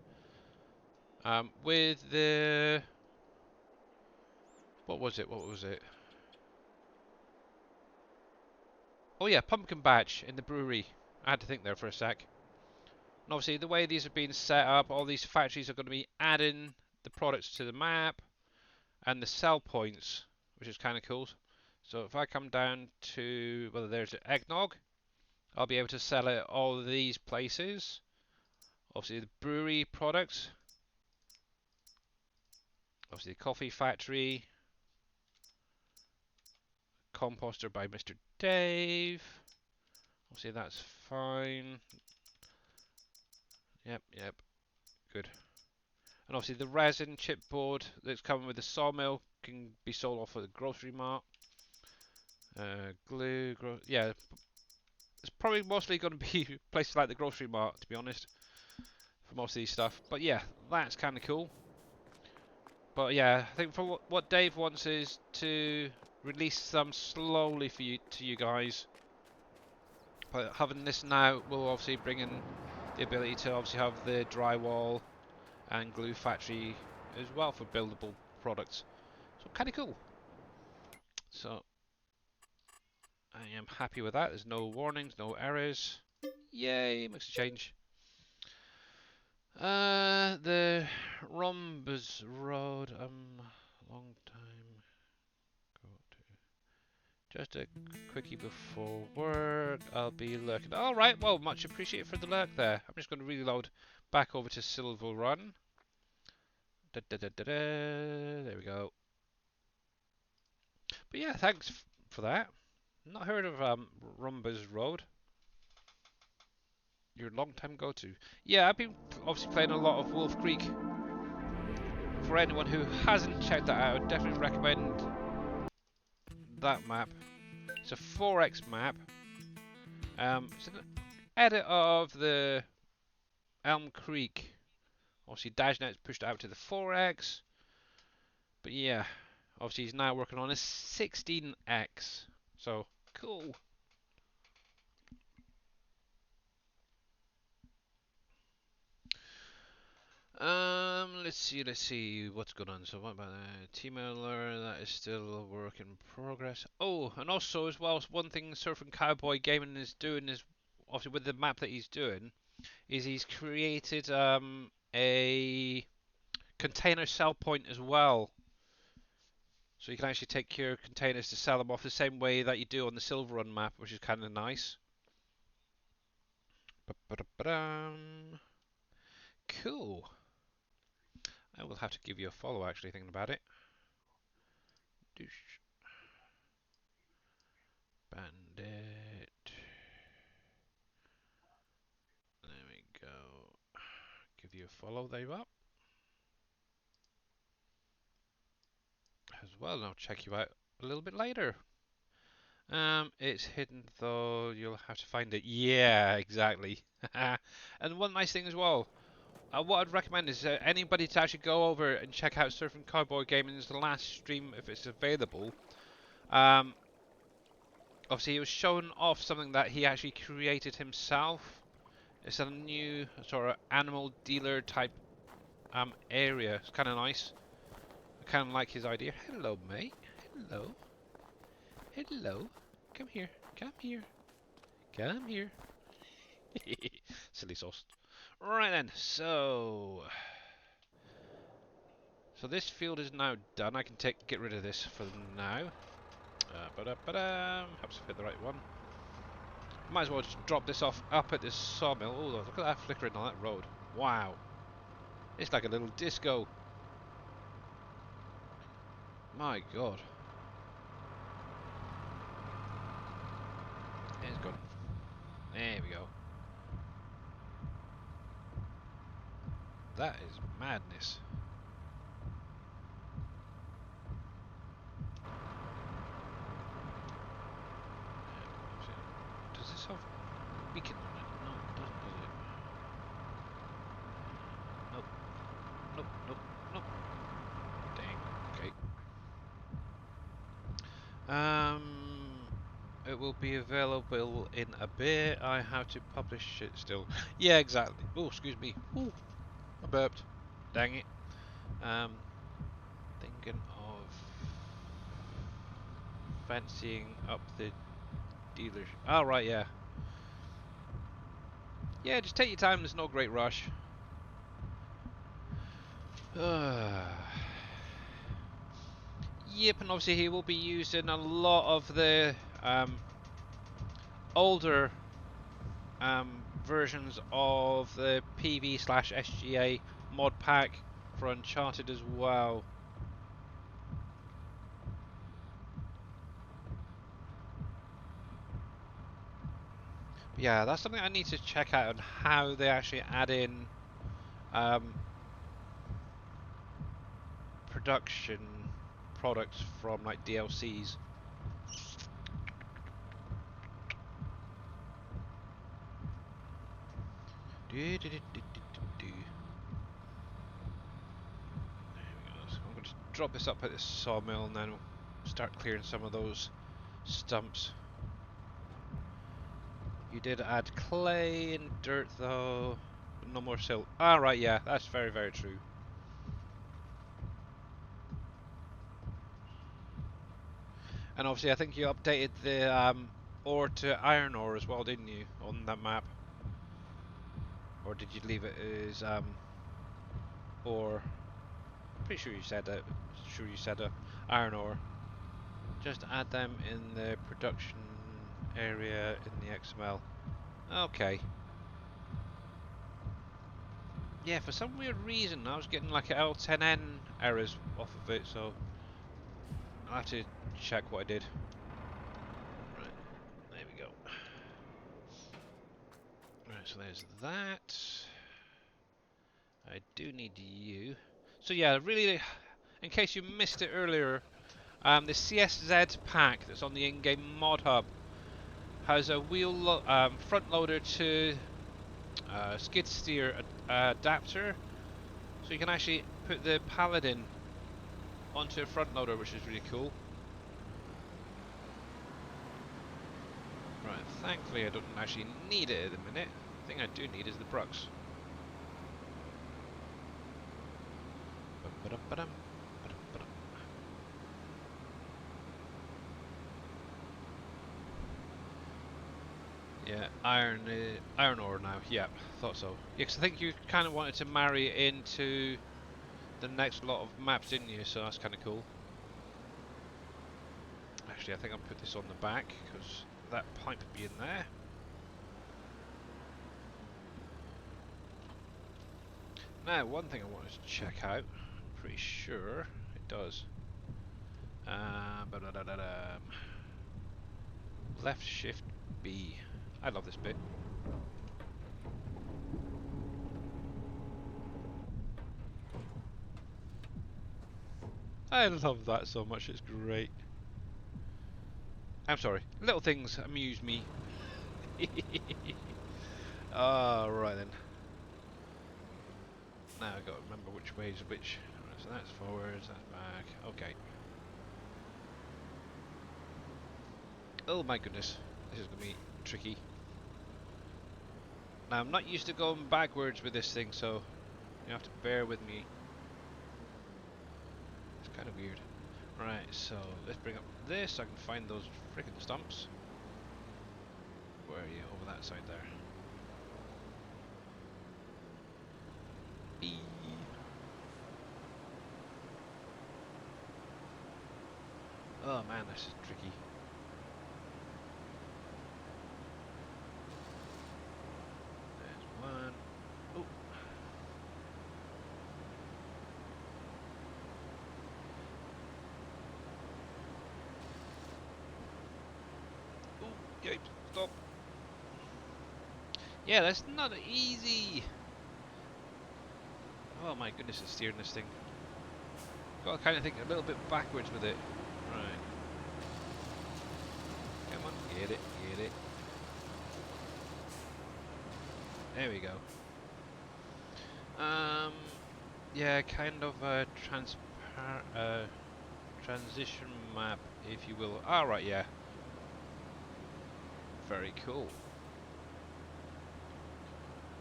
With the... What was it? Oh yeah, pumpkin batch in the brewery. I had to think there for a sec. And obviously the way these have been set up, all these factories are going to be adding the products to the map and the sell points, which is kind of cool. So if I come down to, well, there's eggnog, I'll be able to sell it all of these places. Obviously the brewery products, obviously the coffee factory, composter by Mr. Dave. Obviously that's fine. Yep, good. And obviously the resin chipboard that's coming with the sawmill can be sold off at the grocery mart. Glue, yeah, it's probably mostly going to be places like the grocery mart, to be honest, for most of these stuff. But yeah, that's kind of cool. But yeah, I think for what Dave wants is to release them slowly for you to you guys. But having this now will obviously bring in the ability to obviously have the drywall and glue factory as well for buildable products. So kind of cool. So I am happy with that. There's no warnings, no errors. Yay, makes a change. The Rhombus Road. Long time go to. Just a quickie before work. I'll be lurking. All right. Well, much appreciated for the lurk there. I'm just going to reload back over to SilverRun. There we go. But yeah, thanks for that. Not heard of Rhombus Road. Your long time go-to. Yeah, I've been obviously playing a lot of Wolf Creek. For anyone who hasn't checked that out, I definitely recommend that map. It's a 4x map. It's an edit of the Elm Creek. Obviously, Dajnet's pushed it out to the 4x. But yeah, obviously he's now working on a 16x. So, cool. Let's see what's going on. So what about Team Miller? That is still a work in progress. Oh, and also as well, one thing Surfing Cowboy Gaming is doing is obviously with the map that he's doing, is he's created a container sell point as well. So you can actually take your containers to sell them off the same way that you do on the SilverRun map, which is kind of nice. Cool. I will have to give you a follow, actually, thinking about it. Bandit. There we go. Give you a follow, there you are. As well, and I'll check you out a little bit later. It's hidden, though. You'll have to find it. Yeah, exactly. And one nice thing as well. What I'd recommend is anybody to actually go over and check out Surfing Cowboy Gaming's last stream if it's available. Obviously, he was showing off something that he actually created himself. It's a new sort of animal dealer type area. It's kind of nice. I kind of like his idea. Hello, mate. Hello. Hello. Come here. Come here. Come here. Silly sauce. Right then, so this field is now done. I can get rid of this for now. Helps fit the right one. Might as well just drop this off up at this sawmill. Oh, look at that flickering on that road. Wow. It's like a little disco. My God. It's good. There we go. That is madness. it will be available in a bit. I have to publish it still. Yeah, exactly. Oh, excuse me. Ooh, I burped. Dang it. Thinking of fancying up the dealership. Oh, right, yeah. Yeah, just take your time. There's no great rush. Yep, and obviously he will be used in a lot of the older versions of the PV/SGA mod pack for Uncharted as well. Yeah, that's something I need to check out on how they actually add in production products from like DLCs. There we go. So I'm going to drop this up at the sawmill and then we'll start clearing some of those stumps. You did add clay and dirt though, but no more silt. Ah, right, yeah, that's very, very true. And obviously I think you updated the ore to iron ore as well, didn't you, on that map? Or did you leave it as ore? Pretty sure you said that. Sure you said iron ore. Just add them in the production area in the XML. Okay. Yeah, for some weird reason I was getting like L10N errors off of it, so I'll have to check what I did. Right, there we go. Right, so there's that. I do need you. So yeah, really, in case you missed it earlier, the CSZ pack that's on the in-game mod hub has a wheel front loader to skid steer adapter, so you can actually put the Paladin onto a front loader, which is really cool. Right, thankfully I don't actually need it at the minute. The thing I do need is the Brux. Yeah, iron ore now. Yeah, thought so. Yeah, 'cause I think you kind of wanted to marry it into the next lot of maps, didn't you? So that's kind of cool. Actually, I think I'll put this on the back because that pipe would be in there. Now, one thing I wanted to check out. I'm pretty sure it does. Left shift B. I love this bit. I love that so much, it's great. I'm sorry, little things amuse me. Right then. Now I've got to remember which way is which. Right, so that's forwards, that's back. Okay. Oh my goodness, this is going to be tricky. Now I'm not used to going backwards with this thing, so you have to bear with me. It's kind of weird. Right, so let's bring up this so I can find those freaking stumps. Where are you? Over that side there. E. Oh man, this is tricky. There's one. Oh. Oh, yikes, stop. Yeah, that's not easy. Oh my goodness, it's steering this thing. Got to kind of think a little bit backwards with it. Right. Come on, get it, get it. There we go. Yeah, kind of a transition map, if you will. Ah, right, yeah. Very cool.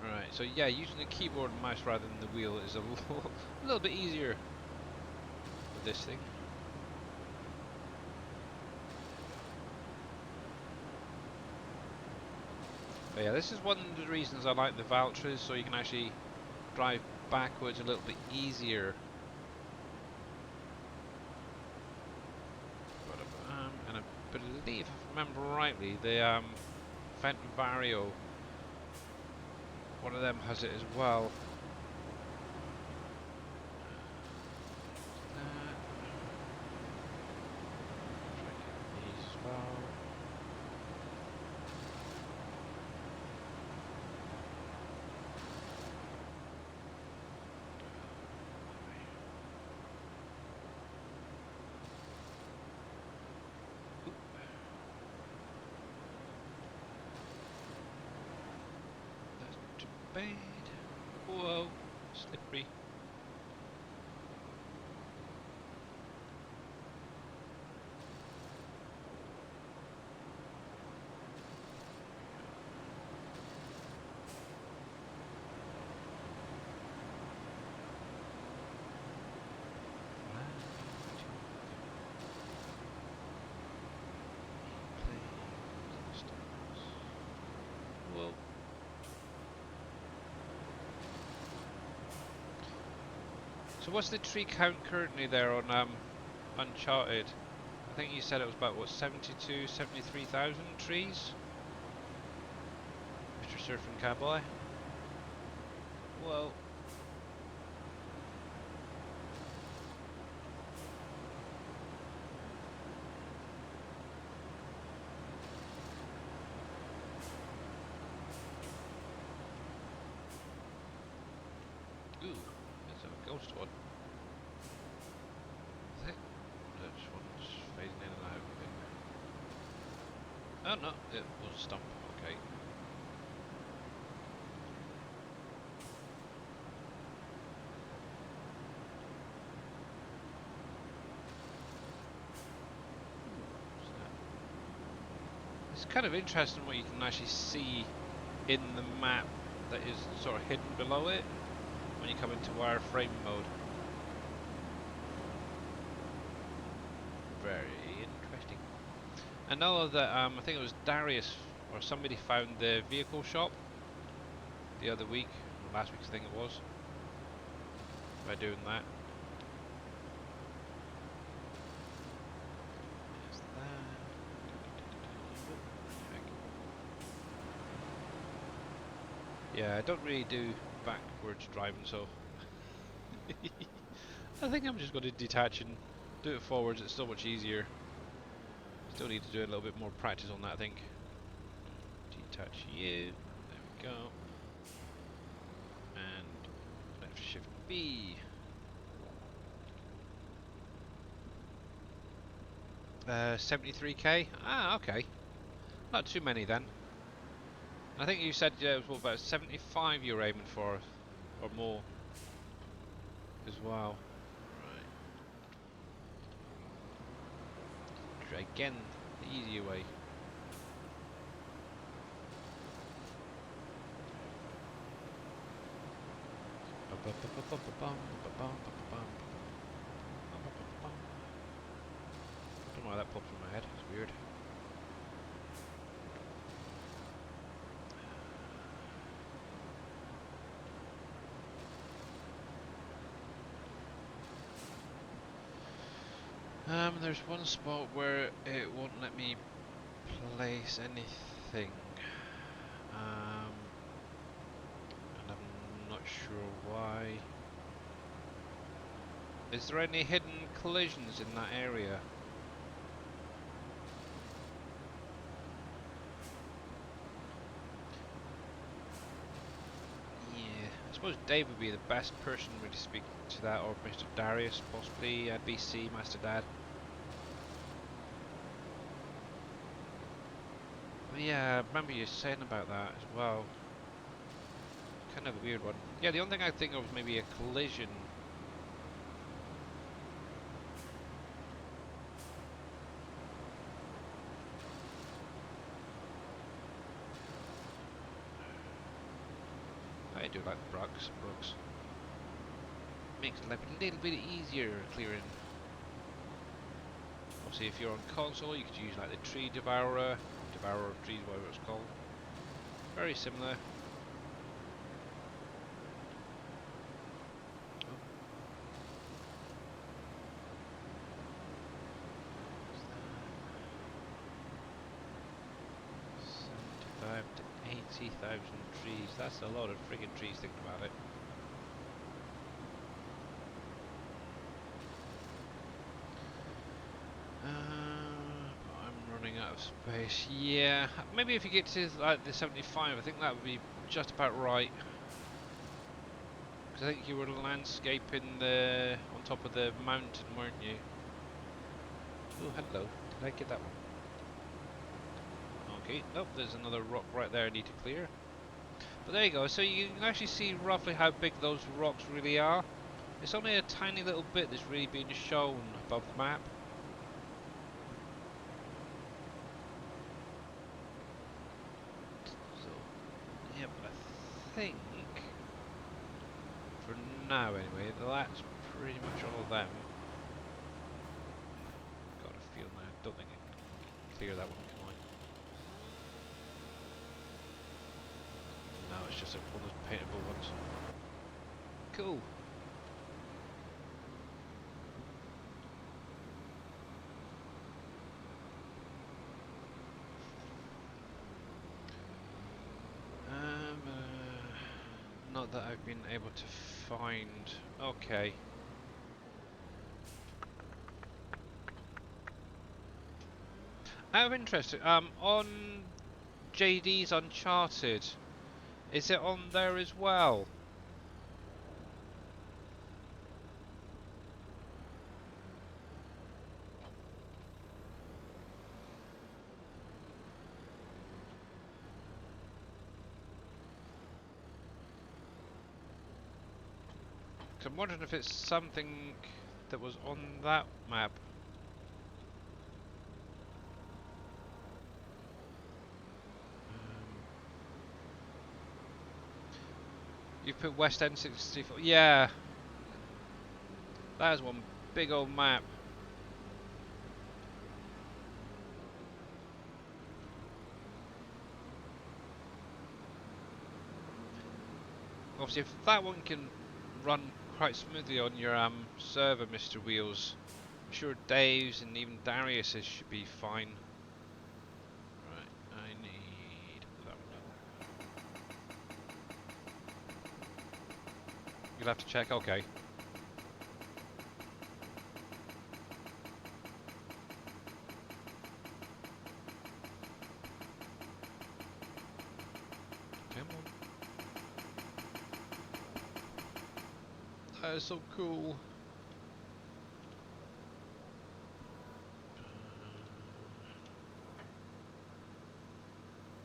Right, so yeah, using the keyboard and mouse rather than the wheel is a little bit easier with this thing. But yeah, this is one of the reasons I like the Valtras, so you can actually drive backwards a little bit easier. And I believe, if I remember rightly, the Fenton Vario, one of them has it as well. These as well. Bad. Whoa, slippery. Whoa. So what's the tree count currently there on Uncharted? I think you said it was about, what, 72, 73,000 trees? Mr. Surfing Cowboy? Whoa. Ooh, there's a ghost one. Is it? Which one's fading in and out? Oh no, it was Stump, okay. It's kind of interesting what you can actually see in the map that is sort of hidden below it when you come into wireframe mode. Very interesting. I know that I think it was Darius or somebody found the vehicle shop the other week, or last week I think it was, by doing that. Yeah, I don't really do backwards driving, so I think I'm just going to detach and do it forwards. It's so much easier. Still need to do a little bit more practice on that, I think. Detach you. There we go. And left shift B. 73k. Ah, okay. Not too many then. I think you said it was what, about 75 you were aiming for, or more, as well. Right. Try again, the easier way. I don't know why that popped in my head. It's weird. There's one spot where it won't let me place anything, and I'm not sure why. Is there any hidden collisions in that area? Yeah, I suppose Dave would be the best person to speak to that, or Mr. Darius, possibly, BC, Master Dad. But yeah, I remember you saying about that as well. Kind of a weird one. Yeah, the only thing I think of was maybe a collision. do like the Brooks. Makes life a little bit easier clearing. Obviously, if you're on console, you could use like the Tree Devourer of Trees, whatever it's called. Very similar. Oh. 75 to 80,000 trees. That's a lot of friggin' trees thinking about it. I'm running out of space. Yeah, maybe if you get to like the 75, I think that would be just about right. Because I think you were landscaping on top of the mountain, weren't you? Oh, hello. Did I get that one? Okay, nope, there's another rock right there I need to clear. But there you go, so you can actually see roughly how big those rocks really are. It's only a tiny little bit that's really being shown above the map. So, yeah, but I think, for now anyway, that's pretty much all of them. Got a feel now, don't think I can clear that one, can I? No, it's just one of those paintable ones. Cool. Not that I've been able to find. Okay. Out of interest, on JD's Uncharted, is it on there as well? I'm wondering if it's something that was on that map. You put West End 64. Yeah, that is one big old map. Obviously, if that one can run quite smoothly on your server, Mr. Wheels, I'm sure Dave's and even Darius's should be fine. Right, I need that one. You'll have to check. Okay. Come on. That is so cool.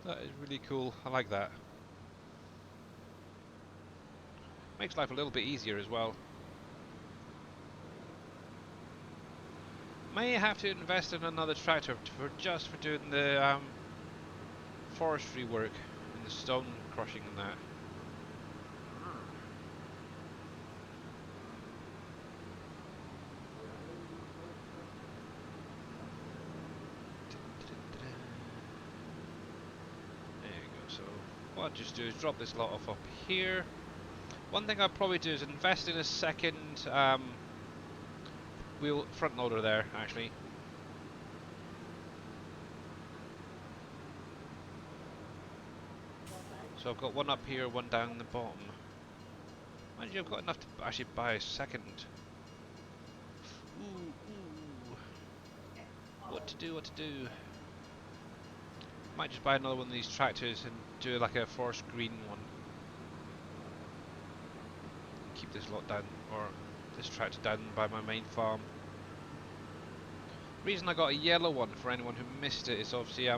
That is really cool. I like that. Makes life a little bit easier as well. May have to invest in another tractor just for doing the forestry work and the stone crushing and that. There you go. So what I'll just do is drop this lot off up here. One thing I'll probably do is invest in a second wheel front loader there, actually. So I've got one up here, one down the bottom. Mind you, I've got enough to actually buy a second. Ooh. What to do? Might just buy another one of these tractors and do like a forest green one. Keep this lot down, or this tractor down by my main farm. The reason I got a yellow one, for anyone who missed it, is obviously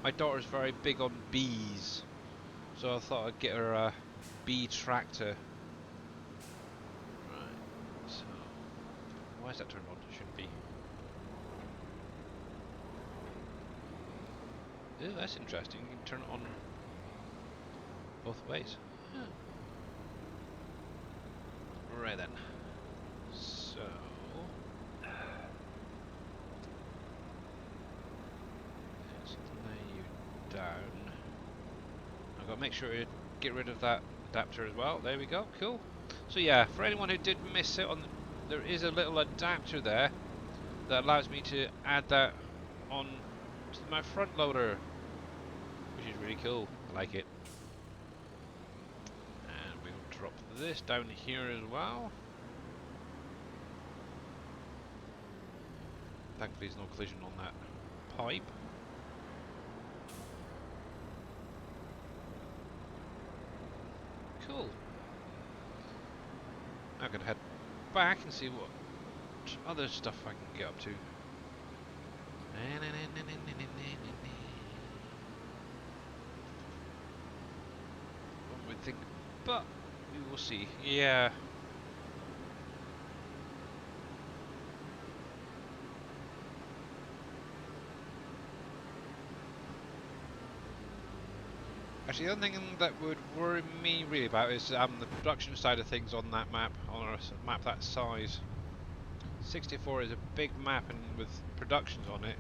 my daughter's very big on bees, so I thought I'd get her a bee tractor. Right, so why is that turned on? It shouldn't be. Ooh, that's interesting. You can turn it on both ways. Huh. Right then. So let's lay you down. I've got to make sure to get rid of that adapter as well. There we go. Cool. So yeah, for anyone who did miss it, there is a little adapter there that allows me to add that on to my front loader, which is really cool. I like it. And we'll drop this down here as well. Thankfully there's no collision on that pipe. Cool. I'm going to head back and see what other stuff I can get up to. One would think, but we will see. Yeah. Actually, the only thing that would worry me really about is the production side of things on that map, on a map that size. 64 is a big map, and with productions on it,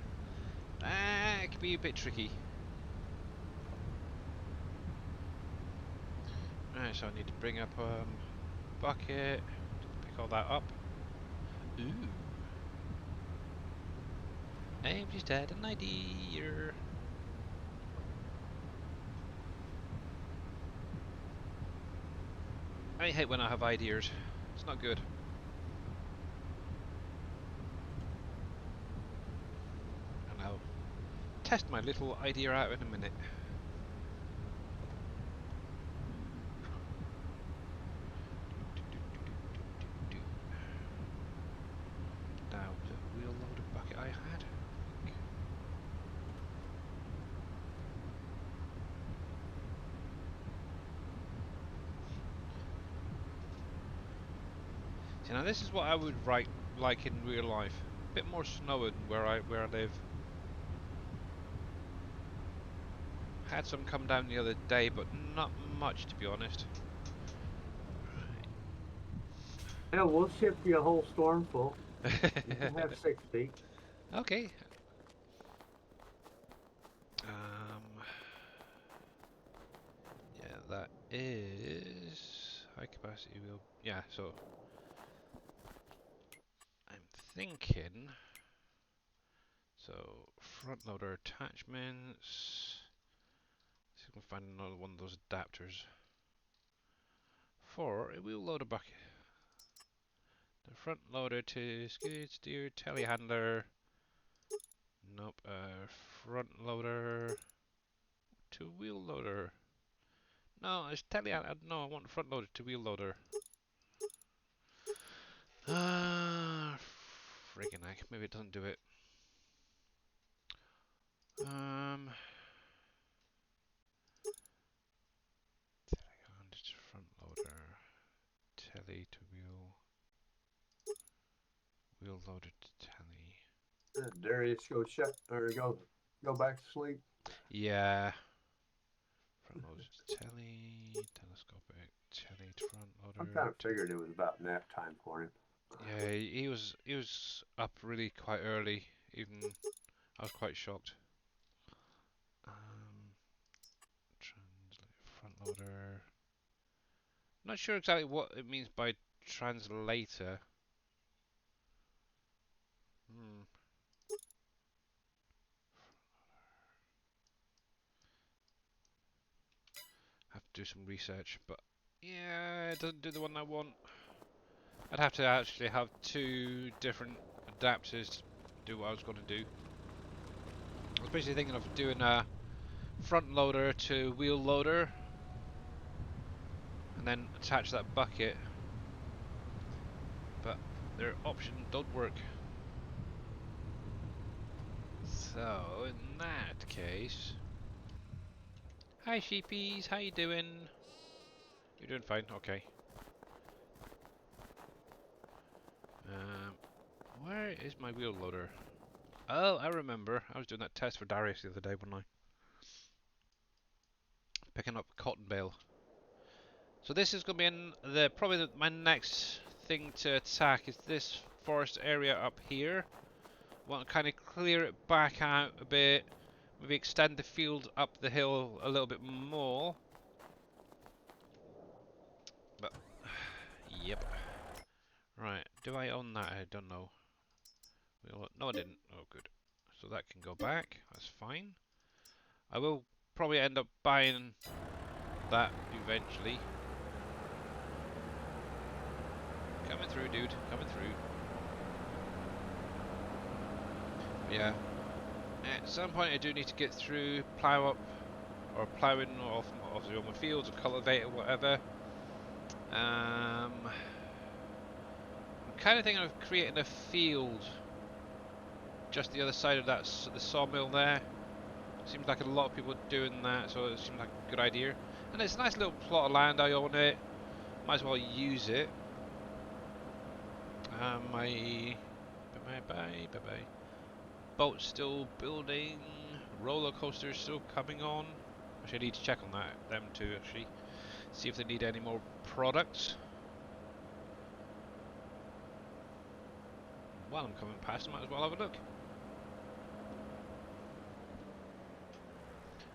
it can be a bit tricky. Right, so I need to bring up bucket, pick all that up. Ooh. I've just had an idea. I hate when I have ideas. It's not good. And I'll test my little idea out in a minute. Now, was it a wheel loaded bucket I had? See, now this is what I would like in real life. A bit more snow where I live. Had some come down the other day, but not much to be honest. Yeah, we'll ship you a whole storm full. You can have 60. Okay. Yeah, that is high capacity wheel. Yeah, so I'm thinking. So front loader attachments. See if we can find another one of those adapters for a wheel loader bucket. The front loader to skid steer telehandler. Nope. Front loader to wheel loader. No, it's telehandler. No, I want front loader to wheel loader. Friggin' heck. Maybe it doesn't do it. Front loader. Telly to wheel loader to telly. Darius, go back to sleep. Yeah. Front loader to telly, telescopic, telly to front loader. I kind of figured it was about nap time for him. Yeah, he was up really quite early. Even I was quite shocked. Translate front loader. Not sure exactly what it means by translator. Have to do some research, but yeah, it doesn't do the one I want. I'd have to actually have two different adapters to do what I was going to do. I was basically thinking of doing a front loader to wheel loader and then attach that bucket, but their options don't work. So in that case, hi sheepies, how you doing? You're doing fine, okay. Where is my wheel loader? Oh, I remember. I was doing that test for Darius the other day, wasn't I? Picking up a cotton bale. So this is going to be probably my next thing to attack is this forest area up here. Want to kind of clear it back out a bit, maybe extend the field up the hill a little bit more. But, yep. Right, do I own that? I don't know. No, I didn't. Oh, good. So that can go back. That's fine. I will probably end up buying that eventually. Coming through, dude. Coming through. Yeah. At some point I do need to get through, plough up, or ploughing off all my fields, or cultivate or whatever. I'm kind of thinking of creating a field just the other side of that the sawmill there. Seems like a lot of people are doing that, so it seems like a good idea. And it's a nice little plot of land. I own it. Might as well use it. My boat's still building. Roller coaster's still coming on. Actually, I need to check on them too. Actually, see if they need any more products. While I'm coming past, I might as well have a look.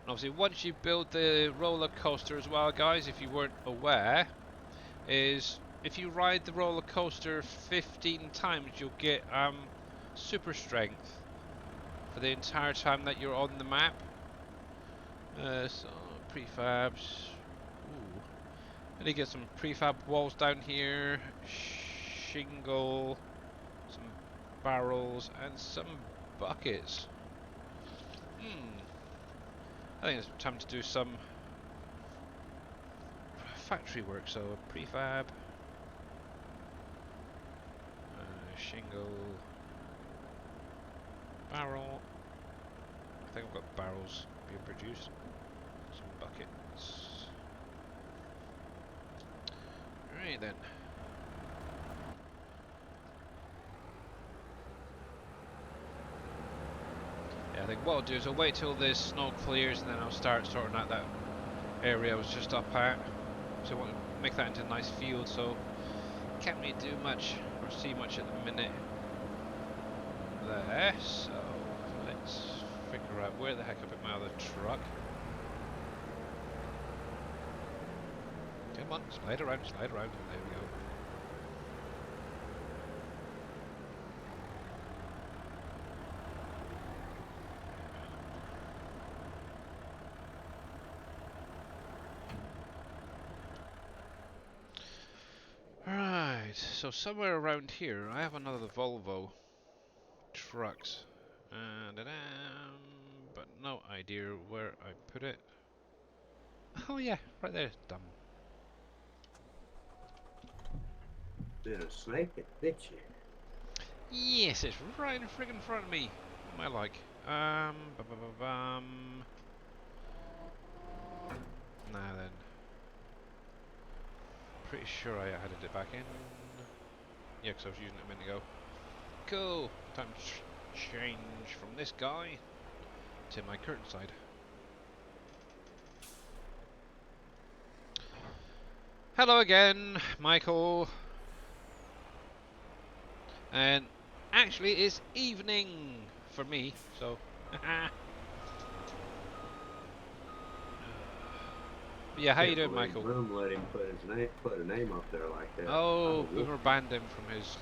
And obviously, once you build the roller coaster as well, guys, if you weren't aware, is if you ride the roller coaster 15 times, you'll get super strength for the entire time that you're on the map. So prefabs. Ooh. I need to get some prefab walls down here, shingle, some barrels, and some buckets. I think it's time to do some factory work. So prefab, shingle, barrel. I think I've got barrels being produced. Some buckets. Right then. Yeah, I think what I'll do is I'll wait till this snow clears and then I'll start sorting out that area I was just up at. So I want to make that into a nice field, so can't really do much or see much at the minute there. So let's figure out where the heck I put my other truck. Come on, slide around, slide around. There we go. Right, so somewhere around here I have another Volvo trucks. But no idea where I put it. Oh yeah, right there. Dumb. Been a snake that bit you. Yes, it's right in friggin' front of me. What am I like? Now then. Pretty sure I added it back in. Yeah, because I was using it a minute ago. Cool. Time to change from this guy to my curtain side. Hello again, Michael. And actually, it's evening for me, so. Yeah, how you doing, Michael? Room let him put a name up there like that. Oh, Boomer banned him from his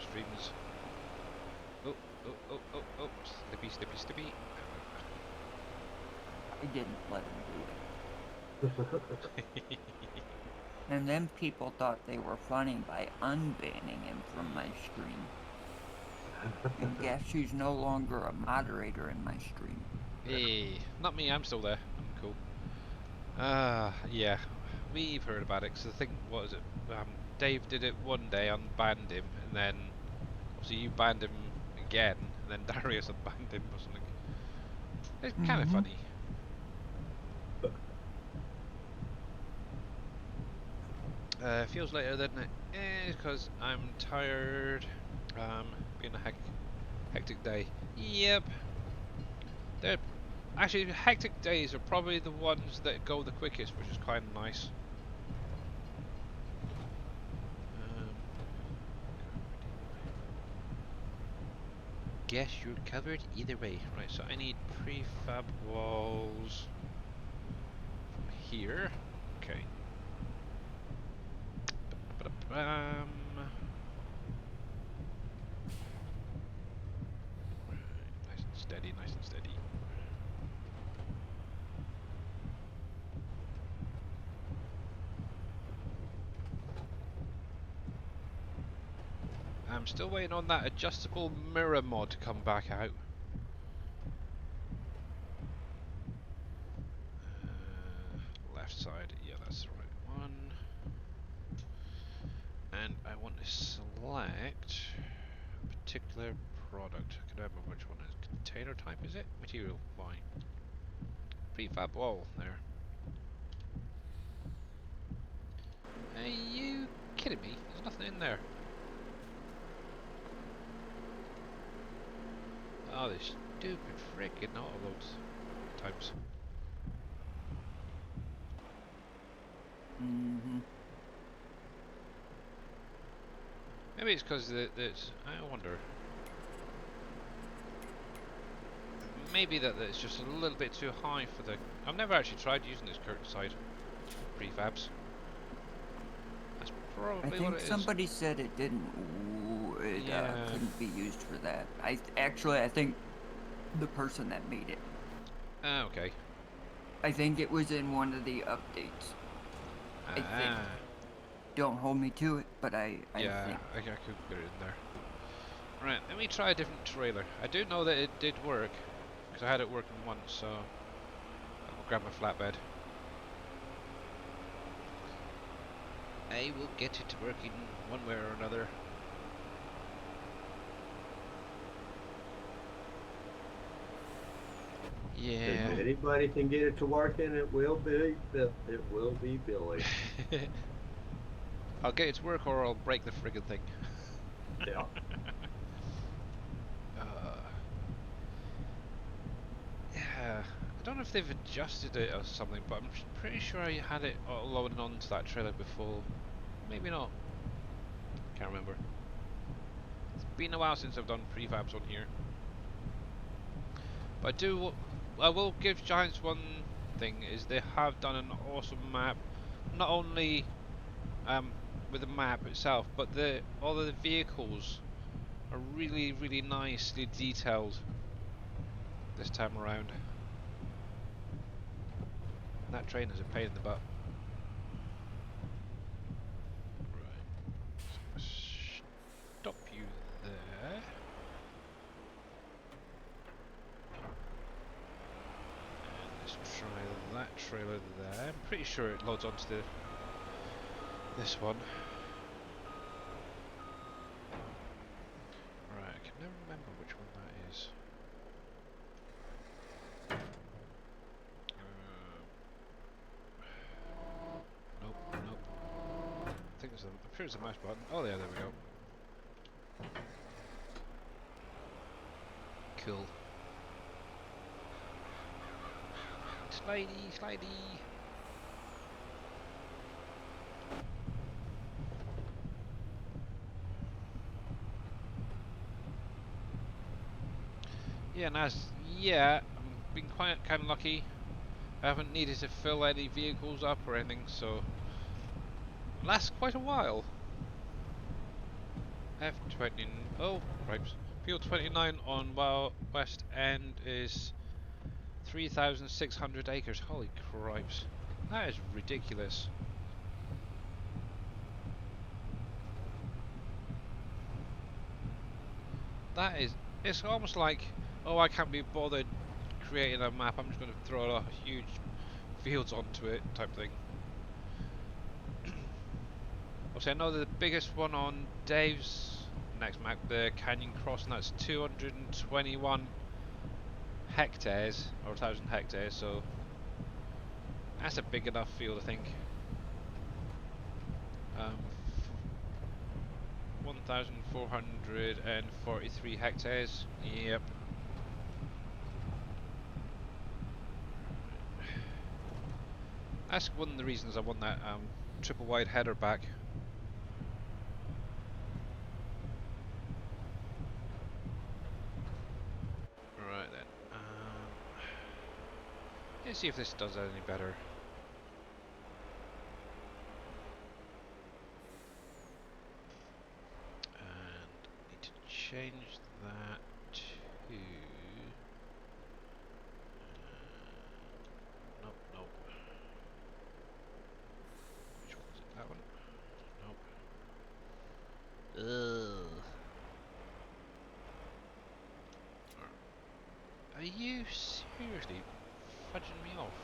streams. Oh, slippy. I didn't let him do it. And then people thought they were funny by unbanning him from my stream. And guess who's no longer a moderator in my stream? Hey, not me, I'm still there. I'm cool. Yeah, we've heard about it, because I think, what is it, Dave did it one day, unbanned him, and then, obviously you banned him again, and then Darius unbanned him or something. It's kind of funny. Feels later than it is, because I'm tired, being a hectic day. Yep. Actually, hectic days are probably the ones that go the quickest, which is kind of nice. guess you're covered either way. Right, so I need prefab walls from here. Okay. Ba-da-bam. Nice and steady, nice and steady. I'm still waiting on that adjustable mirror mod to come back out. Left side, yeah, that's the right one. And I want to select a particular product. I can remember which one is. Container type, is it? Material, fine. Prefab wall, there. Are you kidding me? There's nothing in there. Oh, this stupid freaking auto-loads times. Maybe it's because it's. I wonder. Maybe that it's just a little bit too high for the. I've never actually tried using this curtain side prefabs. That's probably what it is. I think somebody said it didn't. It couldn't be used for that. I think the person that made it. Okay. I think it was in one of the updates. I think. Don't hold me to it, but I think. I could get it in there. Right, let me try a different trailer. I do know that it did work, because I had it working once, so I'll grab my flatbed. I will get it working one way or another. Yeah. If anybody can get it to working, it will be Billy. I'll get it to work or I'll break the friggin' thing. Yeah. Yeah. I don't know if they've adjusted it or something, but I'm pretty sure I had it loaded onto that trailer before. Maybe not. Can't remember. It's been a while since I've done prefabs on here. But I will give Giants one thing, is they have done an awesome map. Not only with the map itself, but all of the vehicles are really, really nicely detailed this time around. That train is a pain in the butt. Right. So stop you there. And let's try that trailer there. I'm pretty sure it loads onto this one. Right, I can never remember which one that is. Nope. I think it's I'm sure it's a mouse button. Oh yeah, there we go. Cool. Slidey. Yeah, nice. Yeah, I've been kind of lucky. I haven't needed to fill any vehicles up or anything, so it lasts quite a while. F20. Oh, cripes. Field 29 on West End is 3,600 acres. Holy cripes. That is ridiculous. That is... It's almost like, oh, I can't be bothered creating a map, I'm just going to throw a huge fields onto it type thing. Obviously, I know the biggest one on Dave's next map, the Canyon Crossing, that's 221 hectares, or 1,000 hectares, so that's a big enough field, I think. 1,443 hectares, yep. That's one of the reasons I want that triple wide header back. Let's see if this does any better. And need to change that to... nope, nope. Which one is it? That one? Nope. Ugh. Are you seriously fudging me off?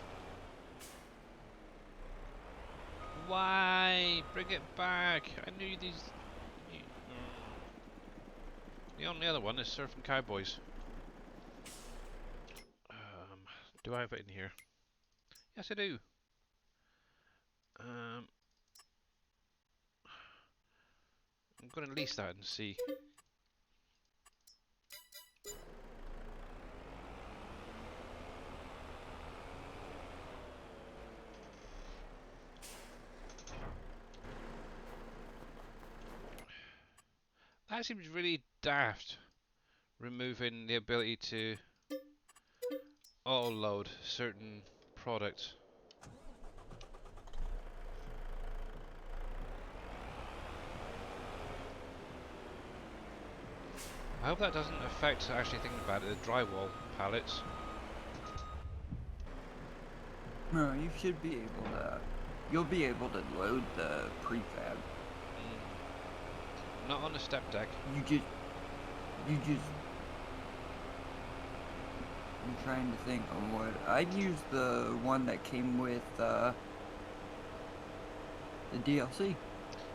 Why? Bring it back! I knew these... The only other one is Surfing Cowboys. Do I have it in here? Yes, I do. I'm going to lease that and see. That seems really daft, removing the ability to auto-load certain products. I hope that doesn't affect, actually thinking about it, the drywall pallets. No, you should be able to. You'll be able to load the prefab. Not on the step deck. I'm trying to think on what. I'd use the one that came with the DLC,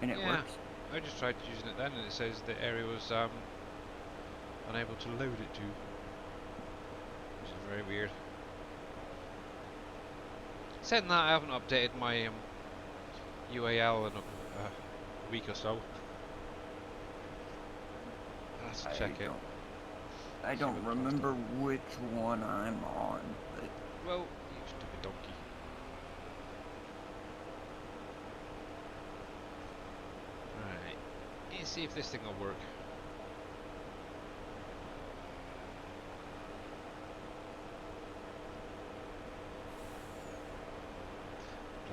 and it works. I just tried using it then, and it says the area was unable to load it to, which is very weird. Saying that, I haven't updated my UAL in a week or so. Let's check it. I don't remember which one I'm on, but... Well, you stupid donkey. Right. Let's see if this thing will work.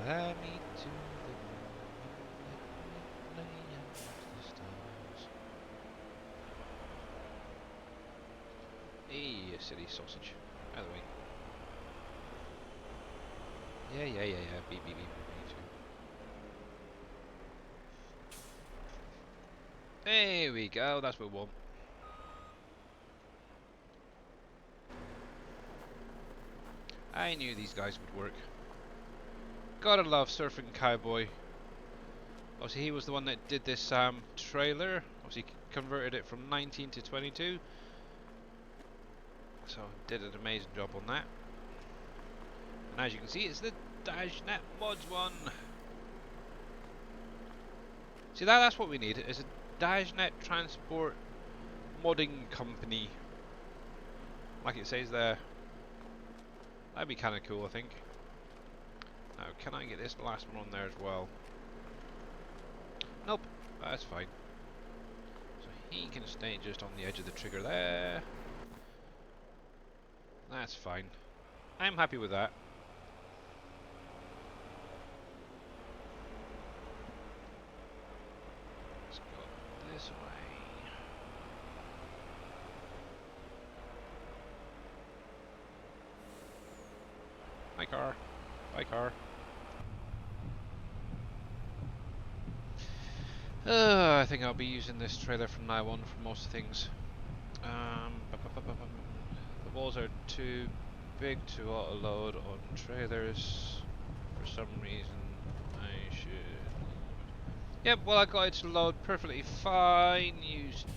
Fly me to the moon, let me lay amongst the stars. Hey, silly sausage. Out of the way. Yeah. Beep, beep, beep. Me too. There we go. That's what we want. I knew these guys would work. Gotta love Surfing Cowboy. Obviously, he was the one that did this trailer. Obviously, converted it from 19 to 22. So, did an amazing job on that. And as you can see, it's the DashNet Mods one. See, that's what we need. Is a DashNet Transport modding company. Like it says there. That'd be kind of cool, I think. Now, can I get this last one on there as well? Nope, that's fine. So he can stay just on the edge of the trigger there. That's fine. I'm happy with that. Let's go this way. Hi car. Bye car. I think I'll be using this trailer from now on for most things. The walls are too big to auto-load on trailers. For some reason, I should... Yep, well I got it to load perfectly fine used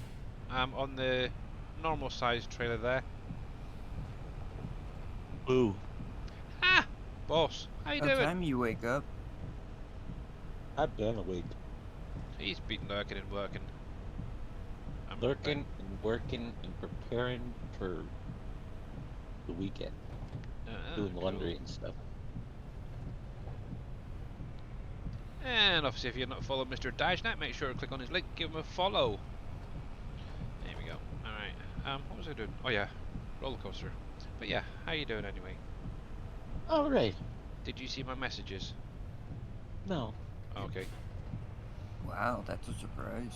on the normal size trailer there. Ooh. Ah! Boss, how you doing? What time you wake up? I've been awake. He's been lurking and working. I'm Lurking and working and preparing for the weekend. Doing laundry cool. and stuff. And obviously if you're not following Mr. DashNet, make sure to click on his link, give him a follow. There we go. Alright. What was I doing? Oh yeah, roller coaster. But yeah, how you doing anyway? All right. Did you see my messages? No. Okay. Wow, that's a surprise.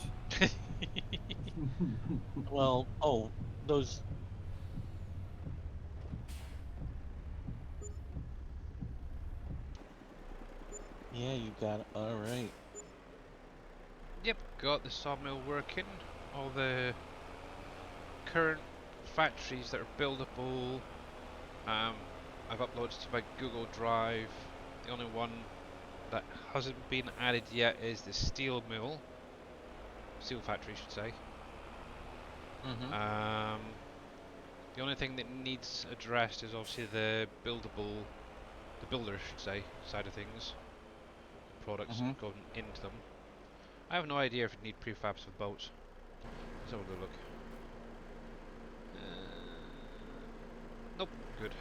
Well, oh, those. Yeah, you got it. All right. Yep, got the sawmill working. All the current factories that are buildable, I've uploaded to my Google Drive. The only one that hasn't been added yet is the steel mill, steel factory, I should say. Mm-hmm. The only thing that needs addressed is obviously the builder, I should say, side of things. Products Mm-hmm. going into them. I have no idea if it need prefabs for boats. Let's have a look. Nope, good.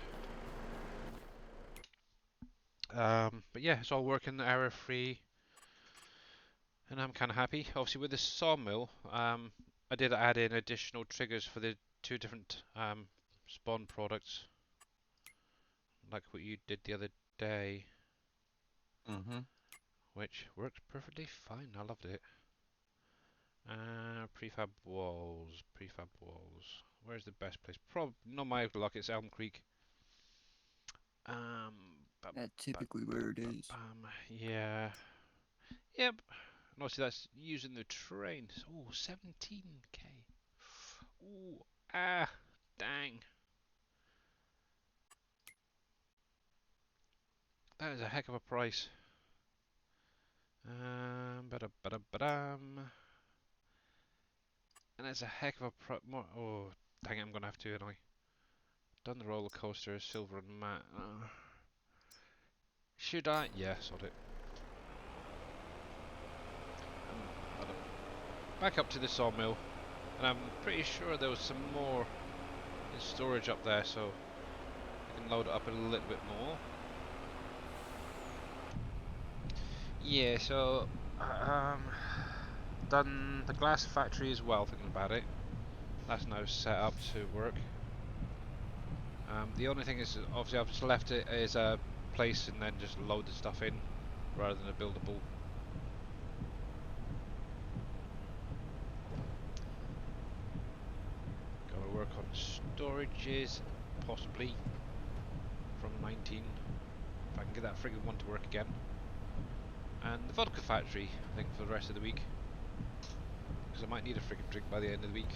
But yeah, it's all working error free, and I'm kind of happy. Obviously, with the sawmill, I did add in additional triggers for the two different spawn products, like what you did the other day, Mm-hmm. which worked perfectly fine. I loved it. Prefab walls, prefab walls. Where's the best place? Not my luck. It's Elm Creek. That's typically where it is. Yeah. Yep. And obviously that's using the train. Oh, 17k. Ooh, dang. That is a heck of a price. Ba-da-ba-da-ba-dum. And it's a heck of a more. Oh, dang it, I'm gonna have to, annoy. Done the roller coaster, silver and matte. Should I? Yeah, sod it. Back up to the sawmill, and I'm pretty sure there was some more in storage up there, so I can load it up a little bit more. Yeah, so done the glass factory as well, thinking about it. That's now set up to work. The only thing is, obviously I've just left it as a place and then just load the stuff in, rather than a buildable. Gotta work on storages, possibly, from 19, if I can get that friggin' one to work again. And the vodka factory, I think, for the rest of the week. Because I might need a friggin' drink by the end of the week.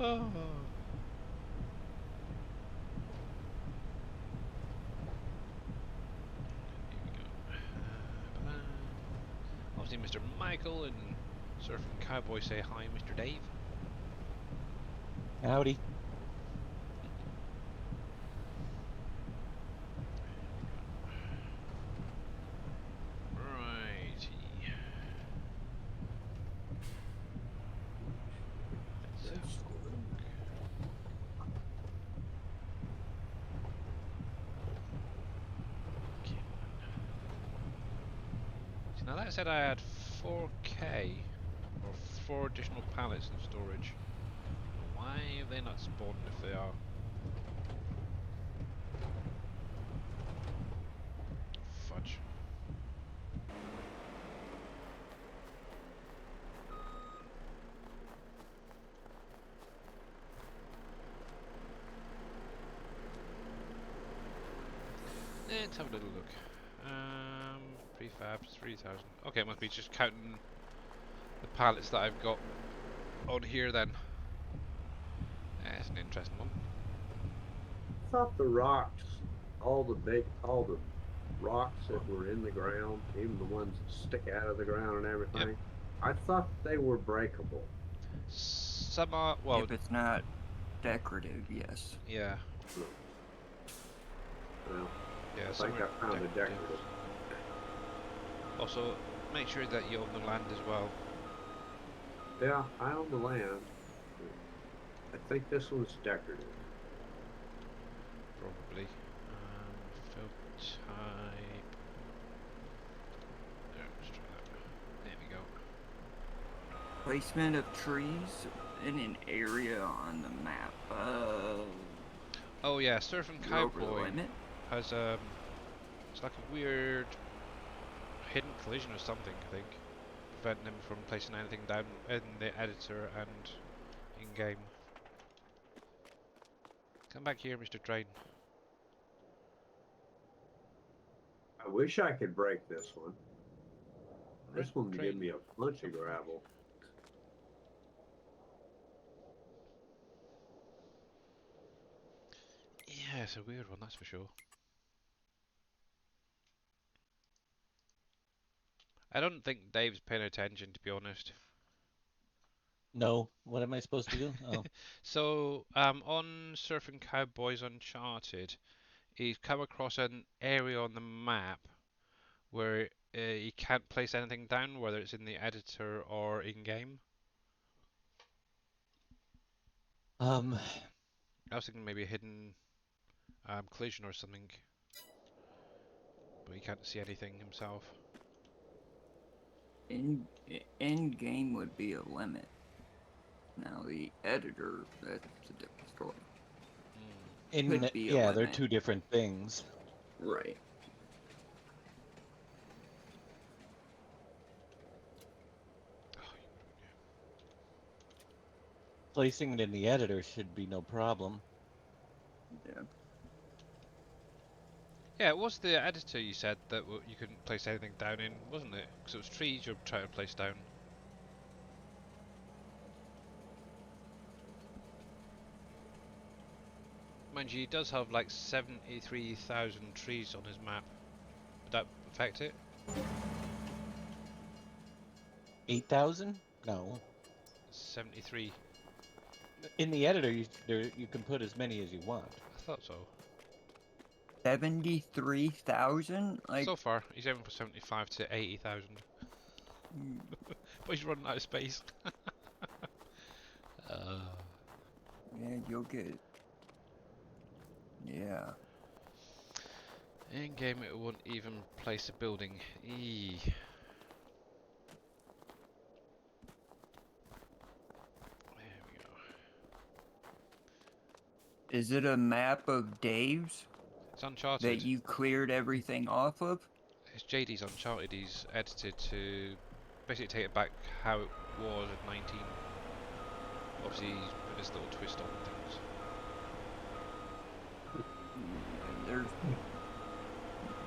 Oh. Obviously, Mr. Michael and Surfing Cowboy say hi, Mr. Dave. Howdy. Righty. So now that said I had 4k, or 4 additional pallets in storage. Why have they not spawned if they are? Fudge. Let's have a little look. Prefabs 3,000. Okay, must be just counting the pallets that I've got on here then. That's an interesting one. I thought the rocks, all the rocks that were in the ground, even the ones that stick out of the ground and everything, Yep. I thought they were breakable. Some are, well... If it's not decorative, yes. Yeah. Well, Yeah, I think I found a decorative. Also, make sure that you own the land as well. Yeah, I own the land. I think this one's decorative. Probably. Fill type. There, let's try that. There we go. Placement of trees in an area on the map. Oh yeah, Surfing Cowboy has it's like a weird hidden collision or something, I think, preventing him from placing anything down in the editor and in game. Come back here, Mr. Train. I wish I could break this one. This one would give me a bunch of gravel. Yeah, it's a weird one, that's for sure. I don't think Dave's paying attention, to be honest. No, what am I supposed to do? Oh. So, on Surfing Cowboys Uncharted, he's come across an area on the map where you can't place anything down, whether it's in the editor or in-game. I was thinking maybe a hidden collision or something, but he can't see anything himself. In game would be a limit. Now the editor, that's a different story. Yeah, they're two different things. Right. Placing it in the editor should be no problem. Yeah. Yeah, it was the editor you said that you couldn't place anything down in, wasn't it? Because it was trees you're trying to place down. Mind you, he does have like 73,000 trees on his map. Would that affect it? 8,000? No. 73. In the editor, you can put as many as you want. I thought so. 73,000? Like, so far, he's aiming for 75 to 80,000. But he's running out of space. yeah, you'll get. Yeah. In game, it won't even place a building. Eee. There we go. Is it a map of Dave's? It's Uncharted. That you cleared everything off of? It's JD's Uncharted. He's edited to basically take it back how it was at 19. Obviously, he's put this little twist on things. There's.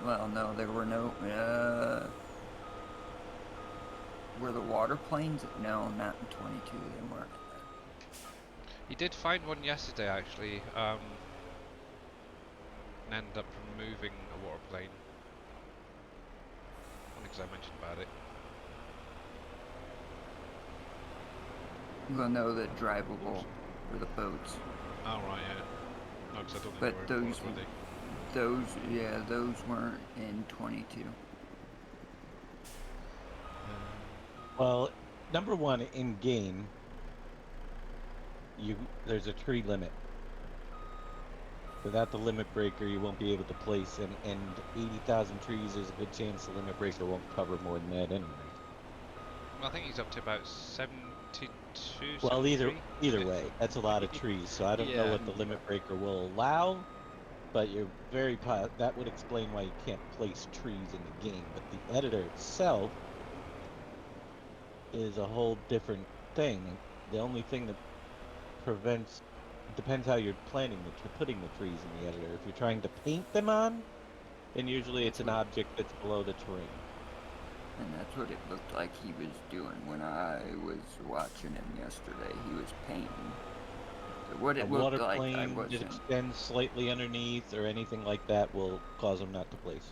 Well, no, there were no. Were the water planes? No, not in 22. They weren't. He did find one yesterday, actually. And ended up removing a water plane. Only because I mentioned about it. Well, no, the drivable for the boats. Oh right, yeah. No, because I don't think but they were those, were they? Those weren't in 22. Well, number one, in game, there's a tree limit. Without the limit breaker, you won't be able to place, and 80,000 trees, there's a good chance the limit breaker won't cover more than that anyway. Well, I think he's up to about 72. Well, either way, that's a lot of trees. So I don't know what the limit breaker will allow, but you're that would explain why you can't place trees in the game. But the editor itself is a whole different thing. The only thing that depends how you're putting the trees in the editor. If you're trying to paint them on, then usually it's an object that's below the terrain. And that's what it looked like he was doing when I was watching him yesterday. He was painting. So what it looked like, I wasn't. That extends slightly underneath or anything like that will cause him not to place.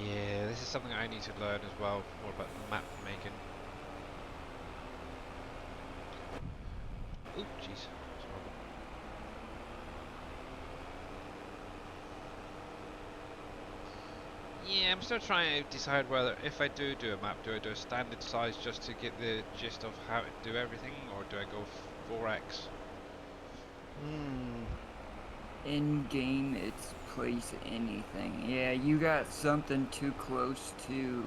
Yeah, this is something I need to learn as well, more about map making. Oh, jeez. Yeah, I'm still trying to decide whether, if I do a map, do I do a standard size just to get the gist of how to do everything, or do I go 4x? In game, it's place anything. Yeah, you got something too close to.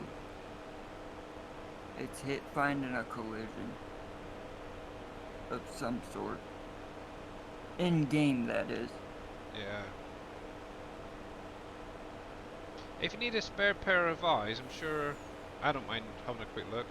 It's finding a collision of some sort. In game, that is. Yeah. If you need a spare pair of eyes, I'm sure I don't mind having a quick look.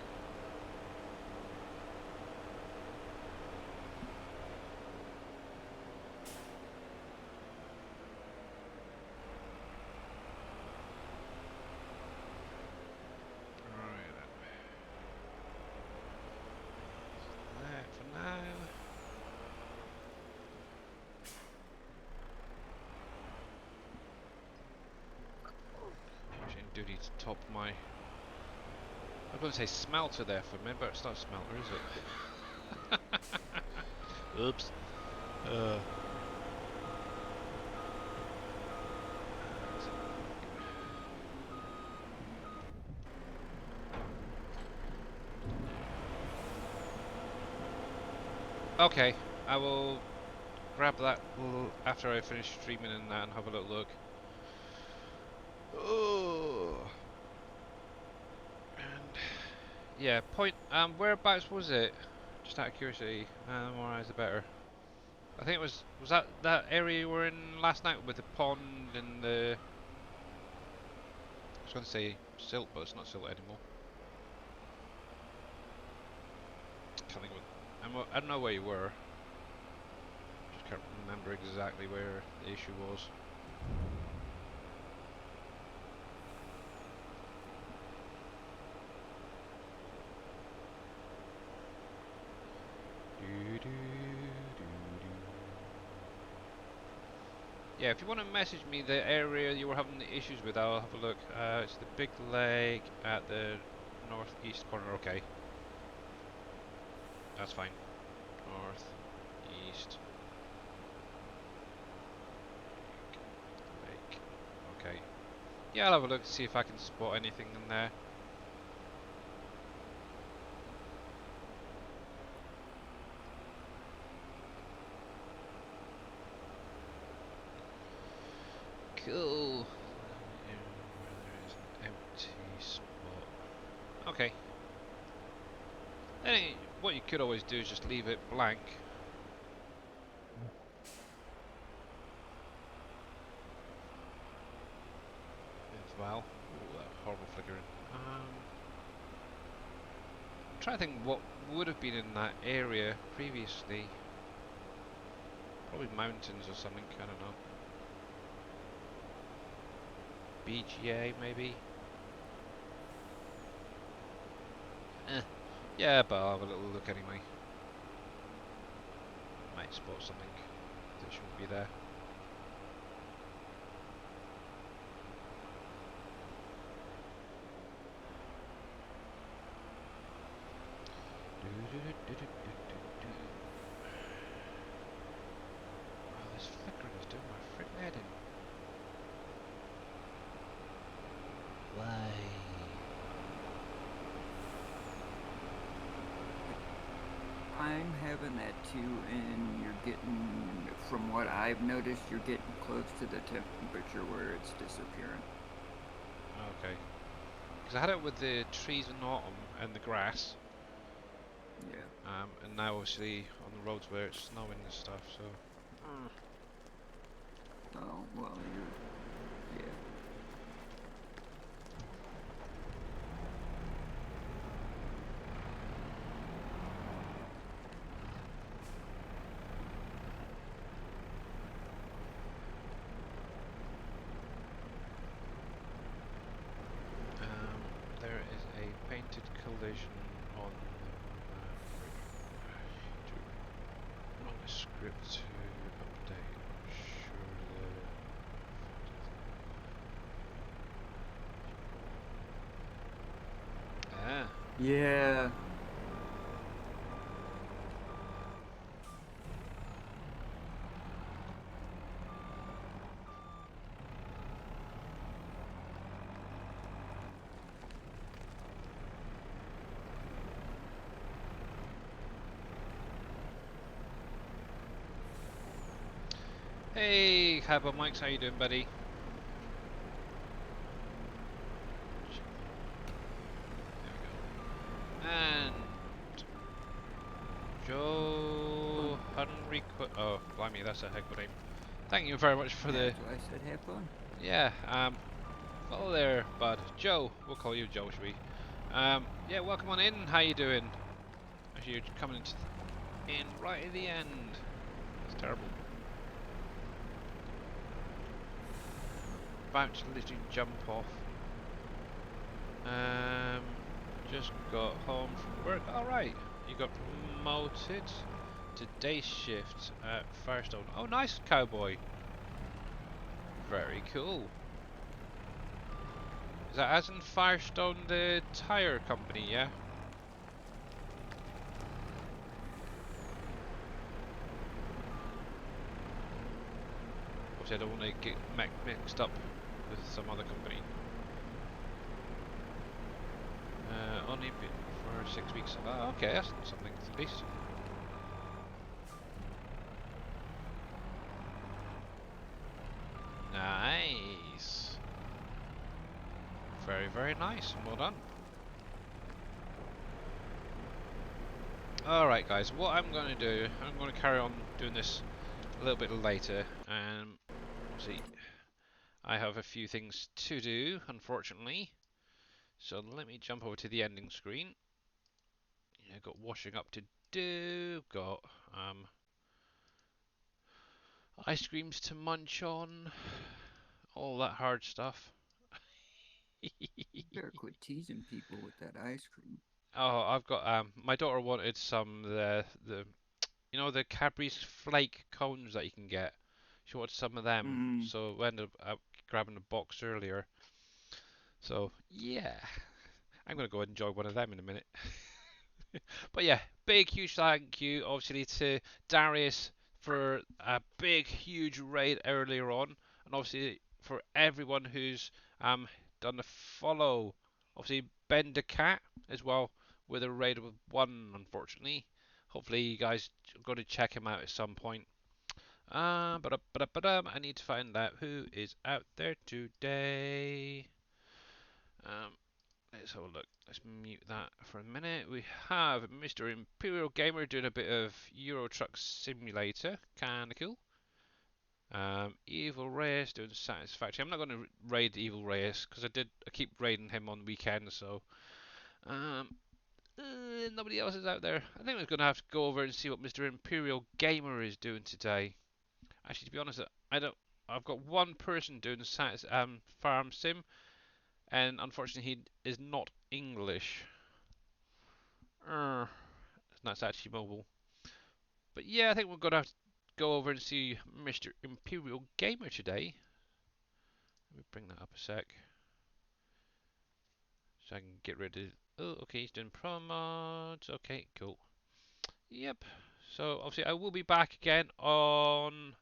Right then. That for now. Actually, I do need to top my. I was going to say smelter there for a minute, but it's not a smelter, is it? Oops. Okay, I will grab that after I finish streaming and that and have a little look. Oh. And yeah, whereabouts was it? Just out of curiosity, more eyes the better. I think it was that area you were in last night with the pond and the. I was going to say silt, but it's not silt anymore. Can't think of it. I don't know where you were. Just can't remember exactly where the issue was. Yeah, if you want to message me the area you were having the issues with, I'll have a look. It's the big lake at the northeast corner. Okay, that's fine. North, east, lake. Okay. Yeah, I'll have a look to see if I can spot anything in there. Cool. Where there is an empty spot. Okay. Then what you could always do is just leave it blank. As well. Ooh, that horrible flickering. I'm trying to think what would have been in that area previously. Probably mountains or something, I don't know. BGA maybe? Yeah, but I'll have a little look anyway. Might spot something that shouldn't be there. Oh, this flickering is doing my freaking head in. Why? I'm having that too, and you're getting, from what I've noticed, you're getting close to the temperature where it's disappearing. Okay. Because I had it with the trees in autumn and the grass. Yeah. And now obviously on the roads where it's snowing and stuff, so. Oh, well, yeah. There is a painted collision on run a script to update. Sure. Yeah. Hey, Cowboy Mike's, how you doing, buddy? There we go. And Joe Hungry oh, blimey, that's a heck of a name. Thank you very much for the. That's why I said have fun. Yeah. Hello there, bud. Joe. We'll call you Joe, should we? Yeah. Welcome on in. How you doing? Actually, you're coming in right at the end. That's terrible. About to literally jump off. Just got home from work. Alright, you got promoted to day shift at Firestone. Oh, nice, cowboy. Very cool. Is that as in Firestone, the tire company, yeah? Obviously, I don't want to get mixed up with some other company. Only been for 6 weeks. Oh, okay, that's something at least. Nice. Very, very nice. Well done. Alright guys, what I'm going to do, I'm going to carry on doing this a little bit later. See, I have a few things to do, unfortunately. So let me jump over to the ending screen. Yeah, got washing up to do, got ice creams to munch on, all that hard stuff. You better quit teasing people with that ice cream. Oh, I've got my daughter wanted some the you know the Cadbury's flake cones that you can get. She wanted some of them, so we ended up grabbing a box earlier. So yeah, I'm gonna go enjoy one of them in a minute. But yeah, big huge thank you obviously to Darius for a big huge raid earlier on, and obviously for everyone who's done the follow. Obviously Ben the Cat as well with a raid of 1, unfortunately. Hopefully you guys are going to check him out at some point. But I need to find out who is out there today. Let's have a look. Let's mute that for a minute. We have Mr. Imperial Gamer doing a bit of Euro Truck Simulator. Kinda cool. Evil Reyes doing Satisfactory. I'm not going to raid Evil Reyes because I keep raiding him on weekends. So nobody else is out there. I think we're going to have to go over and see what Mr. Imperial Gamer is doing today. Actually, to be honest, I've got one person doing Farm Sim, and unfortunately he is not English. That's actually mobile. But yeah, I think we're going to have to go over and see Mr. Imperial Gamer today. Let me bring that up a sec. So I can get rid of... Oh, okay, he's doing promos. Okay, cool. Yep. So obviously I will be back again on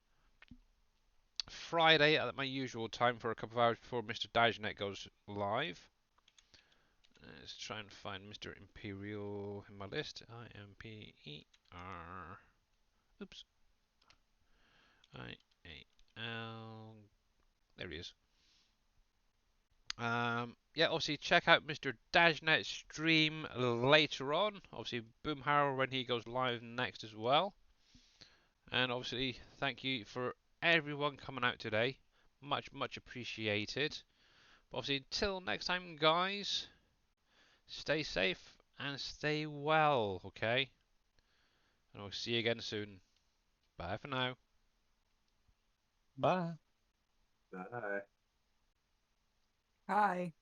Friday at my usual time for a couple of hours before Mr. Dijanet goes live. Let's try and find Mr. Imperial in my list. I-M-P-E-R. Oops. I-A-L. There he is. Yeah, obviously check out Mr. Dajnet's stream later on. Obviously Boomhauer when he goes live next as well. And obviously thank you for everyone coming out today. Much appreciated. But obviously until next time guys, stay safe and stay well, okay? And I'll see you again soon. Bye for now. Bye. Bye. Hi.